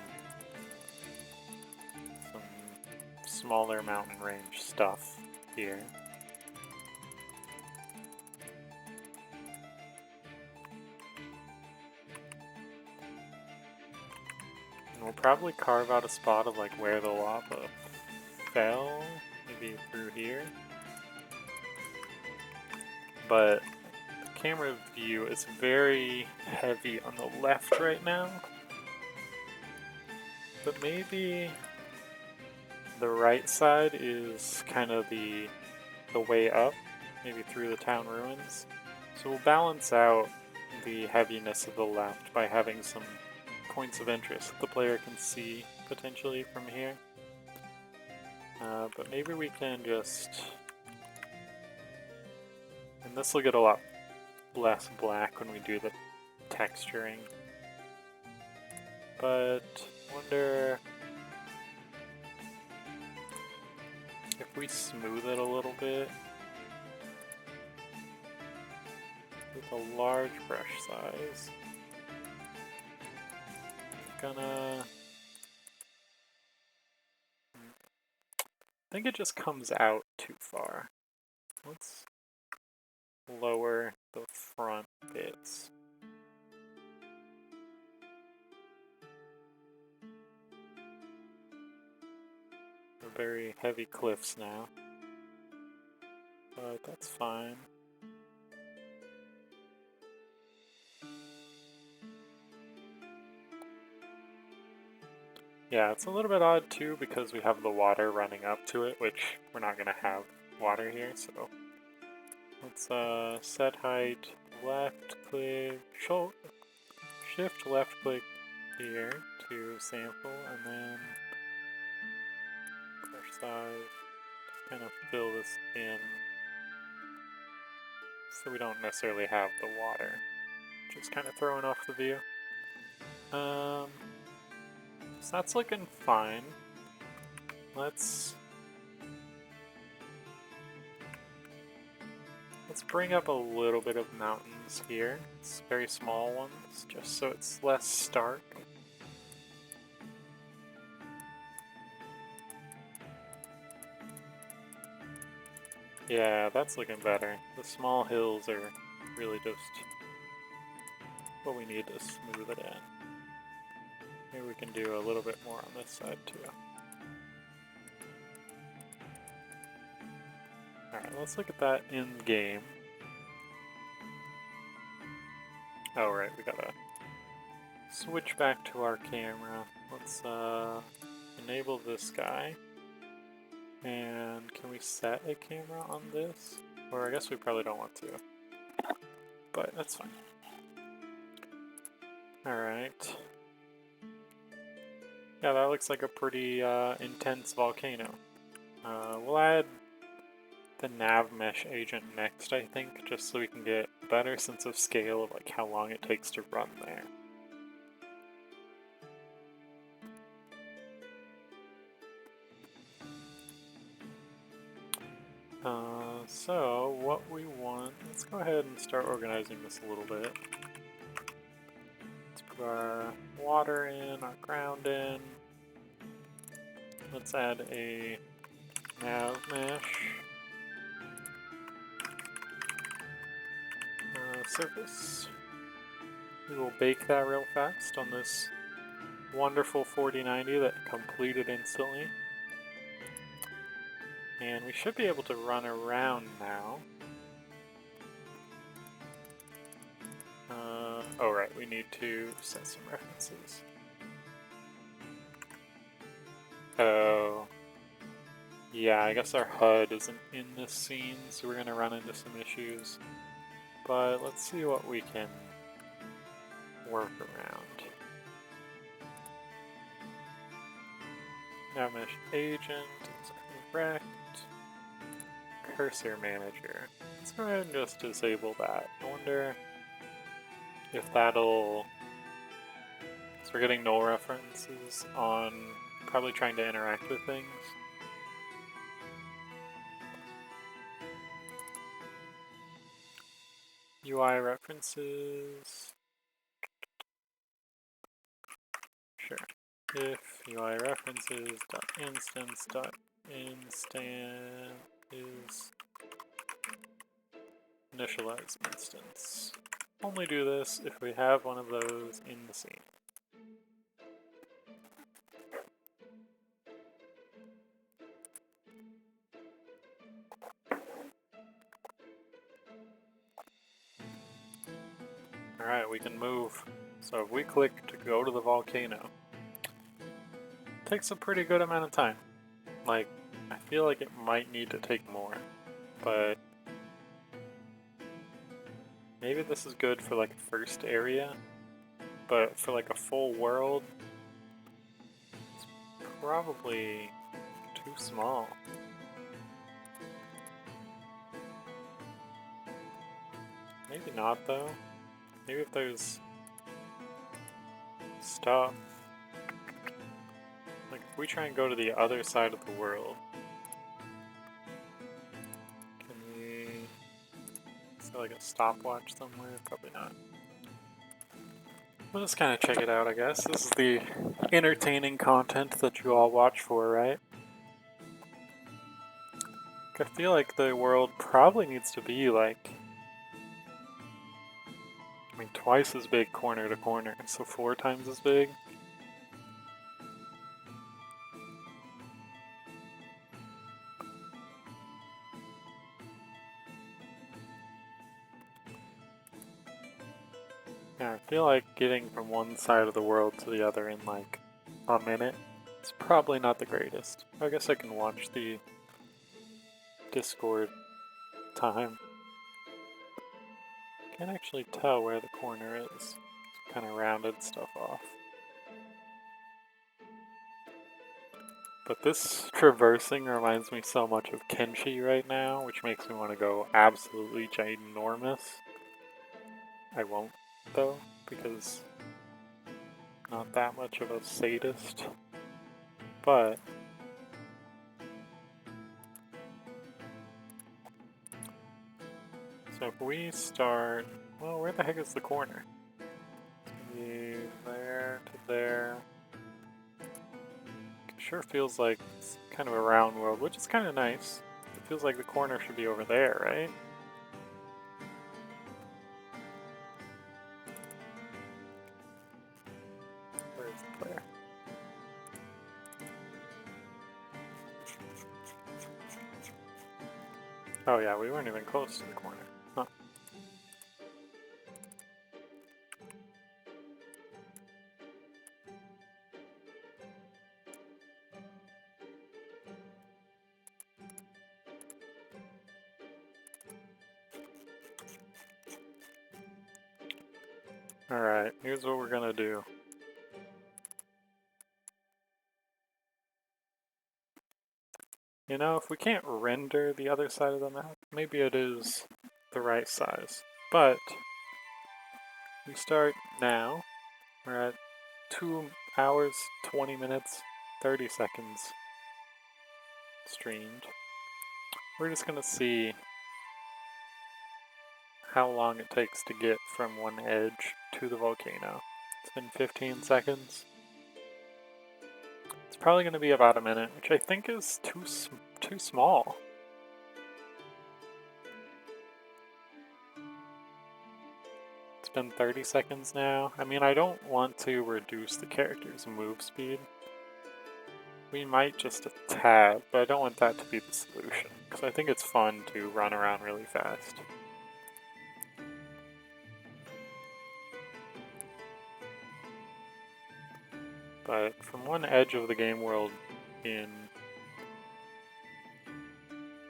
smaller mountain range stuff here. And we'll probably carve out a spot of like where the lava fell, maybe through here. But the camera view is very heavy on the left right now. But maybe the right side is kind of the way up, maybe through the town ruins. So we'll balance out the heaviness of the left by having some points of interest that the player can see potentially from here. But maybe we can just... And this will get a lot less black when we do the texturing. But wonder if we smooth it a little bit with a large brush size. I think it just comes out too far. Let's lower the front bits. They're very heavy cliffs now, but that's fine. Yeah, it's a little bit odd too because we have the water running up to it, which we're not going to have water here, so let's set height, left click, shift left click here to sample, and then brush size, just kind of fill this in so we don't necessarily have the water, just kind of throwing off the view. So that's looking fine. Let's bring up a little bit of mountains here. It's very small ones, just so it's less stark. Yeah, that's looking better. The small hills are really just what we need to smooth it in. Maybe we can do a little bit more on this side too. Alright, let's look at that in game. Oh right, we gotta switch back to our camera. Let's enable this guy. And can we set a camera on this? Or I guess we probably don't want to. But that's fine. Alright. Yeah, that looks like a pretty intense volcano. We'll add the nav mesh agent next, I think, just so we can get a better sense of scale of like how long it takes to run there. So what we want, let's go ahead and start organizing this a little bit. Let's put our water in, our ground in. Let's add a nav mesh. Surface. We will bake that real fast on this wonderful 4090 that completed instantly. And we should be able to run around now. Oh right, we need to set some references. Oh. Yeah, I guess our HUD isn't in this scene, so we're going to run into some issues. But let's see what we can work around. Nav mesh agent is correct. Cursor manager. Let's go ahead and just disable that. I wonder if that'll... So we're getting null references on probably trying to interact with things. UI references. Sure. If UI references dot instance is initialize instance. Only do this if we have one of those in the scene. Alright, we can move. So if we click to go to the volcano, it takes a pretty good amount of time. Like, I feel like it might need to take more, but maybe this is good for like a first area, but for like a full world, it's probably too small. Maybe not though. Maybe if there's stuff. Like, if we try and go to the other side of the world, can we... Is there like a stopwatch somewhere? Probably not. We'll just kind of check it out, I guess. This is the entertaining content that you all watch for, right? I feel like the world probably needs to be like... I mean, twice as big corner to corner, so 4 times as big. Yeah, I feel like getting from one side of the world to the other in like a minute is probably not the greatest. I guess I can watch the Discord time. Can't actually tell where the corner is. Kind of rounded stuff off. But this traversing reminds me so much of Kenshi right now, which makes me want to go absolutely ginormous. I won't, though, because I'm not that much of a sadist. But so if we start, well, where the heck is the corner? It's gonna be there to there. It sure feels like it's kind of a round world, which is kind of nice. It feels like the corner should be over there, right? Where is the player? Oh yeah, we weren't even close to the corner. Huh. Alright, here's what we're gonna do. You know, if we can't render the other side of the map, maybe it is the right size. But we start now. We're at 2 hours, 20 minutes, 30 seconds streamed. We're just gonna see how long it takes to get from one edge to the volcano. It's been 15 seconds. It's probably gonna be about a minute, which I think is too small. It's been 30 seconds now. I mean, I don't want to reduce the character's move speed. We might just a tad, but I don't want that to be the solution, because I think it's fun to run around really fast. But from one edge of the game world in,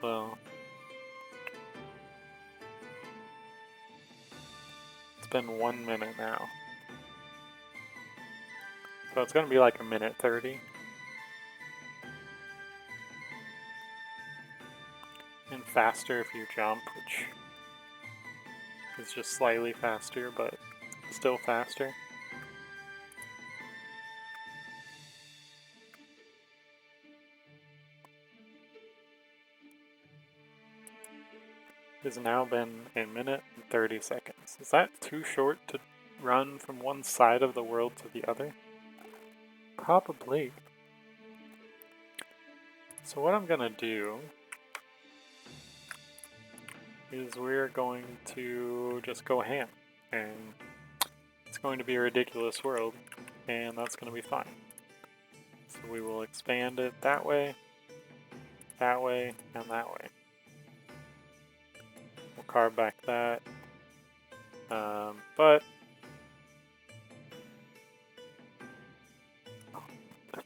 well, it's been 1 minute now. So it's gonna be like a minute 30. And faster if you jump, which is just slightly faster, but still faster. It has now been a minute and 30 seconds. Is that too short to run from one side of the world to the other? Probably. So what I'm gonna do is we're going to just go ham, and it's going to be a ridiculous world, and that's going to be fine. So we will expand it that way, and that way. We'll carve back that, but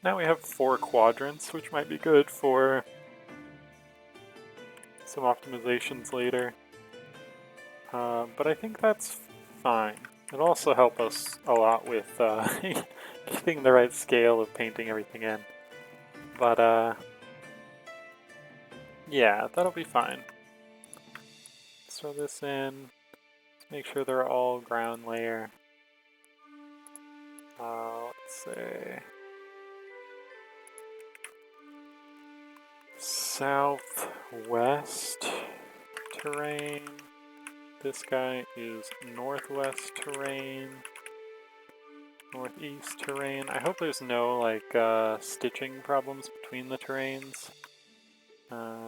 now we have 4 quadrants, which might be good for some optimizations later. But I think that's fine. It'll also help us a lot with keeping the right scale of painting everything in. But yeah, that'll be fine. Let's throw this in. Let's make sure they're all ground layer. Let's say southwest terrain. This guy is northwest terrain. Northeast terrain. I hope there's no like stitching problems between the terrains.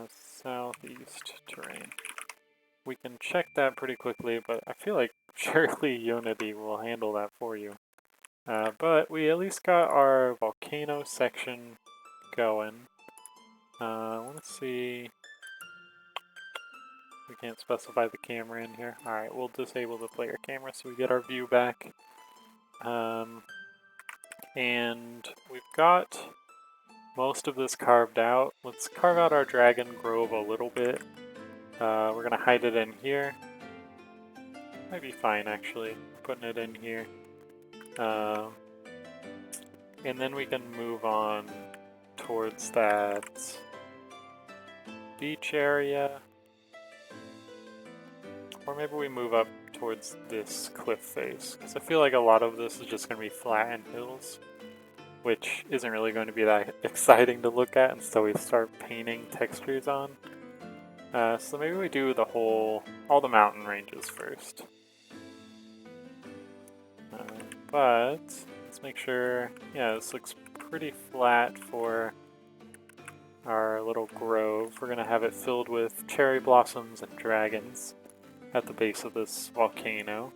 Southeast terrain. We can check that pretty quickly, but I feel like surely Unity will handle that for you. But we at least got our volcano section going. Let's see. We can't specify the camera in here. Alright, we'll disable the player camera so we get our view back. And we've got most of this carved out. Let's carve out our dragon grove a little bit. We're gonna hide it in here. Might be fine actually, putting it in here. And then we can move on towards that beach area. Or maybe we move up towards this cliff face, because I feel like a lot of this is just going to be flat and hills, which isn't really going to be that exciting to look at until we start painting textures on. So maybe we do the all the mountain ranges first. But let's make sure, yeah, this looks pretty flat for our little grove. We're going to have it filled with cherry blossoms and dragons at the base of this volcano.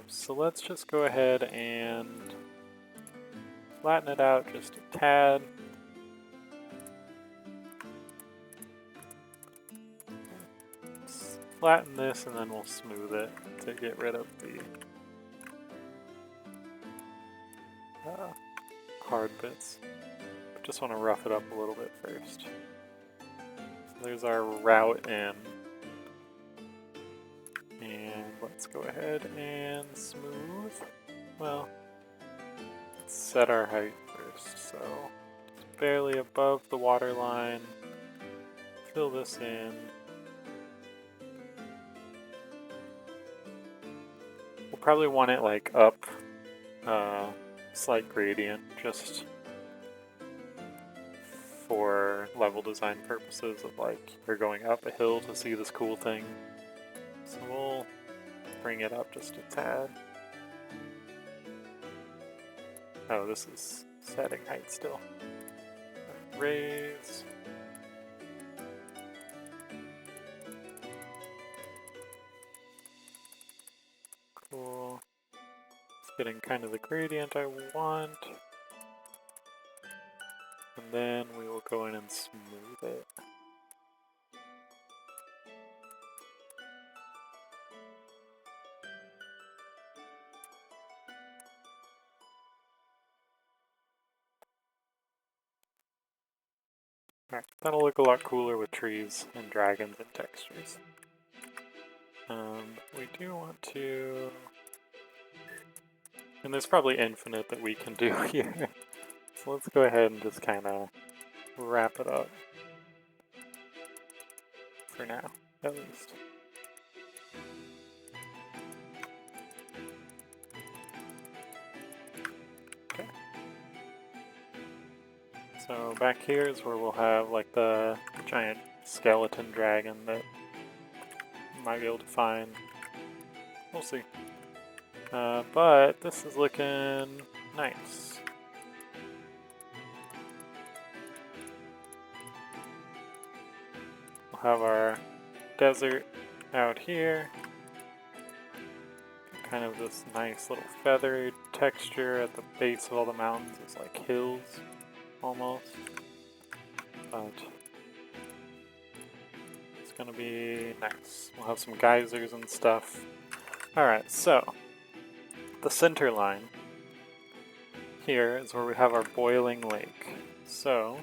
So let's just go ahead and flatten it out just a tad. Let's flatten this and then we'll smooth it to get rid of the hard bits. Just want to rough it up a little bit first. So there's our route in. And let's go ahead and smooth. Well, let's set our height first. So just barely above the water line. Fill this in. We'll probably want it like up, slight gradient, just for level design purposes of like you're going up a hill to see this cool thing. So we'll bring it up just a tad. Oh, this is setting height still. Raise. Cool. It's getting kind of the gradient I want. And then we will go in and smooth it. Alright, that'll look a lot cooler with trees and dragons and textures. We do want to... And there's probably infinite that we can do here. So let's go ahead and just kind of wrap it up. For now, at least. Okay. So back here is where we'll have like the giant skeleton dragon that you might be able to find. We'll see. But this is looking nice. We'll have our desert out here. Kind of this nice little feathered texture at the base of all the mountains. It's like hills, almost. But it's gonna be nice. We'll have some geysers and stuff. Alright, so the center line here is where we have our boiling lake. So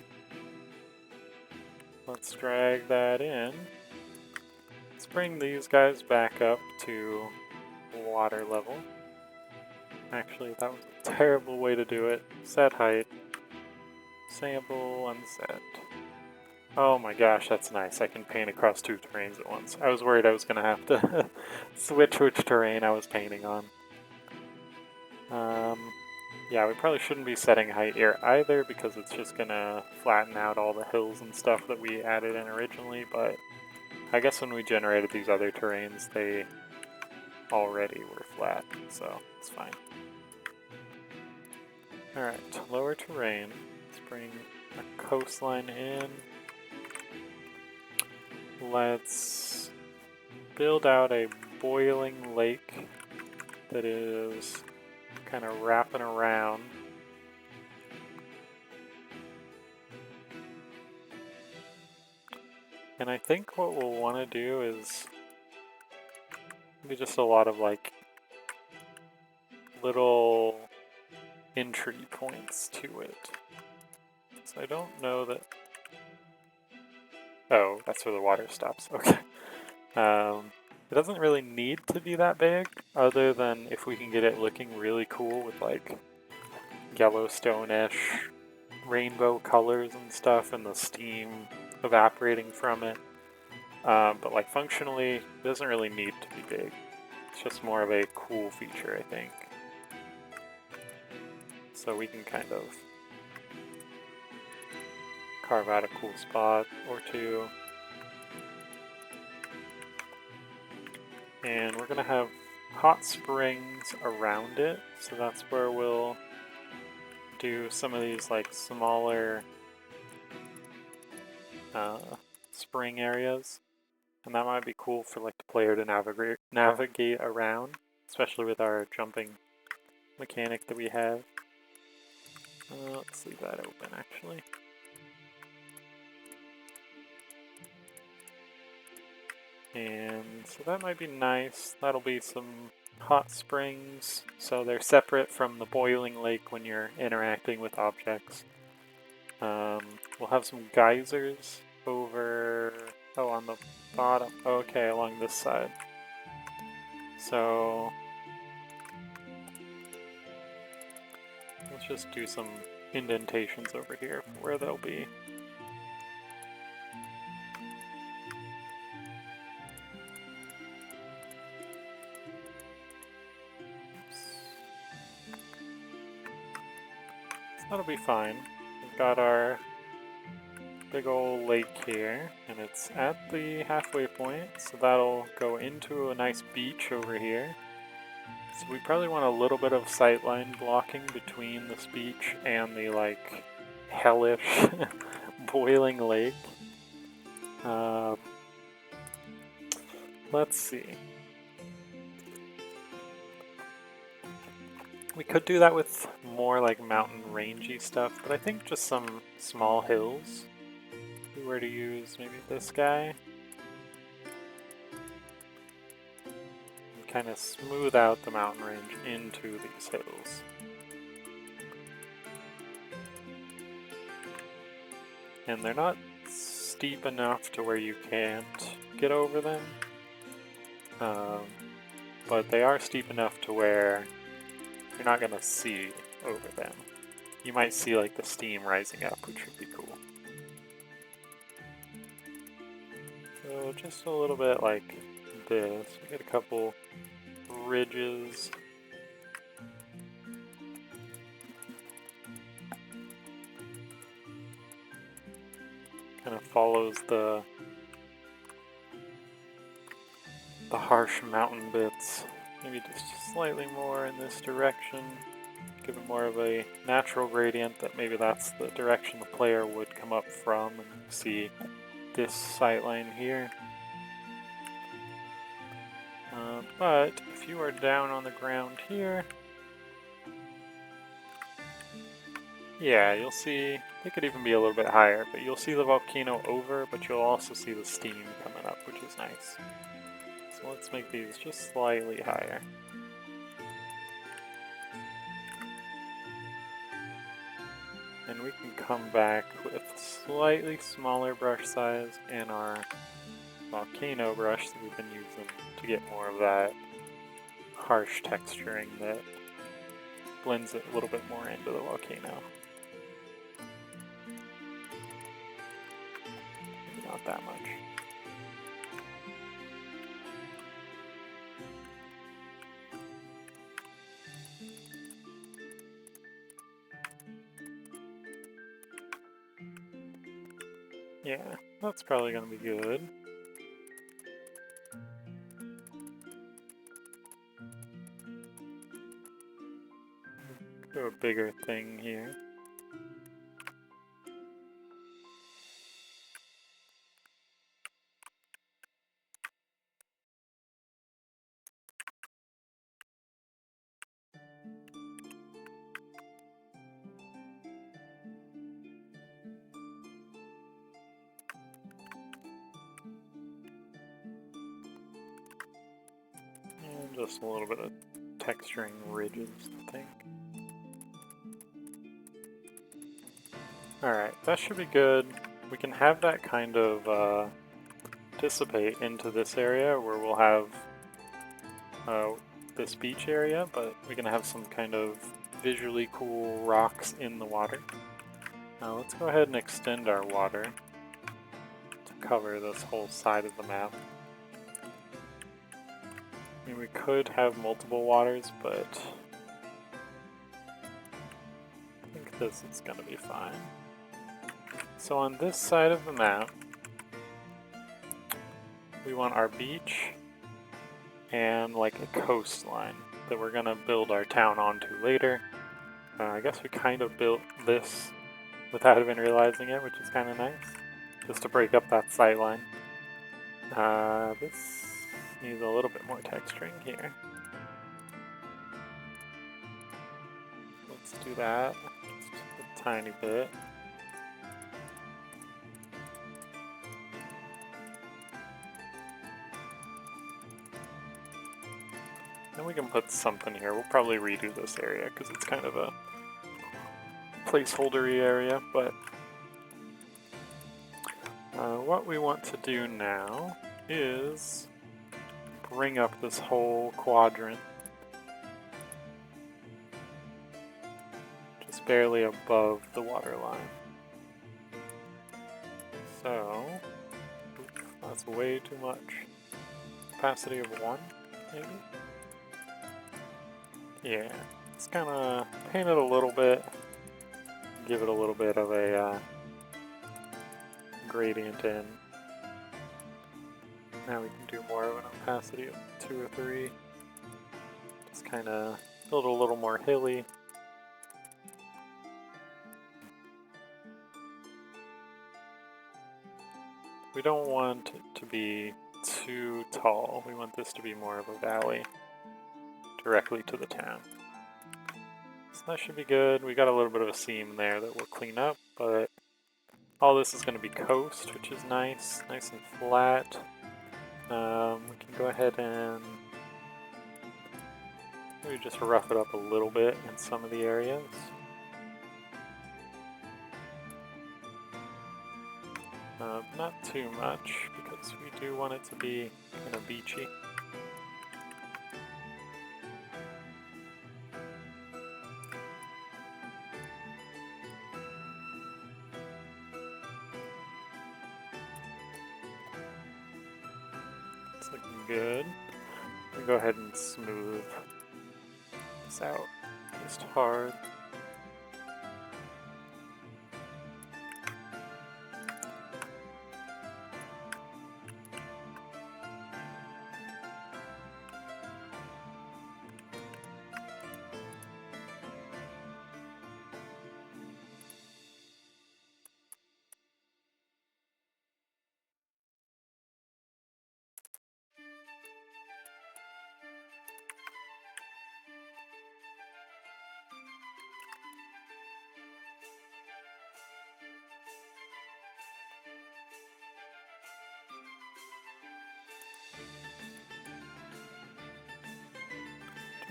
let's drag that in. Let's bring these guys back up to water level. Actually, that was a terrible way to do it. Set height. Sample, unset. Oh my gosh, that's nice. I can paint across two terrains at once. I was worried I was going to have to switch which terrain I was painting on. Yeah, we probably shouldn't be setting height here either because it's just gonna flatten out all the hills and stuff that we added in originally, but I guess when we generated these other terrains, they already were flat, so it's fine. Alright, lower terrain. Let's bring a coastline in. Let's build out a boiling lake that is kind of wrapping around. And I think what we'll want to do is maybe just a lot of like little entry points to it. So I don't know that... Oh, that's where the water stops. Okay. It doesn't really need to be that big, other than if we can get it looking really cool with like Yellowstone-ish rainbow colors and stuff and the steam evaporating from it. But like functionally, it doesn't really need to be big. It's just more of a cool feature, I think. So we can kind of carve out a cool spot or two. And we're gonna have hot springs around it, so that's where we'll do some of these like smaller spring areas. And that might be cool for like the player to navigate around, especially with our jumping mechanic that we have. Let's leave that open actually. And so that might be nice. That'll be some hot springs, so they're separate from the boiling lake when you're interacting with objects. We'll have some geysers over, oh, on the bottom, okay, along this side. So let's just do some indentations over here where they'll be. That'll be fine. We've got our big old lake here, and it's at the halfway point, so that'll go into a nice beach over here. So we probably want a little bit of sightline blocking between this beach and the, like, hellish boiling lake. Let's see. We could do that with more like mountain rangey stuff, but I think just some small hills. If we were to use maybe this guy. And kind of smooth out the mountain range into these hills. And they're not steep enough to where you can't get over them. But they are steep enough to where you're not going to see over them. You might see like the steam rising up, which would be cool. So just a little bit like this. We get a couple ridges. Kind of follows the harsh mountain bits. Maybe just slightly more in this direction. Give it more of a natural gradient that maybe that's the direction the player would come up from and see this sightline here. But if you are down on the ground here, yeah, you'll see, it could even be a little bit higher, but you'll see the volcano over, but you'll also see the steam coming up, which is nice. So let's make these just slightly higher. And we can come back with slightly smaller brush size and our volcano brush that we've been using to get more of that harsh texturing that blends it a little bit more into the volcano. Maybe not that much. Yeah, that's probably gonna be good. Do a bigger thing here. And just a little bit of texturing ridges, I think. Alright, that should be good. We can have that kind of dissipate into this area where we'll have this beach area, but we can have some kind of visually cool rocks in the water. Now let's go ahead and extend our water to cover this whole side of the map. I mean, we could have multiple waters, but I think this is going to be fine. So on this side of the map, we want our beach and like a coastline that we're going to build our town onto later. I guess we kind of built this without even realizing it, which is kind of nice, just to break up that sight line. This needs a little bit more texturing here. Let's do that, just a tiny bit. Then we can put something here. We'll probably redo this area because it's kind of a placeholder-y area, but what we want to do now is bring up this whole quadrant just barely above the water line. So, oops, that's way too much. Capacity of 1, maybe? Yeah, just kind of paint it a little bit, give it a little bit of a gradient in. Now we can do more of an opacity of 2 or 3. Just kind of build a little more hilly. We don't want it to be too tall. We want this to be more of a valley directly to the town. So that should be good. We got a little bit of a seam there that we'll clean up, but all this is going to be coast, which is nice and flat. We can go ahead and maybe just rough it up a little bit in some of the areas. Not too much, because we do want it to be kind of beachy. It's looking good. We'll go ahead and smooth this out just hard.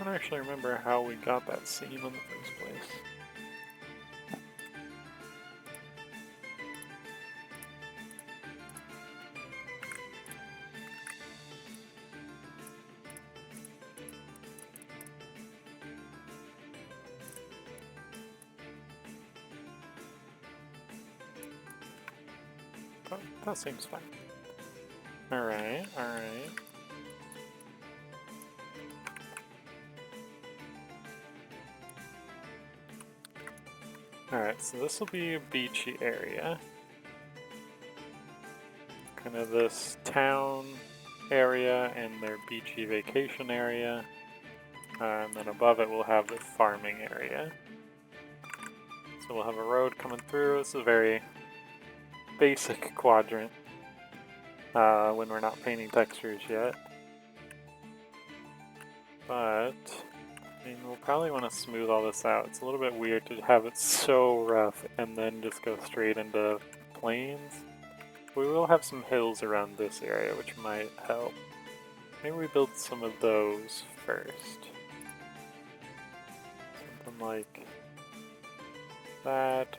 I don't actually remember how we got that seam in the first place. But that seems fine. Alright, alright. Alright, so this will be a beachy area. kind of this town area and their beachy vacation area. And then above it we'll have the farming area. So we'll have a road coming through. This is a very basic quadrant when we're not painting textures yet. But, I mean, we'll probably want to smooth all this out. It's a little bit weird to have it so rough and then just go straight into plains. We will have some hills around this area, which might help. Maybe we build some of those first. Something like that.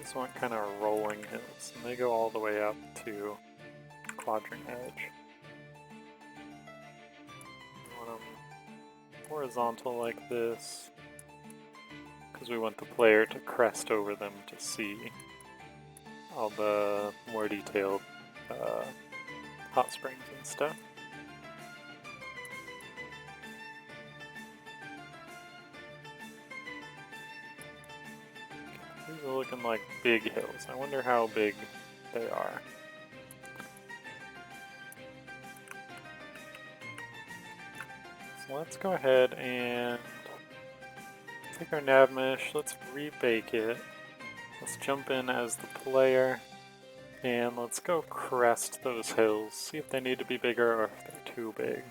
This one kind of rolling hills, and they go all the way up to quadrant edge. We want them horizontal like this, because we want the player to crest over them to see all the more detailed hot springs and stuff. These are looking like big hills. I wonder how big they are. So let's go ahead and take our nav mesh, let's rebake it. Let's jump in as the player, and let's go crest those hills, see if they need to be bigger or if they're too big.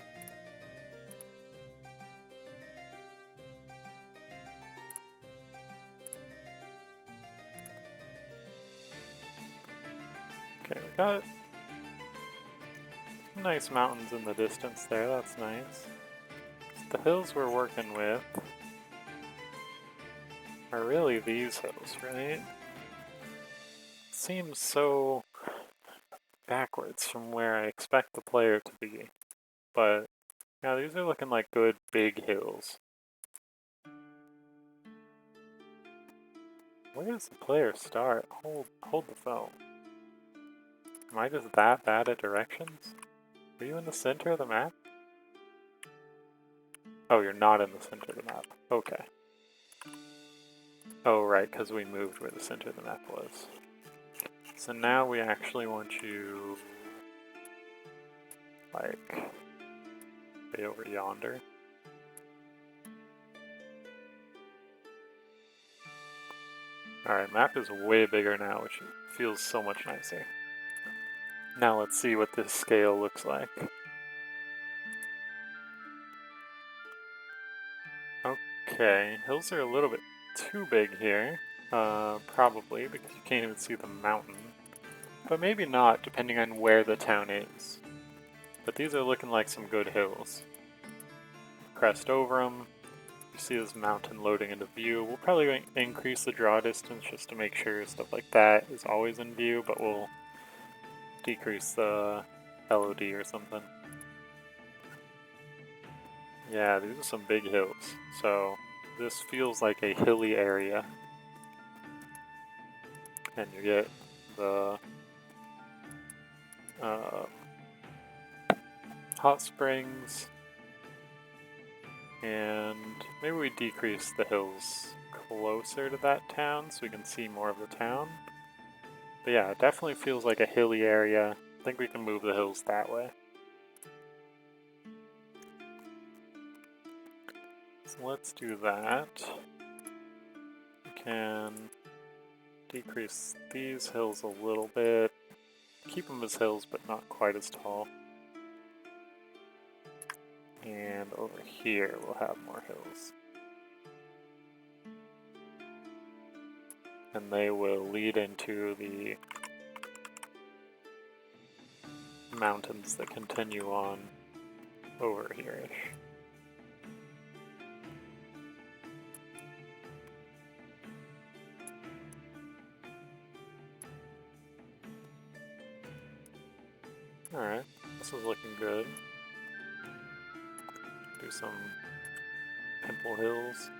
Okay, we got some nice mountains in the distance there, that's nice. So the hills we're working with are really these hills, right? Seems so backwards from where I expect the player to be, but yeah, these are looking like good big hills. Where does the player start? Hold the phone. Am I just that bad at directions? Are you in the center of the map? Oh, you're not in the center of the map. Okay. Oh, right, because we moved where the center of the map was. So now we actually want you, like, way over yonder. Alright, map is way bigger now, which feels so much nicer. Now let's see what this scale looks like. Okay, hills are a little bit too big here, probably, because you can't even see the mountain. But maybe not, depending on where the town is. But these are looking like some good hills. Crest over them. You see this mountain loading into view. We'll probably increase the draw distance just to make sure stuff like that is always in view, but we'll decrease the LOD or something. Yeah, these are some big hills. So this feels like a hilly area. And you get the hot springs, and maybe we decrease the hills closer to that town so we can see more of the town. But yeah, it definitely feels like a hilly area. I think we can move the hills that way. So let's do that. We can decrease these hills a little bit. Keep them as hills, but not quite as tall. And over here we'll have more hills. And they will lead into the mountains that continue on over here-ish. Alright, this is looking good. Do some pimple hills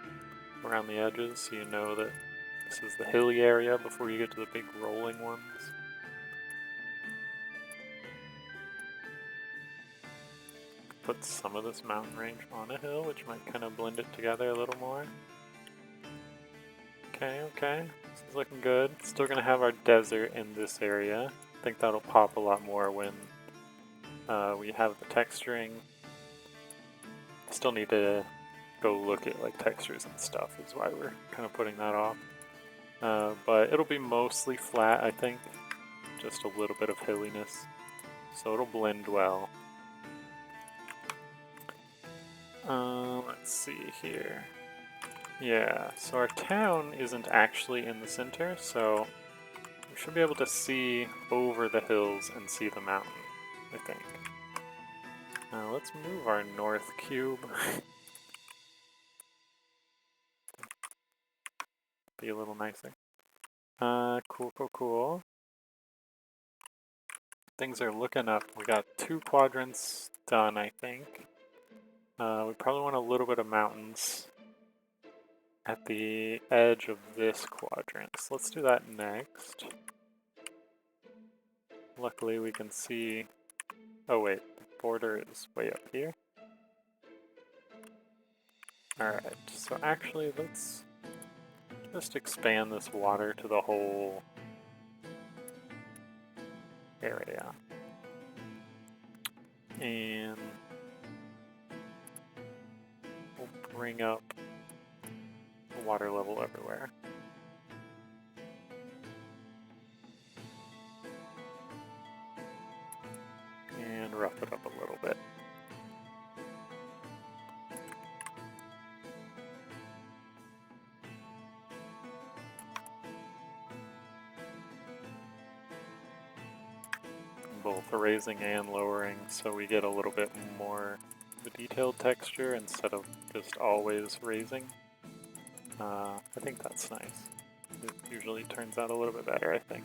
around the edges so you know that This is the hilly area before you get to the big rolling ones. Put some of this mountain range on a hill, which might kind of blend it together a little more. Okay, okay. This is looking good. Still gonna have our desert in this area. I think that'll pop a lot more when we have the texturing. Still need to go look at like textures and stuff is why we're kind of putting that off. But it'll be mostly flat, I think. Just a little bit of hilliness. So it'll blend well. Let's see here. Yeah, so our town isn't actually in the center, so we should be able to see over the hills and see the mountain, I think. Now let's move our north cube. Be a little nicer. Cool, cool, cool. Things are looking up. We got 2 quadrants done, I think. We probably want a little bit of mountains at the edge of this quadrant. So let's do that next. Luckily we can see... Oh wait, the border is way up here. Alright, so actually let's just expand this water to the whole area. And we'll bring up the water level everywhere. And rough it up a little bit. Both raising and lowering, so we get a little bit more of a detailed texture instead of just always raising. I think that's nice. It usually turns out a little bit better, I think.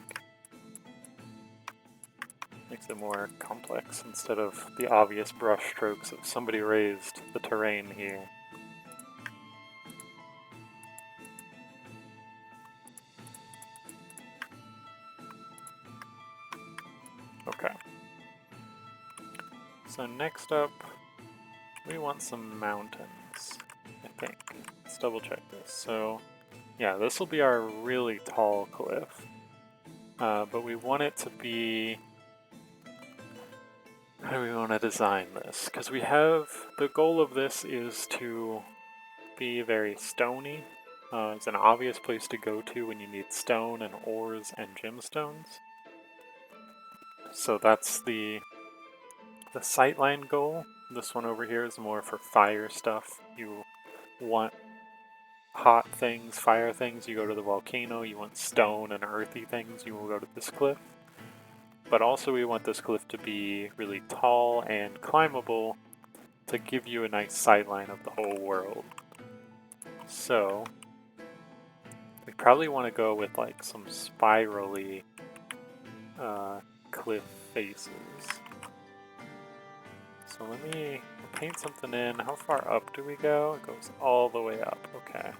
Makes it more complex instead of the obvious brush strokes of somebody raised the terrain here. Okay. So next up, we want some mountains, I think. Let's double check this. So, yeah, this will be our really tall cliff. But we want it to be... How do we want to design this? Because we have... The goal of this is to be very stony. It's an obvious place to go to when you need stone and ores and gemstones. So that's the sightline goal. This one over here is more for fire stuff. You want hot things, fire things, you go to the volcano. You want stone and earthy things, you will go to this cliff. But also we want this cliff to be really tall and climbable to give you a nice sightline of the whole world. So we probably want to go with like some spirally cliff faces. So let me paint something in. How far up do we go? It goes all the way up. Okay.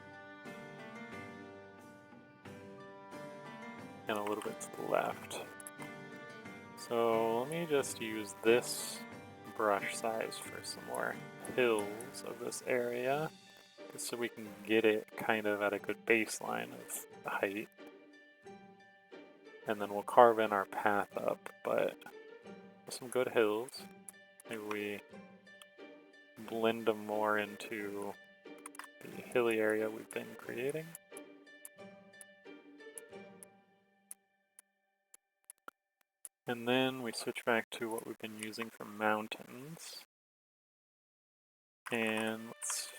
And a little bit to the left. So let me just use this brush size for some more hills of this area, just so we can get it kind of at a good baseline of height. And then we'll carve in our path up, but with some good hills. Maybe we blend them more into the hilly area we've been creating. And then we switch back to what we've been using for mountains. And let's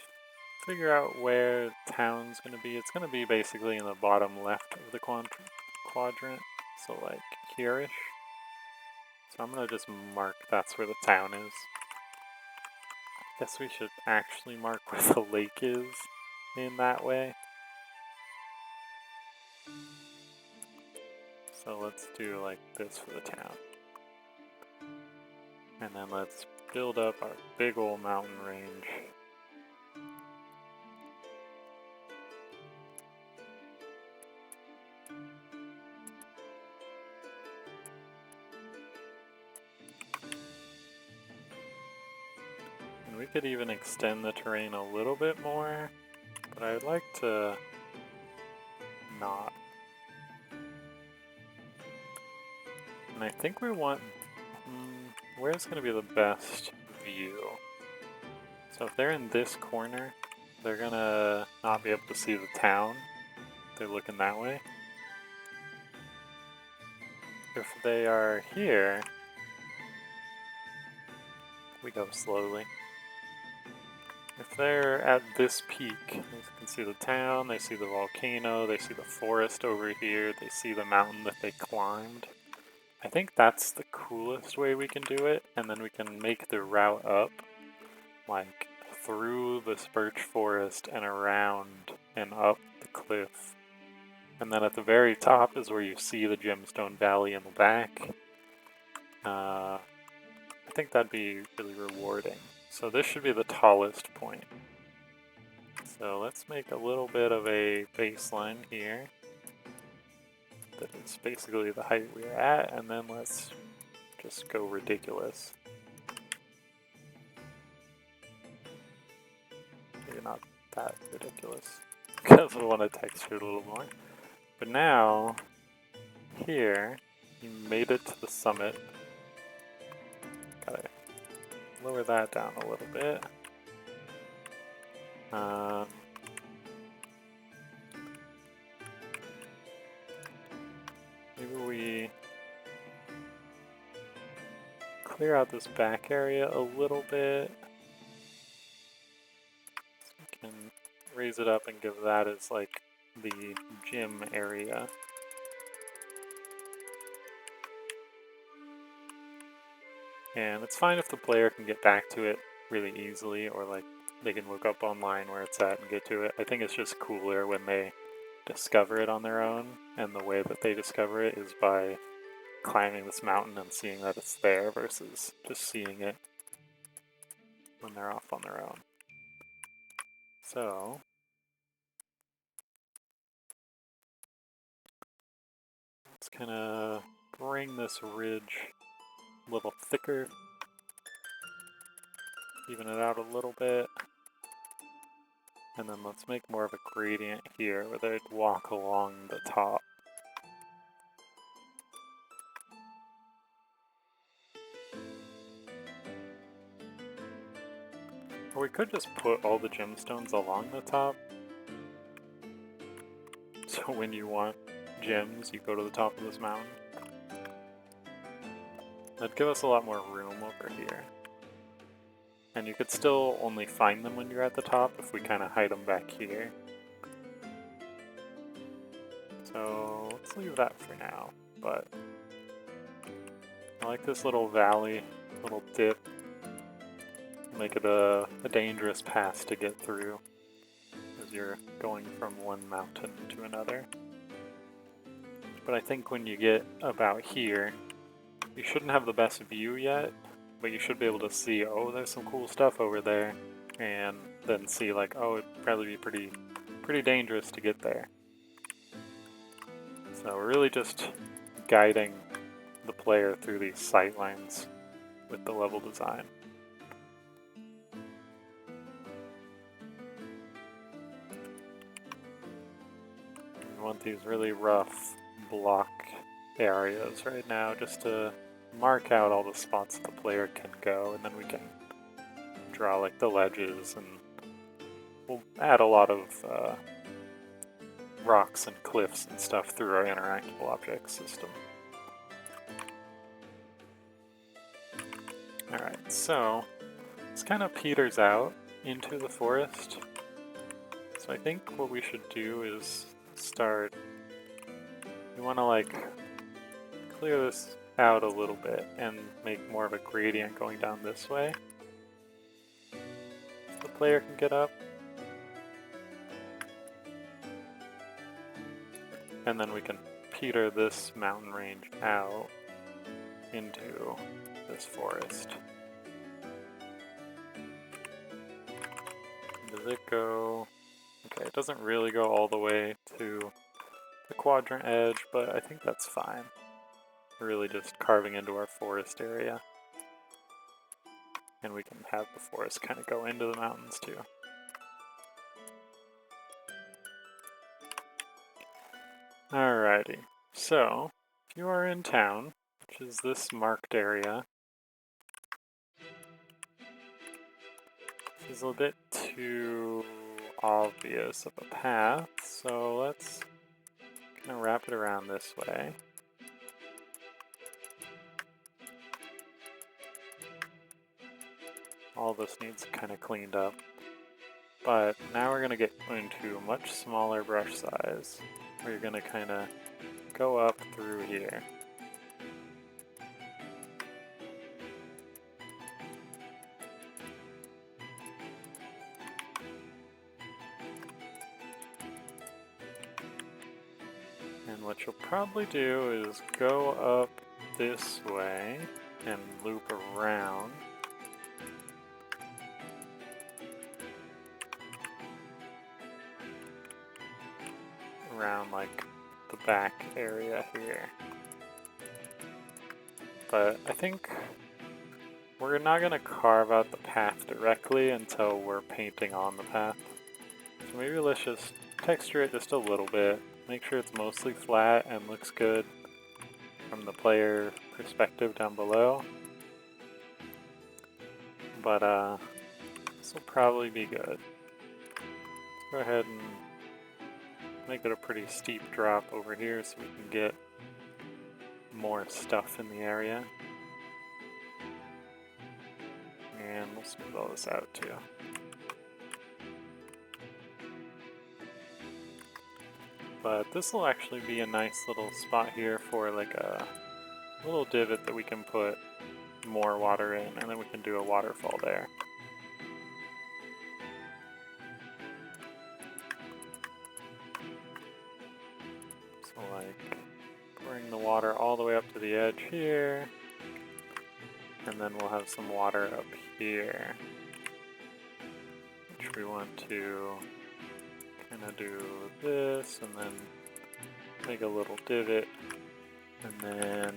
figure out where the town's going to be. It's going to be basically in the bottom left of the quadrant. So like here-ish. So I'm going to just mark that's where the town is. I guess we should actually mark where the lake is in that way. So let's do like this for the town. And then let's build up our big old mountain range. And we could even extend the terrain a little bit more, but I'd like to not. And I think we want, where's going to be the best view? So if they're in this corner, they're going to not be able to see the town. They're looking that way. If they are here, we go slowly. If they're at this peak, they can see the town, they see the volcano, they see the forest over here, they see the mountain that they climbed. I think that's the coolest way we can do it, and then we can make the route up, like, through this birch forest and around and up the cliff. And then at the very top is where you see the Gemstone Valley in the back. I think that'd be really rewarding. So this should be the tallest point. So let's make a little bit of a baseline here. That is basically the height we're at, and then let's just go ridiculous. Maybe not that ridiculous, because we want to texture it a little more. But now, here, you made it to the summit. Gotta lower that down a little bit. Maybe we clear out this back area a little bit. So we can raise it up and give that as like the gym area. And it's fine if the player can get back to it really easily, or like they can look up online where it's at and get to it. I think it's just cooler when they discover it on their own, and the way that they discover it is by climbing this mountain and seeing that it's there versus just seeing it when they're off on their own. So let's kind of bring this ridge a little thicker, even it out a little bit, and then let's make more of a gradient here where they'd walk along the top. Or we could just put all the gemstones along the top. So when you want gems, you go to the top of this mountain. That'd give us a lot more room over here. And you could still only find them when you're at the top if we kind of hide them back here. So let's leave that for now, but I like this little valley, little dip. Make it a dangerous pass to get through as you're going from one mountain to another. But I think when you get about here, you shouldn't have the best view yet, but you should be able to see, oh, there's some cool stuff over there, and then see like, oh, it'd probably be pretty dangerous to get there. So we're really just guiding the player through these sight lines with the level design. We want these really rough block areas right now just to mark out all the spots the player can go, and then we can draw like the ledges, and we'll add a lot of rocks and cliffs and stuff through our interactable object system. Alright, so this kind of peters out into the forest. So I think what we should do is start, we want to like clear this out a little bit and make more of a gradient going down this way. So the player can get up. And then we can peter this mountain range out into this forest. Does it go? Okay, it doesn't really go all the way to the quadrant edge, but I think that's fine. We're really just carving into our forest area. And we can have the forest kind of go into the mountains too. Alrighty, so if you are in town, which is this marked area, this is a bit too obvious of a path, so let's kind of wrap it around this way. All this needs kind of cleaned up. But now we're going to get into a much smaller brush size. We're going to kind of go up through here. And what you'll probably do is go up this way and loop around. Around like the back area here. But I think we're not going to carve out the path directly until we're painting on the path. So maybe let's just texture it just a little bit, make sure it's mostly flat and looks good from the player perspective down below. But this will probably be good. Let's go ahead and make it a pretty steep drop over here so we can get more stuff in the area. And we'll smooth all this out too. But this will actually be a nice little spot here for like a little divot that we can put more water in, and then we can do a waterfall there. So like bring the water all the way up to the edge here, and then we'll have some water up here, which we want to kind of do this, and then make a little divot, and then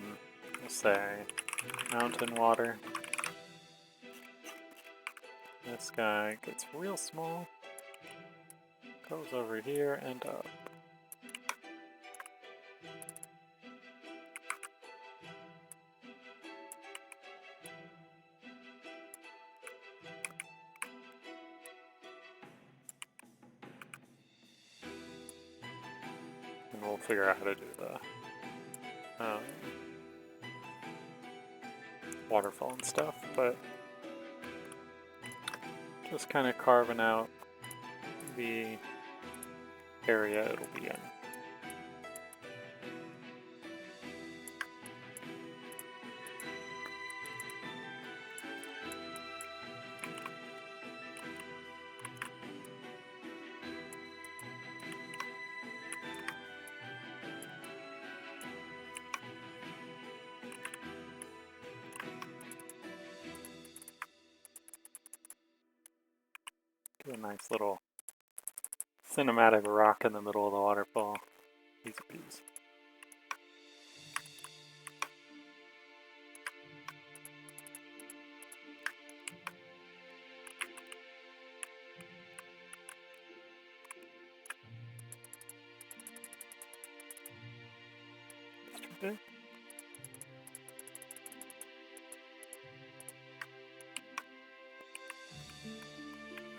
we'll say mountain water. This guy gets real small, goes over here and up. And we'll figure out how to do the waterfall and stuff, but just kind of carving out the area it'll be in. Do a nice little cinematic rock in the middle of the waterfall. Easy peasy. Okay.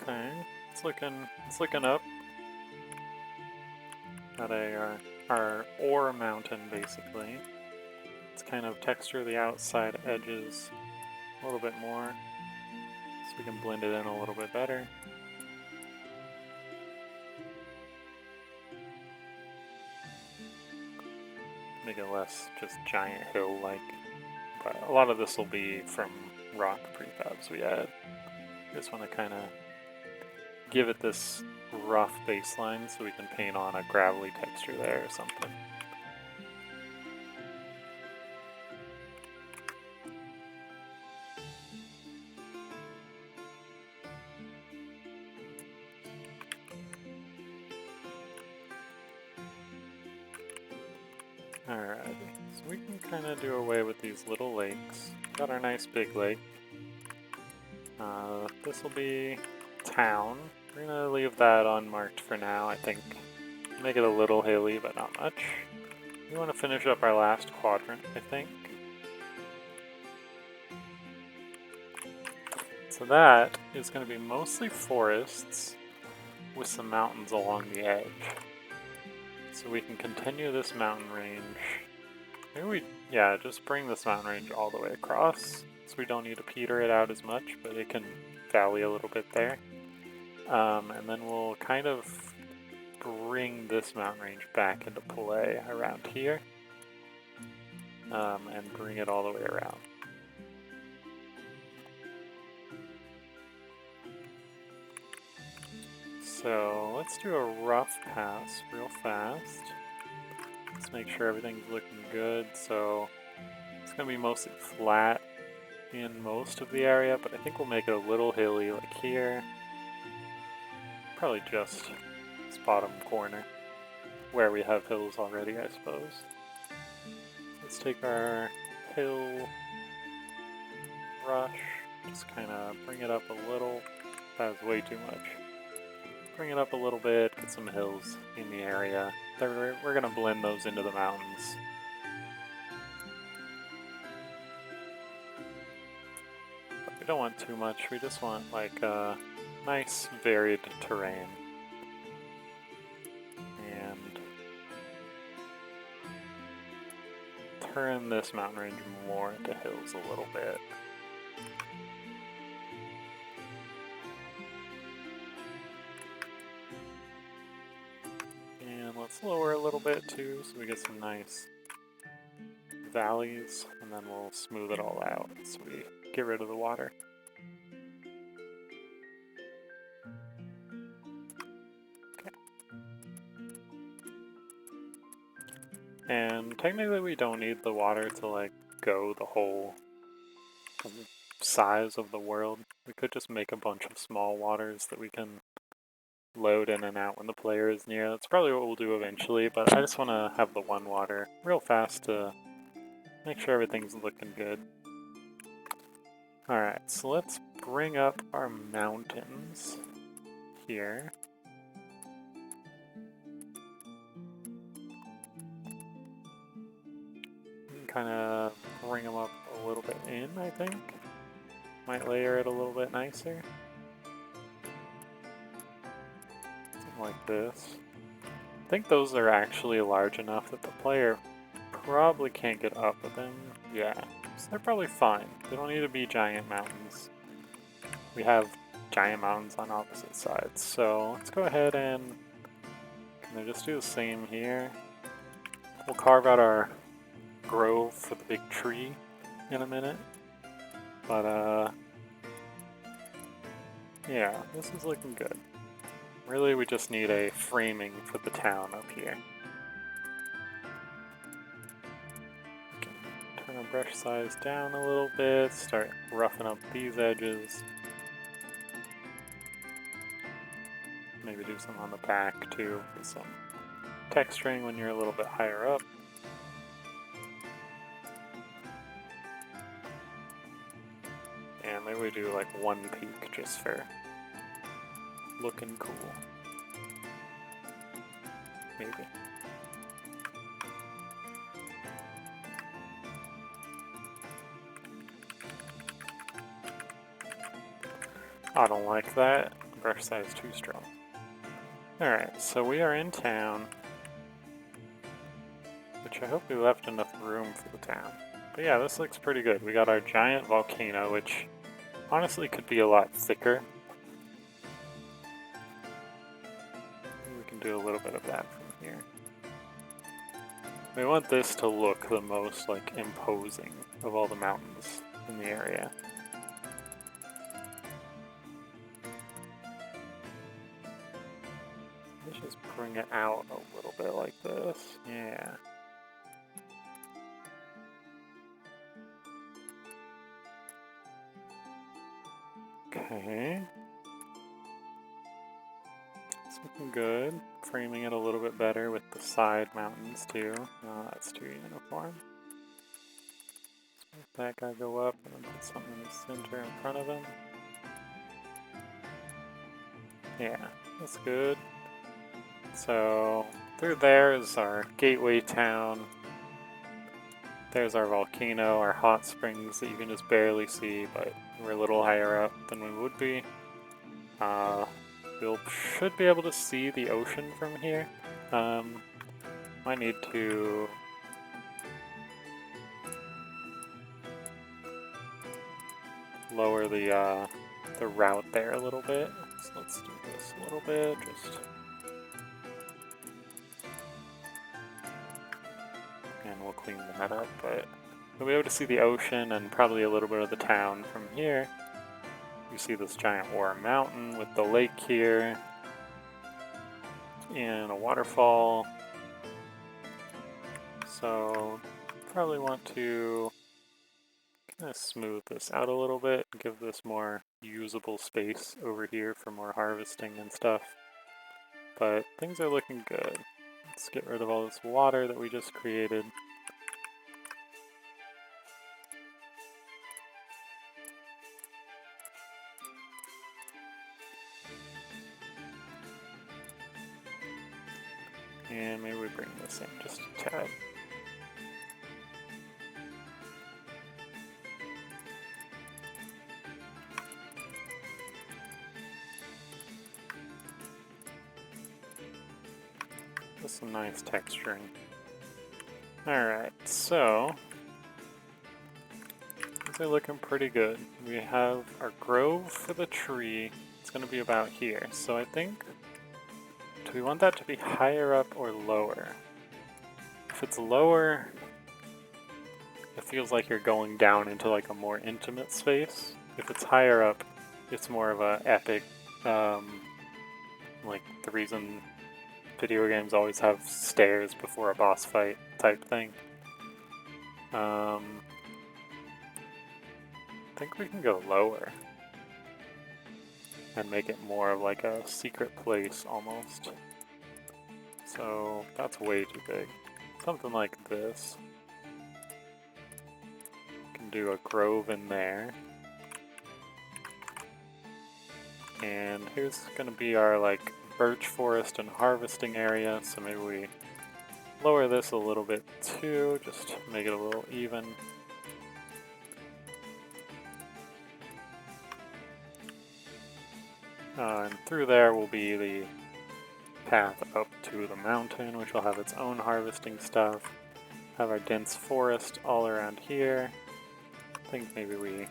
Okay, it's looking up. Got our ore mountain basically. Let's kind of texture the outside edges a little bit more so we can blend it in a little bit better. Make it less just giant hill-like. But a lot of this will be from rock prefabs we add. Just want to kind of give it this rough baseline so we can paint on a gravelly texture there or something. Alrighty, so we can kind of do away with these little lakes. Got our nice big lake. This will be town. We're gonna leave that unmarked for now, I think. Make it a little hilly, but not much. We want to finish up our last quadrant, I think. So that is going to be mostly forests with some mountains along the edge. So we can continue this mountain range. Maybe yeah, just bring this mountain range all the way across, so we don't need to peter it out as much, but it can valley a little bit there. And then we'll kind of bring this mountain range back into play around here, and bring it all the way around. So let's do a rough pass real fast. Let's make sure everything's looking good. So it's going to be mostly flat in most of the area, but I think we'll make it a little hilly like here. Probably just this bottom corner where we have hills already, I suppose. Let's take our hill brush, just kind of bring it up a little. That was way too much. Bring it up a little bit, get some hills in the area. We're going to blend those into the mountains. But we don't want too much, we just want like a nice varied terrain. And turn this mountain range more into hills a little bit. Let's lower a little bit too, so we get some nice valleys, and then we'll smooth it all out so we get rid of the water. Okay. And technically we don't need the water to like go the whole size of the world. We could just make a bunch of small waters that we can load in and out when the player is near. That's probably what we'll do eventually, but I just want to have the one water real fast to make sure everything's looking good. Alright, so let's bring up our mountains here. Kind of bring them up a little bit in, I think. Might layer it a little bit nicer. Like this. I think those are actually large enough that the player probably can't get up with them. Yeah, so they're probably fine. They don't need to be giant mountains. We have giant mountains on opposite sides, so let's go ahead and kind of just do the same here. We'll carve out our grove for the big tree in a minute, but yeah, this is looking good. Really, we just need a framing for the town up here. We can turn our brush size down a little bit, start roughing up these edges. Maybe do some on the back too, with some texturing when you're a little bit higher up. And maybe we do like one peak just for looking cool. Maybe. I don't like that. Brush size too strong. Alright, so we are in town. Which I hope we left enough room for the town. But yeah, this looks pretty good. We got our giant volcano, which honestly could be a lot thicker. Do a little bit of that from here. We want this to look the most like imposing of all the mountains in the area. Let's just bring it out a little bit like this. Yeah. Okay. Looking good. Framing it a little bit better with the side mountains too. No, that's too uniform. Let's make that guy go up and then put something in the center in front of him. Yeah, that's good. So through there is our gateway town. There's our volcano, our hot springs that you can just barely see, but we're a little higher up than we would be. We should be able to see the ocean from here. Might need to lower the route there a little bit. So let's do this a little bit, and we'll clean that up, but we'll be able to see the ocean and probably a little bit of the town from here. You see this giant war mountain with the lake here, and a waterfall. So probably want to kind of smooth this out a little bit and give this more usable space over here for more harvesting and stuff. But things are looking good. Let's get rid of all this water that we just created. And maybe we bring this in just a tad. Just some nice texturing. Alright, so these are looking pretty good. We have our grove for the tree. It's going to be about here. So I think, do we want that to be higher up or lower? If it's lower, it feels like you're going down into like a more intimate space. If it's higher up, it's more of a epic, like the reason video games always have stairs before a boss fight type thing. I think we can go lower and make it more of like a secret place almost. So that's way too big. Something like this. Can do a grove in there. And here's gonna be our like birch forest and harvesting area, so maybe we lower this a little bit too, just to make it a little even. And through there will be the path up to the mountain, which will have its own harvesting stuff. Have our dense forest all around here. I think maybe we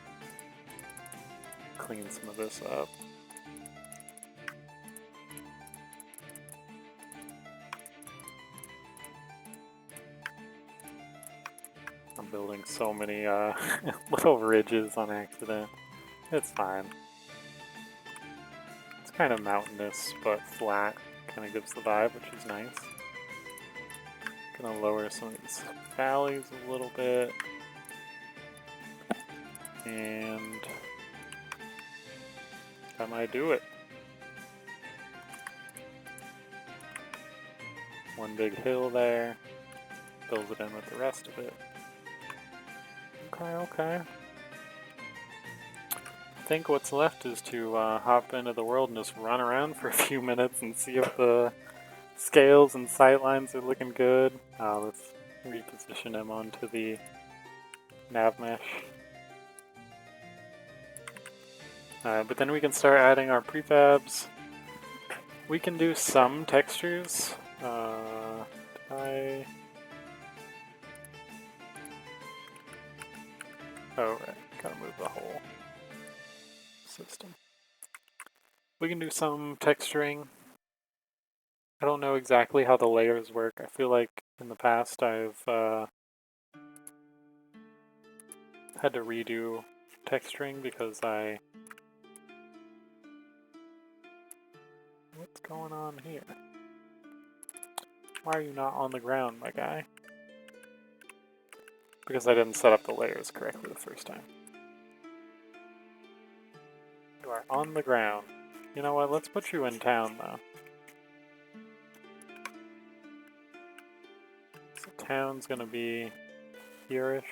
clean some of this up. I'm building so many little ridges on accident. It's fine. It's kind of mountainous, but flat. Kind of gives the vibe, which is nice. Gonna lower some of these valleys a little bit. And that might do it. One big hill there. Fills it in with the rest of it. Okay. I think what's left is to hop into the world and just run around for a few minutes and see if the scales and sightlines are looking good. Let's reposition them onto the nav mesh. But then we can start adding our prefabs. We can do some textures. Oh, right. Gotta move the whole system. We can do some texturing. I don't know exactly how the layers work. I feel like in the past I've had to redo texturing because What's going on here? Why are you not on the ground, my guy? Because I didn't set up the layers correctly the first time. You are on the ground. You know what, let's put you in town though. So town's gonna be here-ish.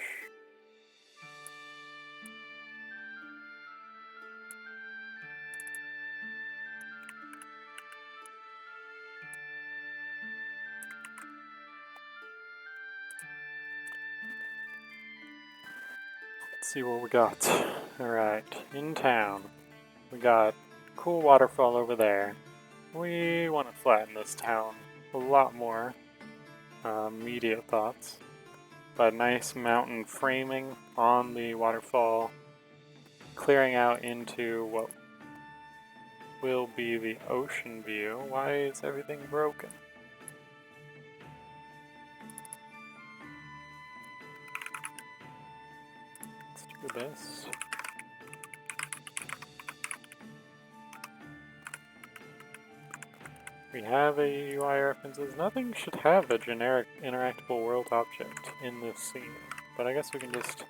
Let's see what we got. Alright, in town. We got cool waterfall over there. We want to flatten this town a lot more. Immediate thoughts. But nice mountain framing on the waterfall, clearing out into what will be the ocean view. Why is everything broken? Let's do this. We have a UI references. Nothing should have a generic interactable world object in this scene, but I guess we can just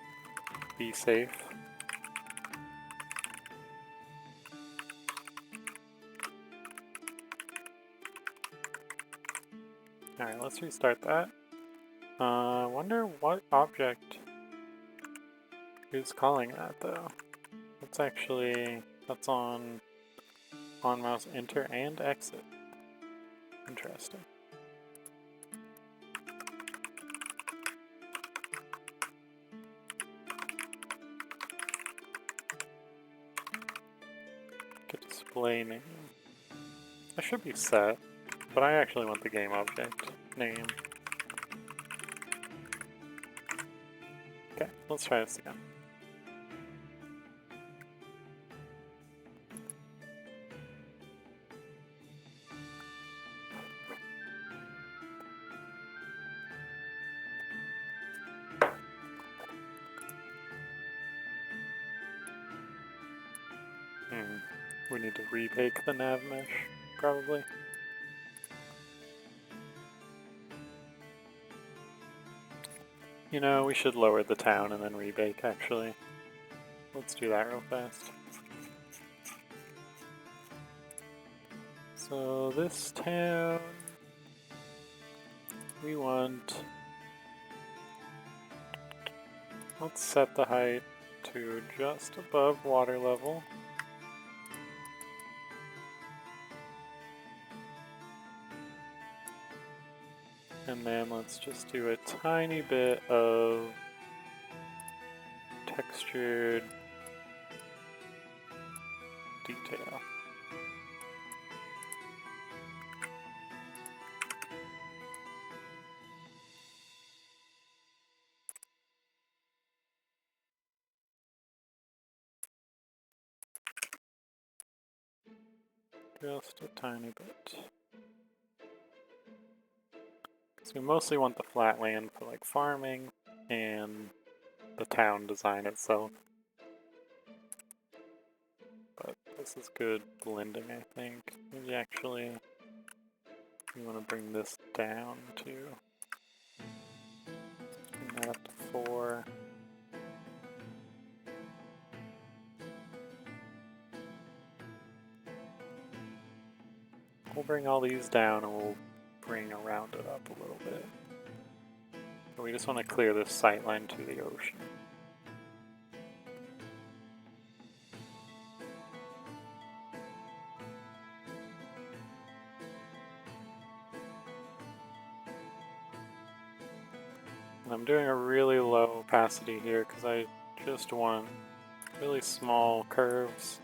be safe. Alright, let's restart that. Wonder what object is calling that though. That's on mouse enter and exit. Interesting. Get display name. That should be set, but I actually want the game object name. Okay, let's try this again. We need to rebake the nav mesh, probably. You know, we should lower the town and then rebake, actually. Let's do that real fast. So this town, we want... Let's set the height to just above water level. And then let's just do a tiny bit of textured detail. Just a tiny bit. So we mostly want the flat land for like farming and the town design itself. But this is good blending, I think. Maybe actually we want to bring this down too. Bring that up to 4. We'll bring all these down and we'll bring around it up a little bit. So we just want to clear this sightline to the ocean. And I'm doing a really low opacity here because I just want really small curves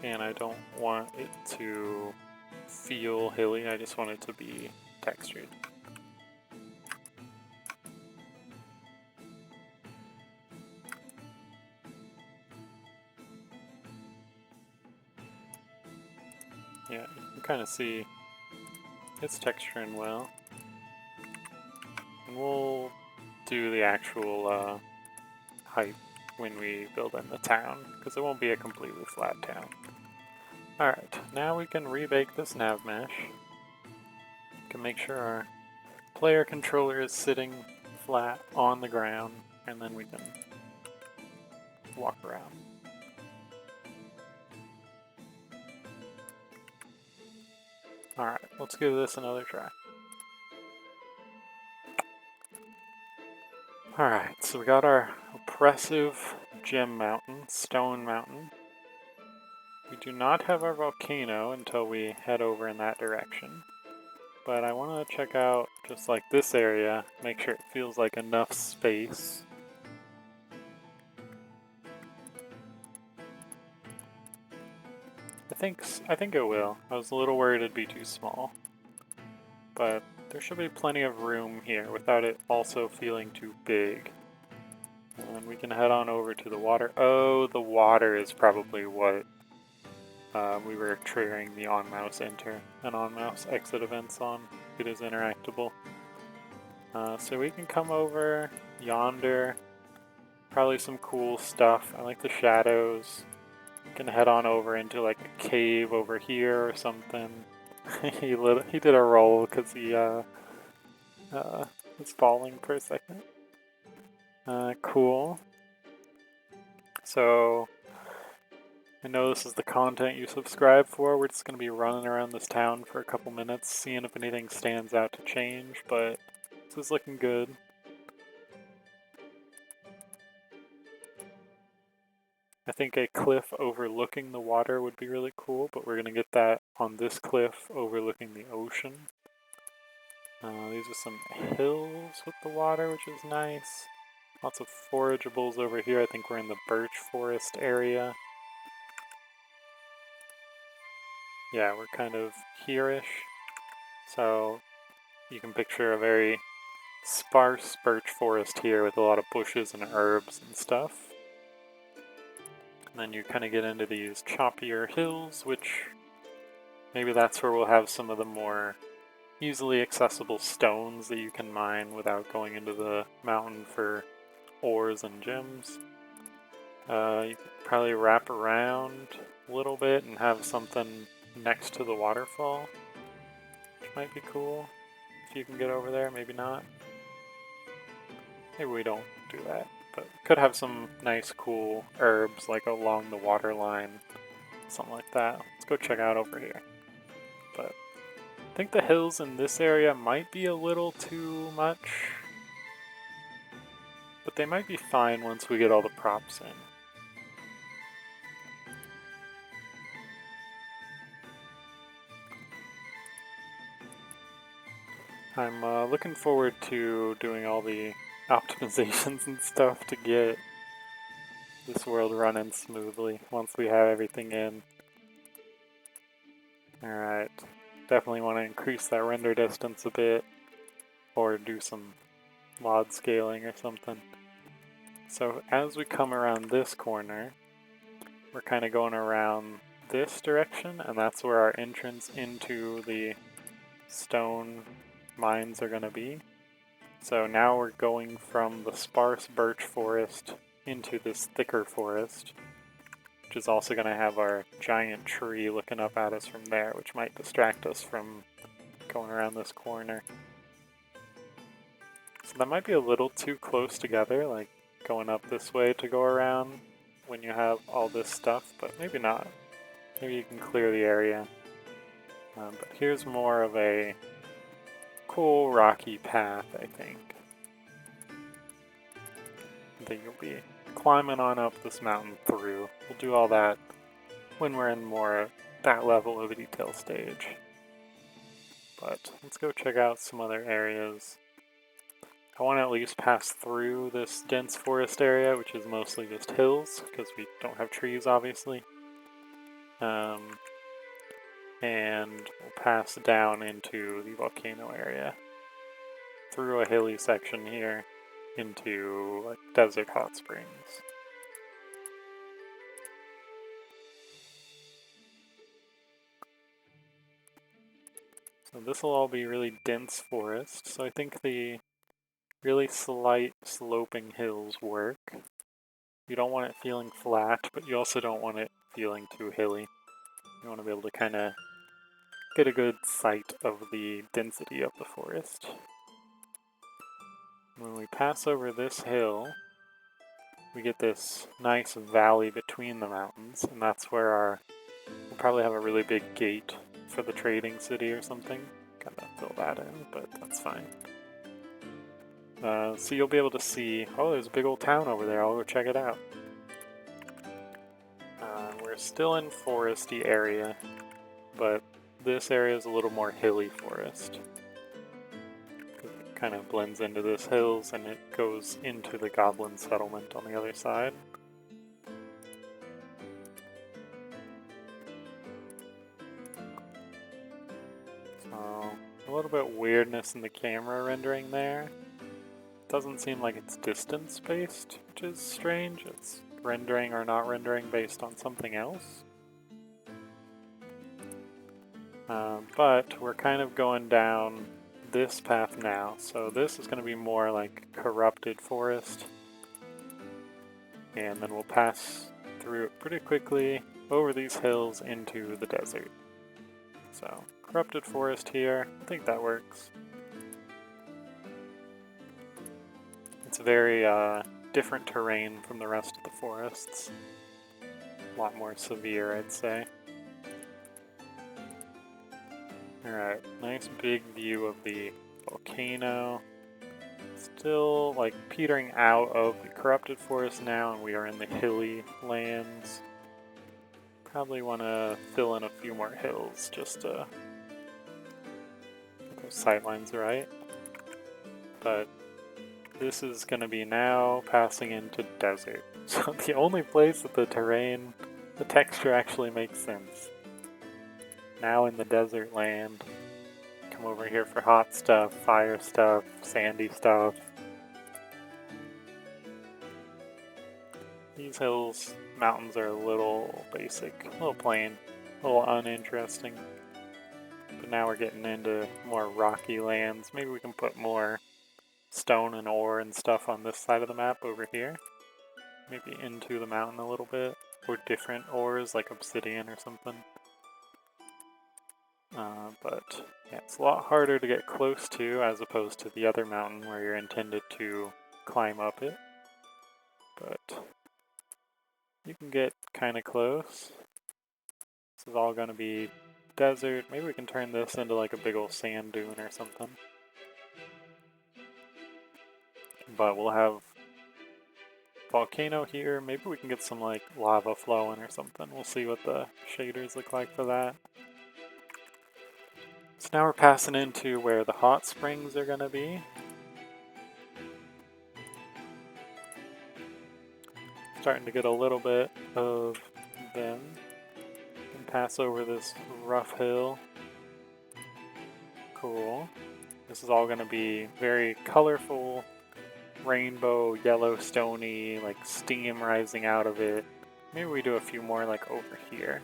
and I don't want it to feel hilly, I just want it to be textured. Yeah, you can kind of see it's texturing well. And we'll do the actual height when we build in the town, because it won't be a completely flat town. Alright, now we can rebake this nav mesh. We can make sure our player controller is sitting flat on the ground, and then we can walk around. Alright, let's give this another try. Alright, so we got our oppressive gem mountain, stone mountain. We do not have our volcano until we head over in that direction. But I want to check out just like this area, make sure it feels like enough space I think it will. I was a little worried it'd be too small. But there should be plenty of room here without it also feeling too big. And we can head on over to the water. Oh, the water is probably what we were triggering the on-mouse enter and on-mouse exit events on. It is interactable. So we can come over yonder. Probably some cool stuff. I like the shadows. We can head on over into like a cave over here or something. he did a roll because he was falling for a second. Cool. So I know this is the content you subscribe for. We're just going to be running around this town for a couple minutes, seeing if anything stands out to change, but this is looking good. I think a cliff overlooking the water would be really cool, but we're going to get that on this cliff overlooking the ocean. These are some hills with the water, which is nice. Lots of forageables over here. I think we're in the birch forest area. Yeah, we're kind of here-ish. So you can picture a very sparse birch forest here with a lot of bushes and herbs and stuff. And then you kind of get into these choppier hills, which maybe that's where we'll have some of the more easily accessible stones that you can mine without going into the mountain for ores and gems. You could probably wrap around a little bit and have something next to the waterfall, which might be cool if you can get over there, maybe not. Maybe we don't do that, but could have some nice cool herbs like along the water line, something like that. Let's go check out over here. But I think the hills in this area might be a little too much, but they might be fine once we get all the props in. I'm looking forward to doing all the optimizations and stuff to get this world running smoothly once we have everything in. Alright, definitely want to increase that render distance a bit, or do some mod scaling or something. So as we come around this corner, we're kind of going around this direction, and that's where our entrance into the stone mines are going to be. So now we're going from the sparse birch forest into this thicker forest, which is also going to have our giant tree looking up at us from there, which might distract us from going around this corner. So that might be a little too close together, like going up this way to go around when you have all this stuff, but maybe not. Maybe you can clear the area. But here's more of a cool rocky path, I think. That you'll be climbing on up this mountain through. We'll do all that when we're in more that level of a detail stage. But let's go check out some other areas. I want to at least pass through this dense forest area, which is mostly just hills, because we don't have trees, obviously. And we'll pass down into the volcano area, through a hilly section here, into like desert hot springs. So this will all be really dense forest, so I think the really slight sloping hills work. You don't want it feeling flat, but you also don't want it feeling too hilly. You want to be able to kind of get a good sight of the density of the forest. When we pass over this hill, we get this nice valley between the mountains, and that's where we'll probably have a really big gate for the trading city or something. Gotta fill that in, but that's fine. So you'll be able to see, oh, there's a big old town over there, I'll go check it out. We're still in foresty area, but this area is a little more hilly forest. It kind of blends into this hills and it goes into the goblin settlement on the other side. So, a little bit weirdness in the camera rendering there. Doesn't seem like it's distance based, which is strange. It's rendering or not rendering based on something else. But we're kind of going down this path now, so this is going to be more like corrupted forest. And then we'll pass through it pretty quickly over these hills into the desert. So, corrupted forest here, I think that works. It's very different terrain from the rest of the forests. A lot more severe, I'd say. Alright, nice big view of the volcano. Still, like, petering out of the corrupted forest now, and we are in the hilly lands. Probably want to fill in a few more hills just to get those sightlines right. But this is going to be now passing into desert. So the only place that the terrain, the texture actually makes sense. Now in the desert land. Come over here for hot stuff, fire stuff, sandy stuff. These hills, mountains are a little basic, a little plain, a little uninteresting. But now we're getting into more rocky lands. Maybe we can put more stone and ore and stuff on this side of the map over here. Maybe into the mountain a little bit, or different ores like obsidian or something. But yeah, it's a lot harder to get close to as opposed to the other mountain where you're intended to climb up it. But you can get kind of close. This is all going to be desert. Maybe we can turn this into like a big old sand dune or something. But we'll have volcano here. Maybe we can get some like lava flowing or something. We'll see what the shaders look like for that. So now we're passing into where the hot springs are going to be. Starting to get a little bit of them. And pass over this rough hill. Cool. This is all going to be very colorful, rainbow, yellow, stony, like steam rising out of it. Maybe we do a few more like over here.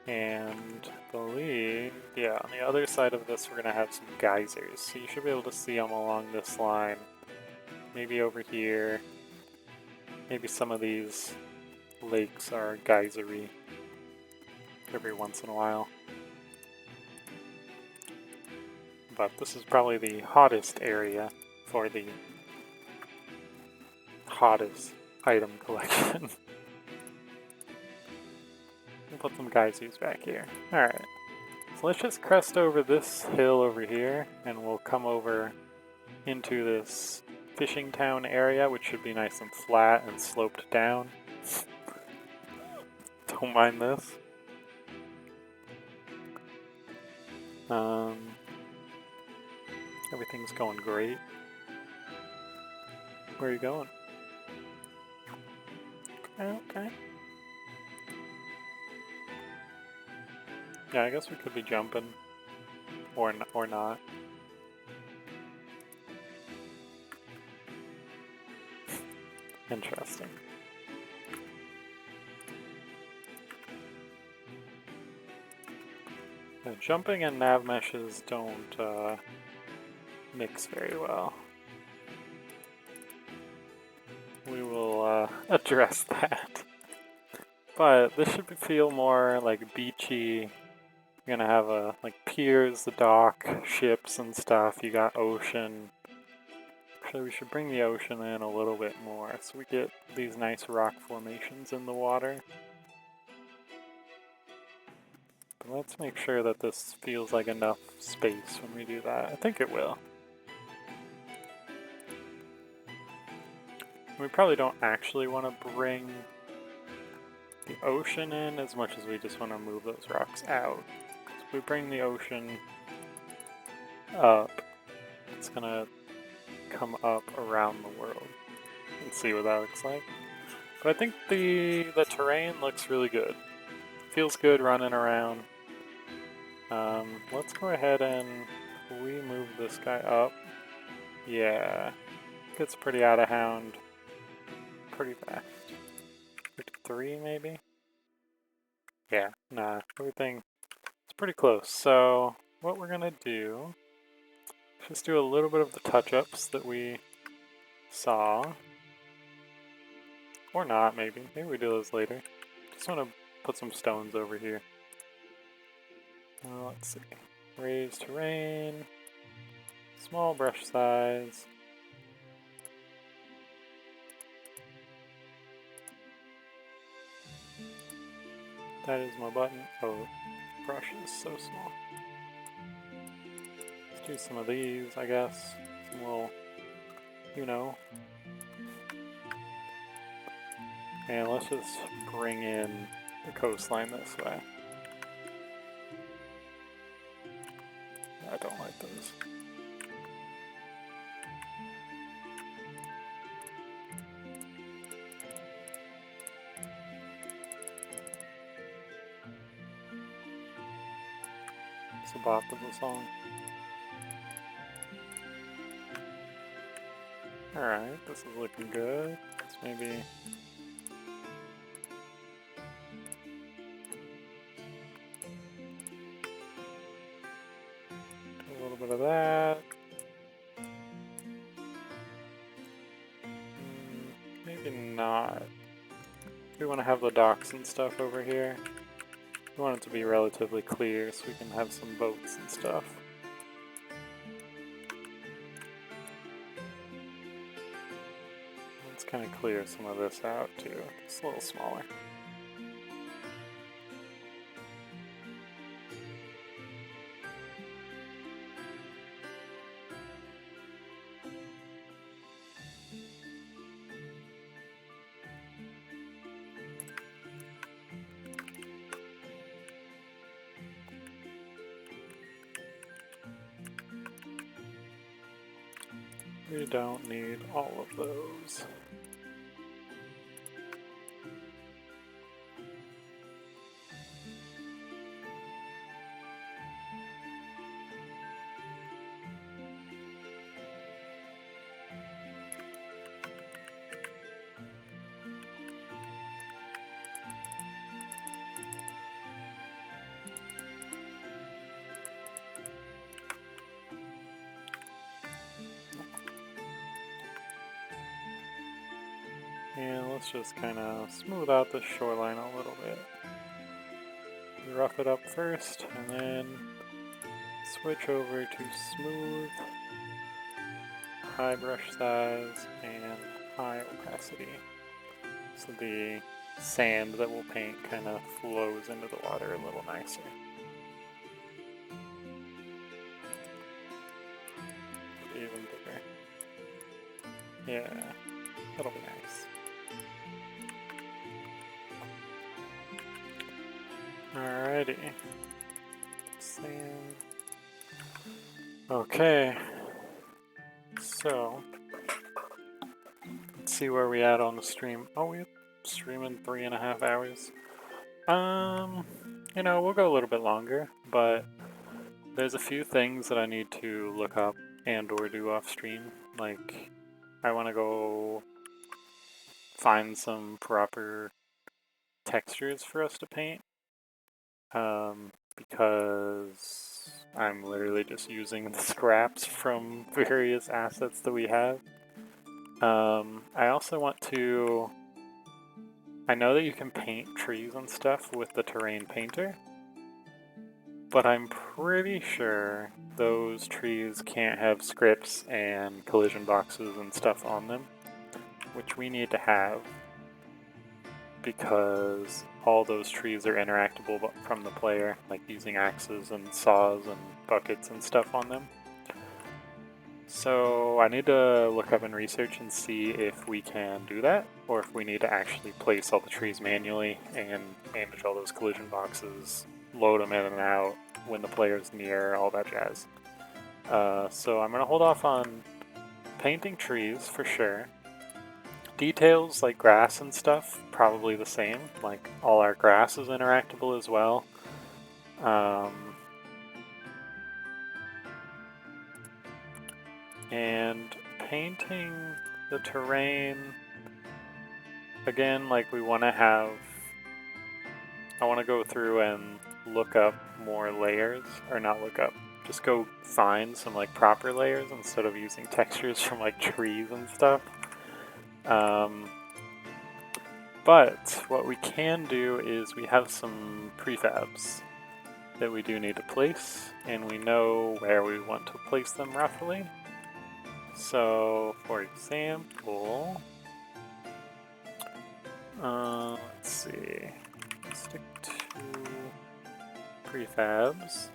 And I believe, yeah, on the other side of this we're going to have some geysers. So you should be able to see them along this line. Maybe over here. Maybe some of these lakes are geysery every once in a while. But this is probably the hottest area for the hottest item collection. We'll put some geysers back here. Alright, so let's just crest over this hill over here, and we'll come over into this fishing town area, which should be nice and flat and sloped down. Don't mind this. Everything's going great. Where are you going? Okay. Yeah, I guess we could be jumping. Or not. Interesting. Yeah, jumping and nav meshes don't mix very well. We will address that. But this should feel more like beachy. You're gonna have like piers, the dock, ships and stuff. You got ocean. So we should bring the ocean in a little bit more so we get these nice rock formations in the water. But let's make sure that this feels like enough space when we do that. I think it will. We probably don't actually want to bring the ocean in as much as we just want to move those rocks out. If we bring the ocean up, it's gonna come up around the world. Let's see what that looks like. But I think the terrain looks really good. feels good running around. Let's go ahead and we move this guy up. Yeah, gets pretty out of hand pretty fast. 53 maybe? Yeah, nah, everything is pretty close. So what we're gonna do is just do a little bit of the touch-ups that we saw. Or not, maybe. Maybe we do those later. Just want to put some stones over here. Let's see. Raise terrain. Small brush size. That is my button. Oh, brush is so small. Let's do some of these, I guess. Some little, you know. And let's just bring in the coastline this way. I don't like those. It's the bop of the song. Alright, this is looking good. Let's maybe... do a little bit of that. Maybe not. We want to have the docks and stuff over here. We want it to be relatively clear so we can have some boats and stuff. Let's kind of clear some of this out too. It's a little smaller. We don't need all of those. And let's just kind of smooth out the shoreline a little bit. Rough it up first, and then switch over to smooth, high brush size, and high opacity. So the sand that we'll paint kind of flows into the water a little nicer. Even bigger. Yeah, that'll be nice. Alrighty. Sand. Okay. So, let's see where we at on the stream. Oh, we're streaming 3.5 hours. You know, we'll go a little bit longer, but there's a few things that I need to look up and or do off stream. Like, I want to go find some proper textures for us to paint. Because I'm literally just using the scraps from various assets that we have. I also want to... I know that you can paint trees and stuff with the terrain painter, but I'm pretty sure those trees can't have scripts and collision boxes and stuff on them, which we need to have, because all those trees are interactable from the player, like using axes and saws and buckets and stuff on them. So I need to look up and research and see if we can do that, or if we need to actually place all the trees manually and manage all those collision boxes, load them in and out when the player's near, all that jazz. So I'm going to hold off on painting trees for sure. details like grass and stuff, probably the same. Like all our grass is interactable as well. And painting the terrain, again, like we want to have, I want to go through and look up more layers, or not look up, just go find some like proper layers instead of using textures from like trees and stuff. But what we can do is we have some prefabs that we do need to place, and we know where we want to place them roughly. So, for example, let's see, let's stick to prefabs.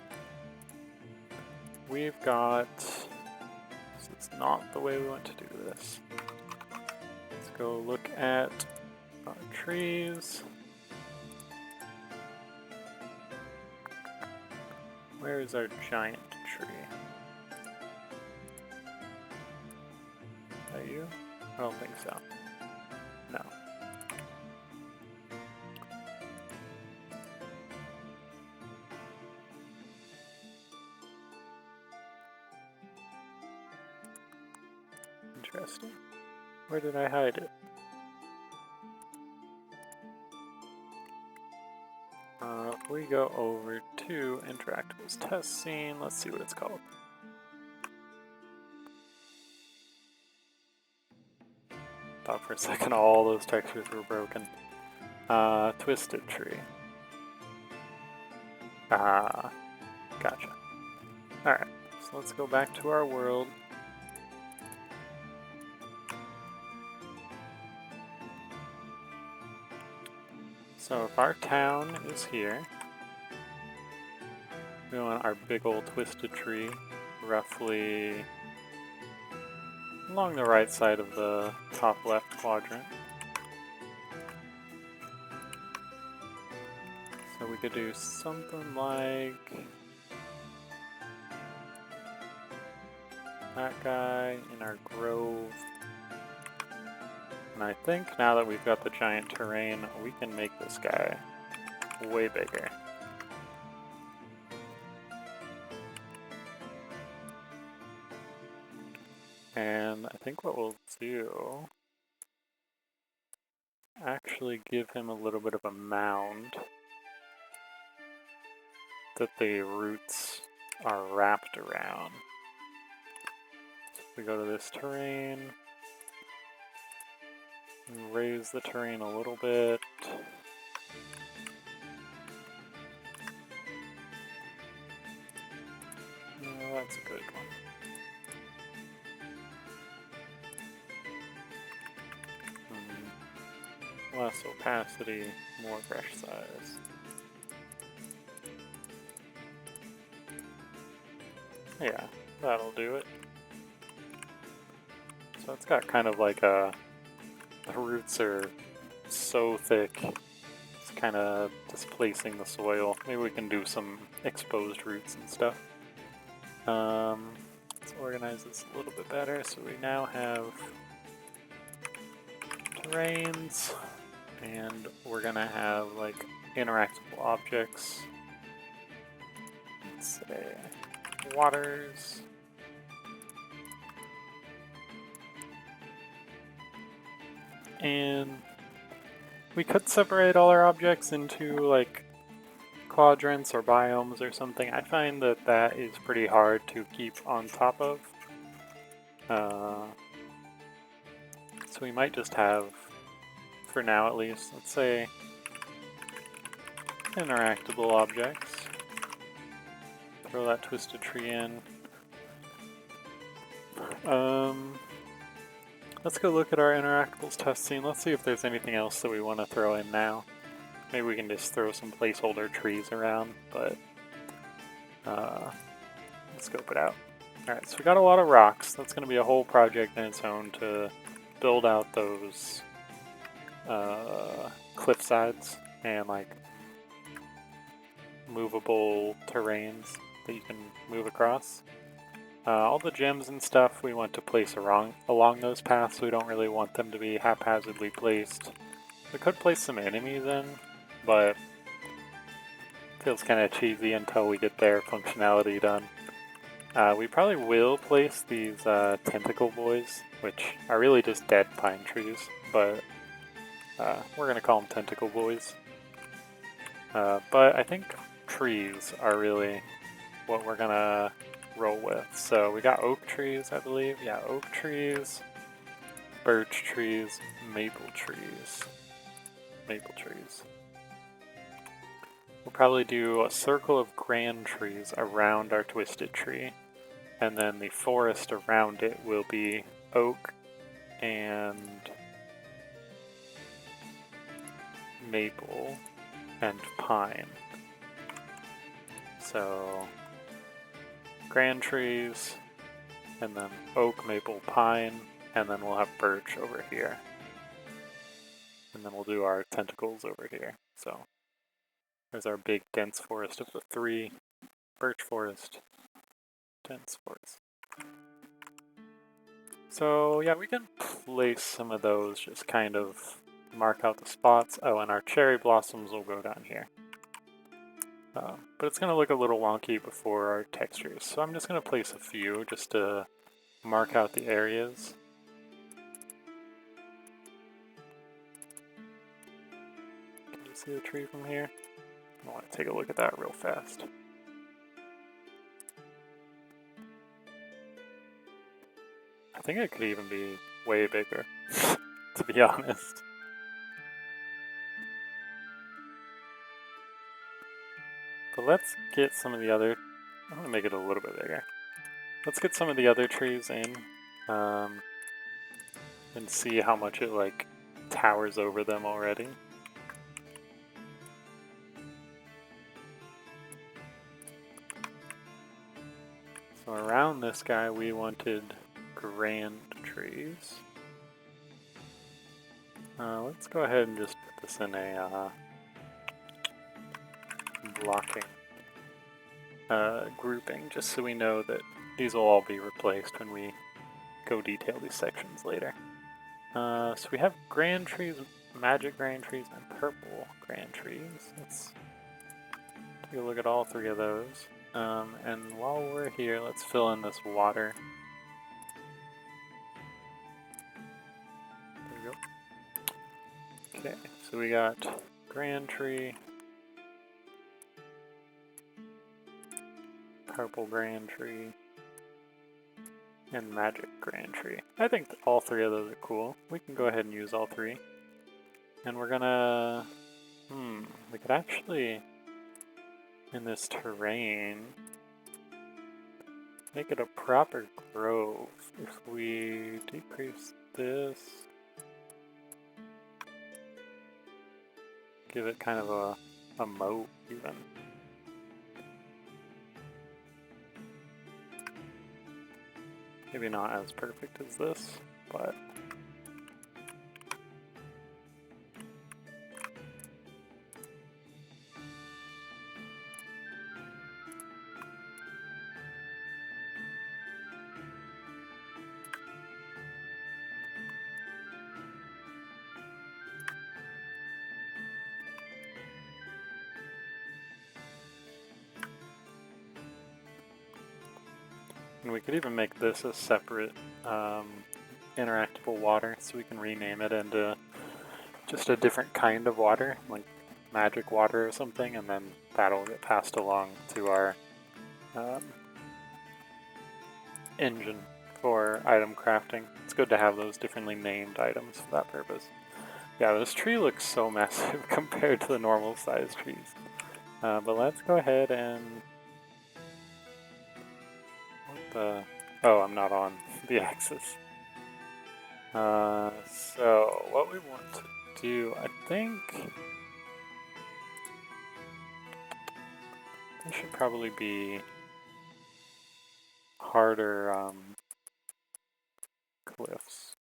We've got, this is not the way we want to do this. Let's go look at our trees. Where is our giant tree? Are you? I don't think so. No. Interesting. Where did I hide it? If we go over to Interactables test scene, let's see what it's called. Thought for a second all those textures were broken. Twisted tree. Ah, gotcha. Alright, so let's go back to our world. So if our town is here, we want our big old twisted tree roughly along the right side of the top left quadrant. So we could do something like that guy in our grove. And I think now that we've got the giant terrain, we can make this guy way bigger. And I think what we'll do, actually give him a little bit of a mound that the roots are wrapped around. So if we go to this terrain, raise the terrain a little bit. Oh, that's a good one. Less opacity, more brush size. Yeah, that'll do it. So it's got kind of like the roots are so thick, it's kind of displacing the soil. Maybe we can do some exposed roots and stuff. Let's organize this a little bit better. So we now have terrains, and we're gonna have like interactable objects. Let's say waters. And we could separate all our objects into like quadrants or biomes or something. I find that that is pretty hard to keep on top of. So we might just have, for now at least, let's say interactable objects. Throw that twisted tree in. Let's go look at our interactables test scene. Let's see if there's anything else that we want to throw in now. Maybe we can just throw some placeholder trees around, but let's scope it out. Alright, so we got a lot of rocks. That's going to be a whole project in its own to build out those cliff sides and like movable terrains that you can move across. All the gems and stuff we want to place along those paths. We don't really want them to be haphazardly placed. We could place some enemies in, but feels kind of cheesy until we get their functionality done. We probably will place these tentacle boys, which are really just dead pine trees, but we're going to call them tentacle boys. But I think trees are really what we're going to roll with. So we got oak trees, I believe. Yeah, oak trees, birch trees, maple trees. Maple trees. We'll probably do a circle of grand trees around our twisted tree, and then the forest around it will be oak and maple and pine. So grand trees, and then oak, maple, pine, and then we'll have birch over here. And then we'll do our tentacles over here. So there's our big dense forest of the 3. Birch forest, dense forest. So yeah, we can place some of those, just kind of mark out the spots. Oh, and our cherry blossoms will go down here. But it's going to look a little wonky before our textures, so I'm just going to place a few just to mark out the areas. Can you see the tree from here? I want to take a look at that real fast. I think it could even be way bigger, to be honest. But let's get some of the other... I'm going to make it a little bit bigger. Let's get some of the other trees in, and see how much it, like, towers over them already. So around this guy we wanted grand trees. Let's go ahead and just put this in a blocking grouping, just so we know that these will all be replaced when we go detail these sections later. So we have grand trees, magic grand trees, and purple grand trees. Let's take a look at all 3 of those. And while we're here, let's fill in this water. There we go. Okay, so we got grand tree, purple grand tree, and magic grand tree. I think all 3 of those are cool. We can go ahead and use all 3. And we're gonna... we could actually, in this terrain, make it a proper grove. If we decrease this, give it kind of a moat even. Maybe not as perfect as this, but... And we could even make this a separate interactable water, so we can rename it into just a different kind of water, like magic water or something, and then that'll get passed along to our engine for item crafting. It's good to have those differently named items for that purpose. Yeah, this tree looks so massive compared to the normal sized trees. But let's go ahead and... Oh, I'm not on the axis. So, what we want to do, I think... There should probably be harder cliffs.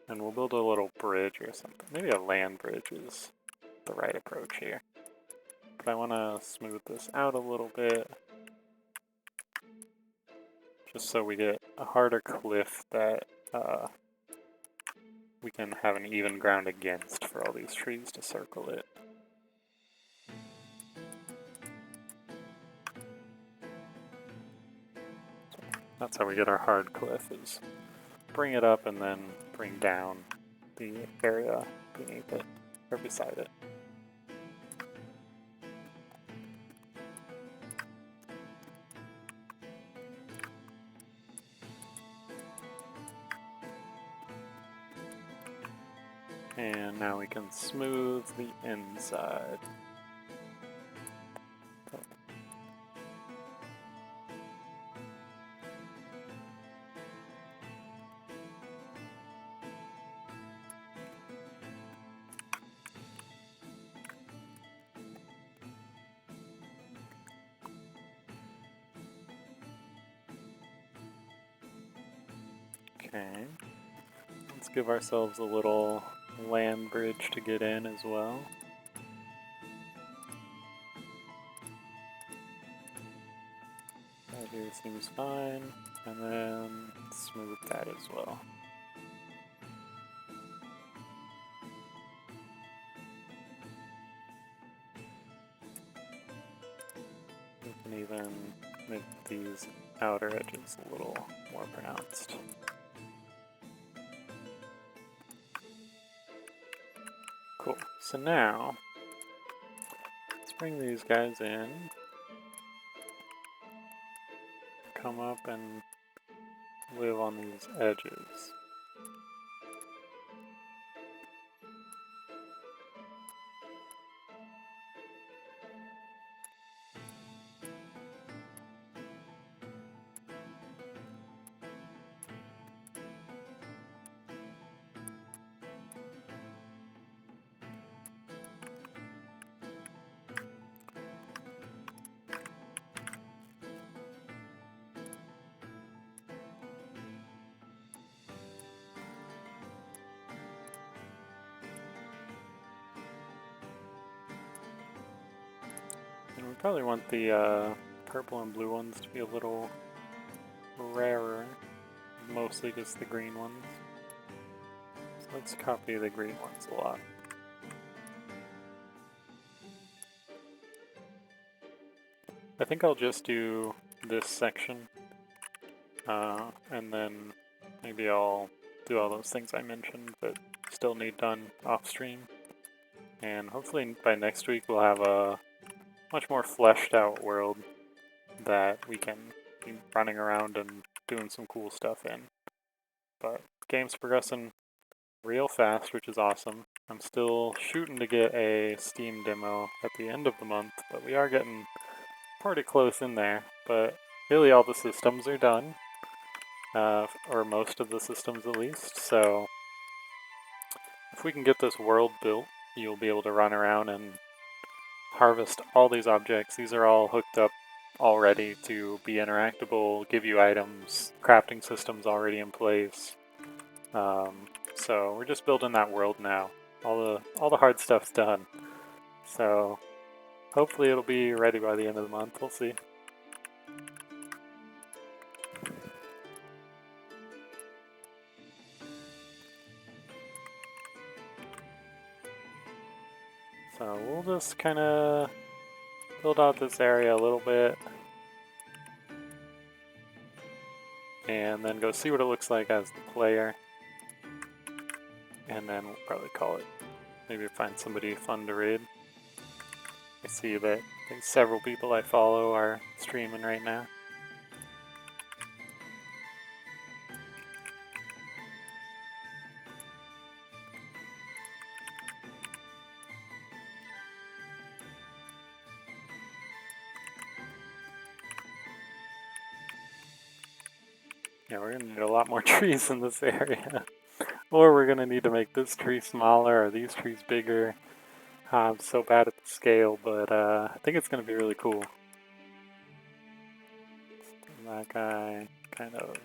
And we'll build a little bridge or something. Maybe a land bridge is the right approach here. but I want to smooth this out a little bit. Just so we get a harder cliff that we can have an even ground against for all these trees to circle it. That's how we get our hard cliff, is bring it up and then bring down the area beneath it, or beside it. And now we can smooth the inside. Okay, let's give ourselves a little land bridge to get in as well. That here seems fine, and then smooth that as well. We can even make these outer edges a little more pronounced. Cool. So now, let's bring these guys in. Come up and live on these edges. And we probably want the purple and blue ones to be a little rarer, mostly just the green ones. So let's copy the green ones a lot. I think I'll just do this section, and then maybe I'll do all those things I mentioned that still need done off stream. And hopefully by next week we'll have a much more fleshed out world that we can be running around and doing some cool stuff in. But game's progressing real fast, which is awesome. I'm still shooting to get a Steam demo at the end of the month, but we are getting pretty close in there. But really all the systems are done, or most of the systems at least, so if we can get this world built, you'll be able to run around and harvest all these objects. These are all hooked up already to be interactable, give you items, crafting systems already in place. So we're just building that world now. All the hard stuff's done. So hopefully it'll be ready by the end of the month. We'll see. So we'll just kind of build out this area a little bit, and then go see what it looks like as the player, and then we'll probably call it. Maybe find somebody fun to raid. I see that several people I follow are streaming right now. Yeah, we're gonna need a lot more trees in this area. Or we're gonna need to make this tree smaller or these trees bigger. I'm so bad at the scale, but I think it's gonna be really cool. That guy, kind of.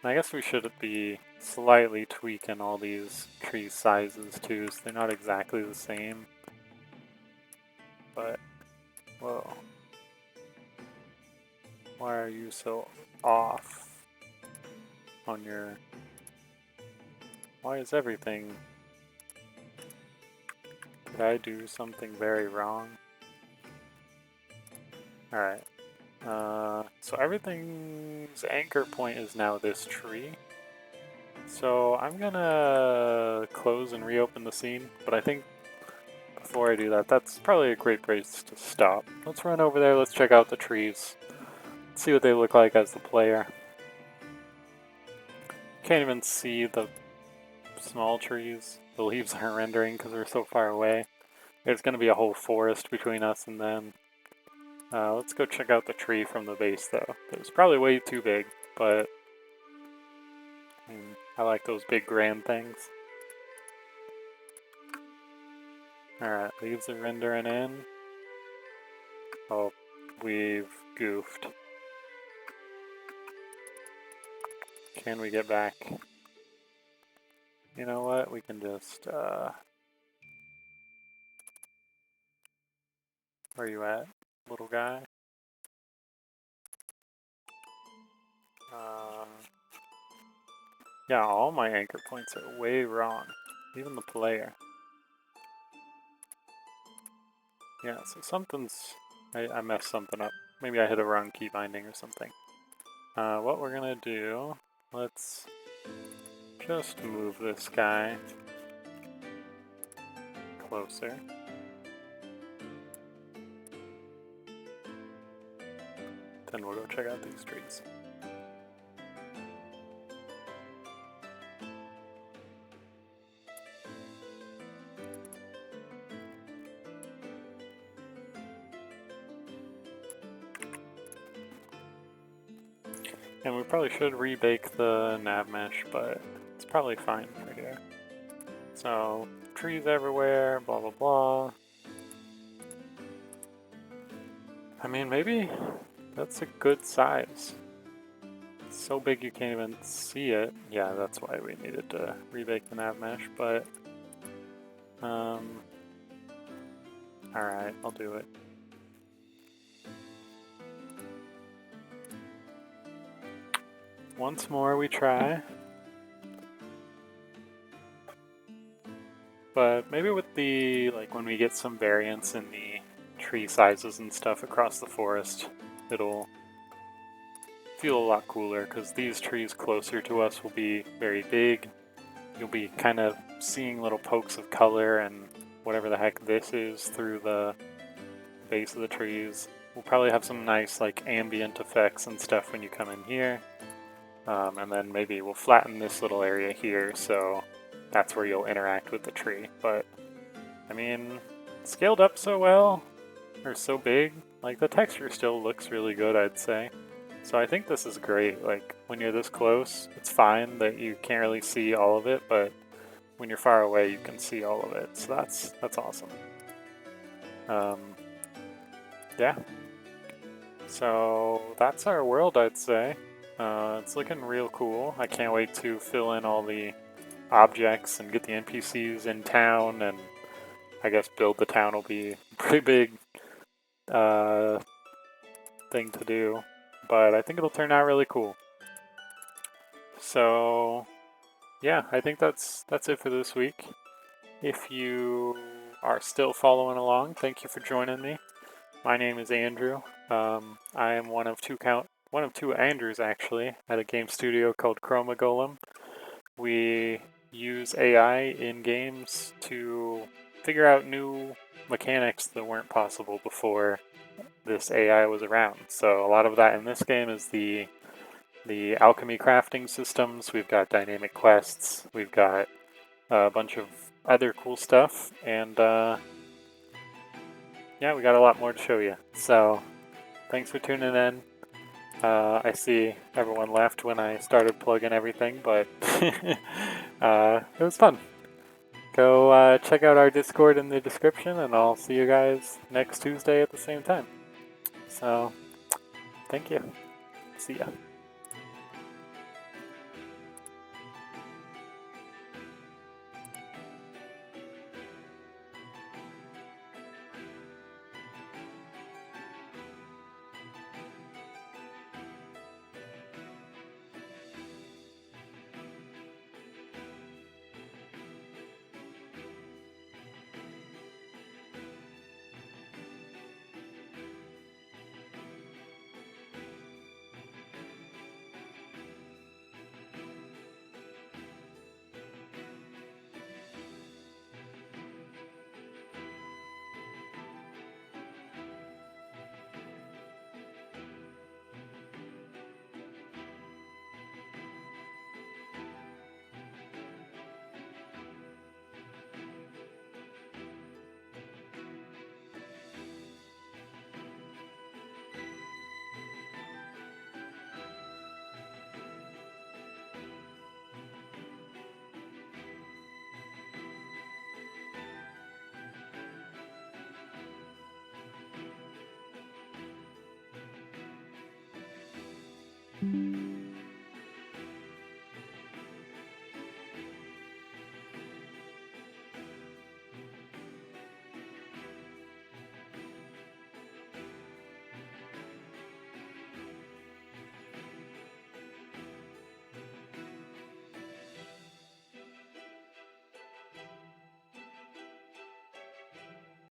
I guess we should be slightly tweaking all these tree sizes too, so they're not exactly the same. but whoa. Why are you so off on your... Why is everything... Did I do something very wrong? Alright. So everything's anchor point is now this tree. So I'm gonna close and reopen the scene, but I think before I do that, that's probably a great place to stop. Let's run over there, let's check out the trees. See what they look like as the player. Can't even see the small trees. The leaves aren't rendering because we're so far away. There's going to be a whole forest between us and them. Let's go check out the tree from the base though. It was probably way too big, but I like those big grand things. Alright, leaves are rendering in. Oh, we've goofed. Can we get back? You know what? We can just, where are you at, little guy? Yeah, all my anchor points are way wrong. Even the player. Yeah, so something's... I messed something up. Maybe I hit a wrong key binding or something. What we're gonna do... Let's just move this guy closer. Then we'll go check out these trees. And we probably should rebake the nav mesh, but it's probably fine for here. So, trees everywhere, blah blah blah. I mean, maybe that's a good size. It's so big you can't even see it. Yeah, that's why we needed to rebake the nav mesh, but... Alright, I'll do it. Once more we try. But maybe with the, like, when we get some variance in the tree sizes and stuff across the forest, it'll feel a lot cooler, because these trees closer to us will be very big. You'll be kind of seeing little pokes of color and whatever the heck this is through the base of the trees. We'll probably have some nice, like, ambient effects and stuff when you come in here. And then maybe we'll flatten this little area here, so that's where you'll interact with the tree. But, I mean, scaled up so well, or so big, like, the texture still looks really good, I'd say. So I think this is great. Like, when you're this close, it's fine that you can't really see all of it, but when you're far away, you can see all of it. So that's awesome. Yeah. So that's our world, I'd say. It's looking real cool. I can't wait to fill in all the objects and get the NPCs in town, and I guess build the town will be a pretty big thing to do, but I think it'll turn out really cool. So yeah, I think that's it for this week. If you are still following along, thank you for joining me. My name is Andrew. I am one of two Andrews actually at a game studio called Chroma Golem. We use AI in games to figure out new mechanics that weren't possible before this AI was around. So a lot of that in this game is the alchemy crafting systems. We've got dynamic quests. We've got a bunch of other cool stuff, and yeah, we got a lot more to show you. So thanks for tuning in. I see everyone left when I started plugging everything, but it was fun. Go check out our Discord in the description, and I'll see you guys next Tuesday at the same time. So, thank you. See ya.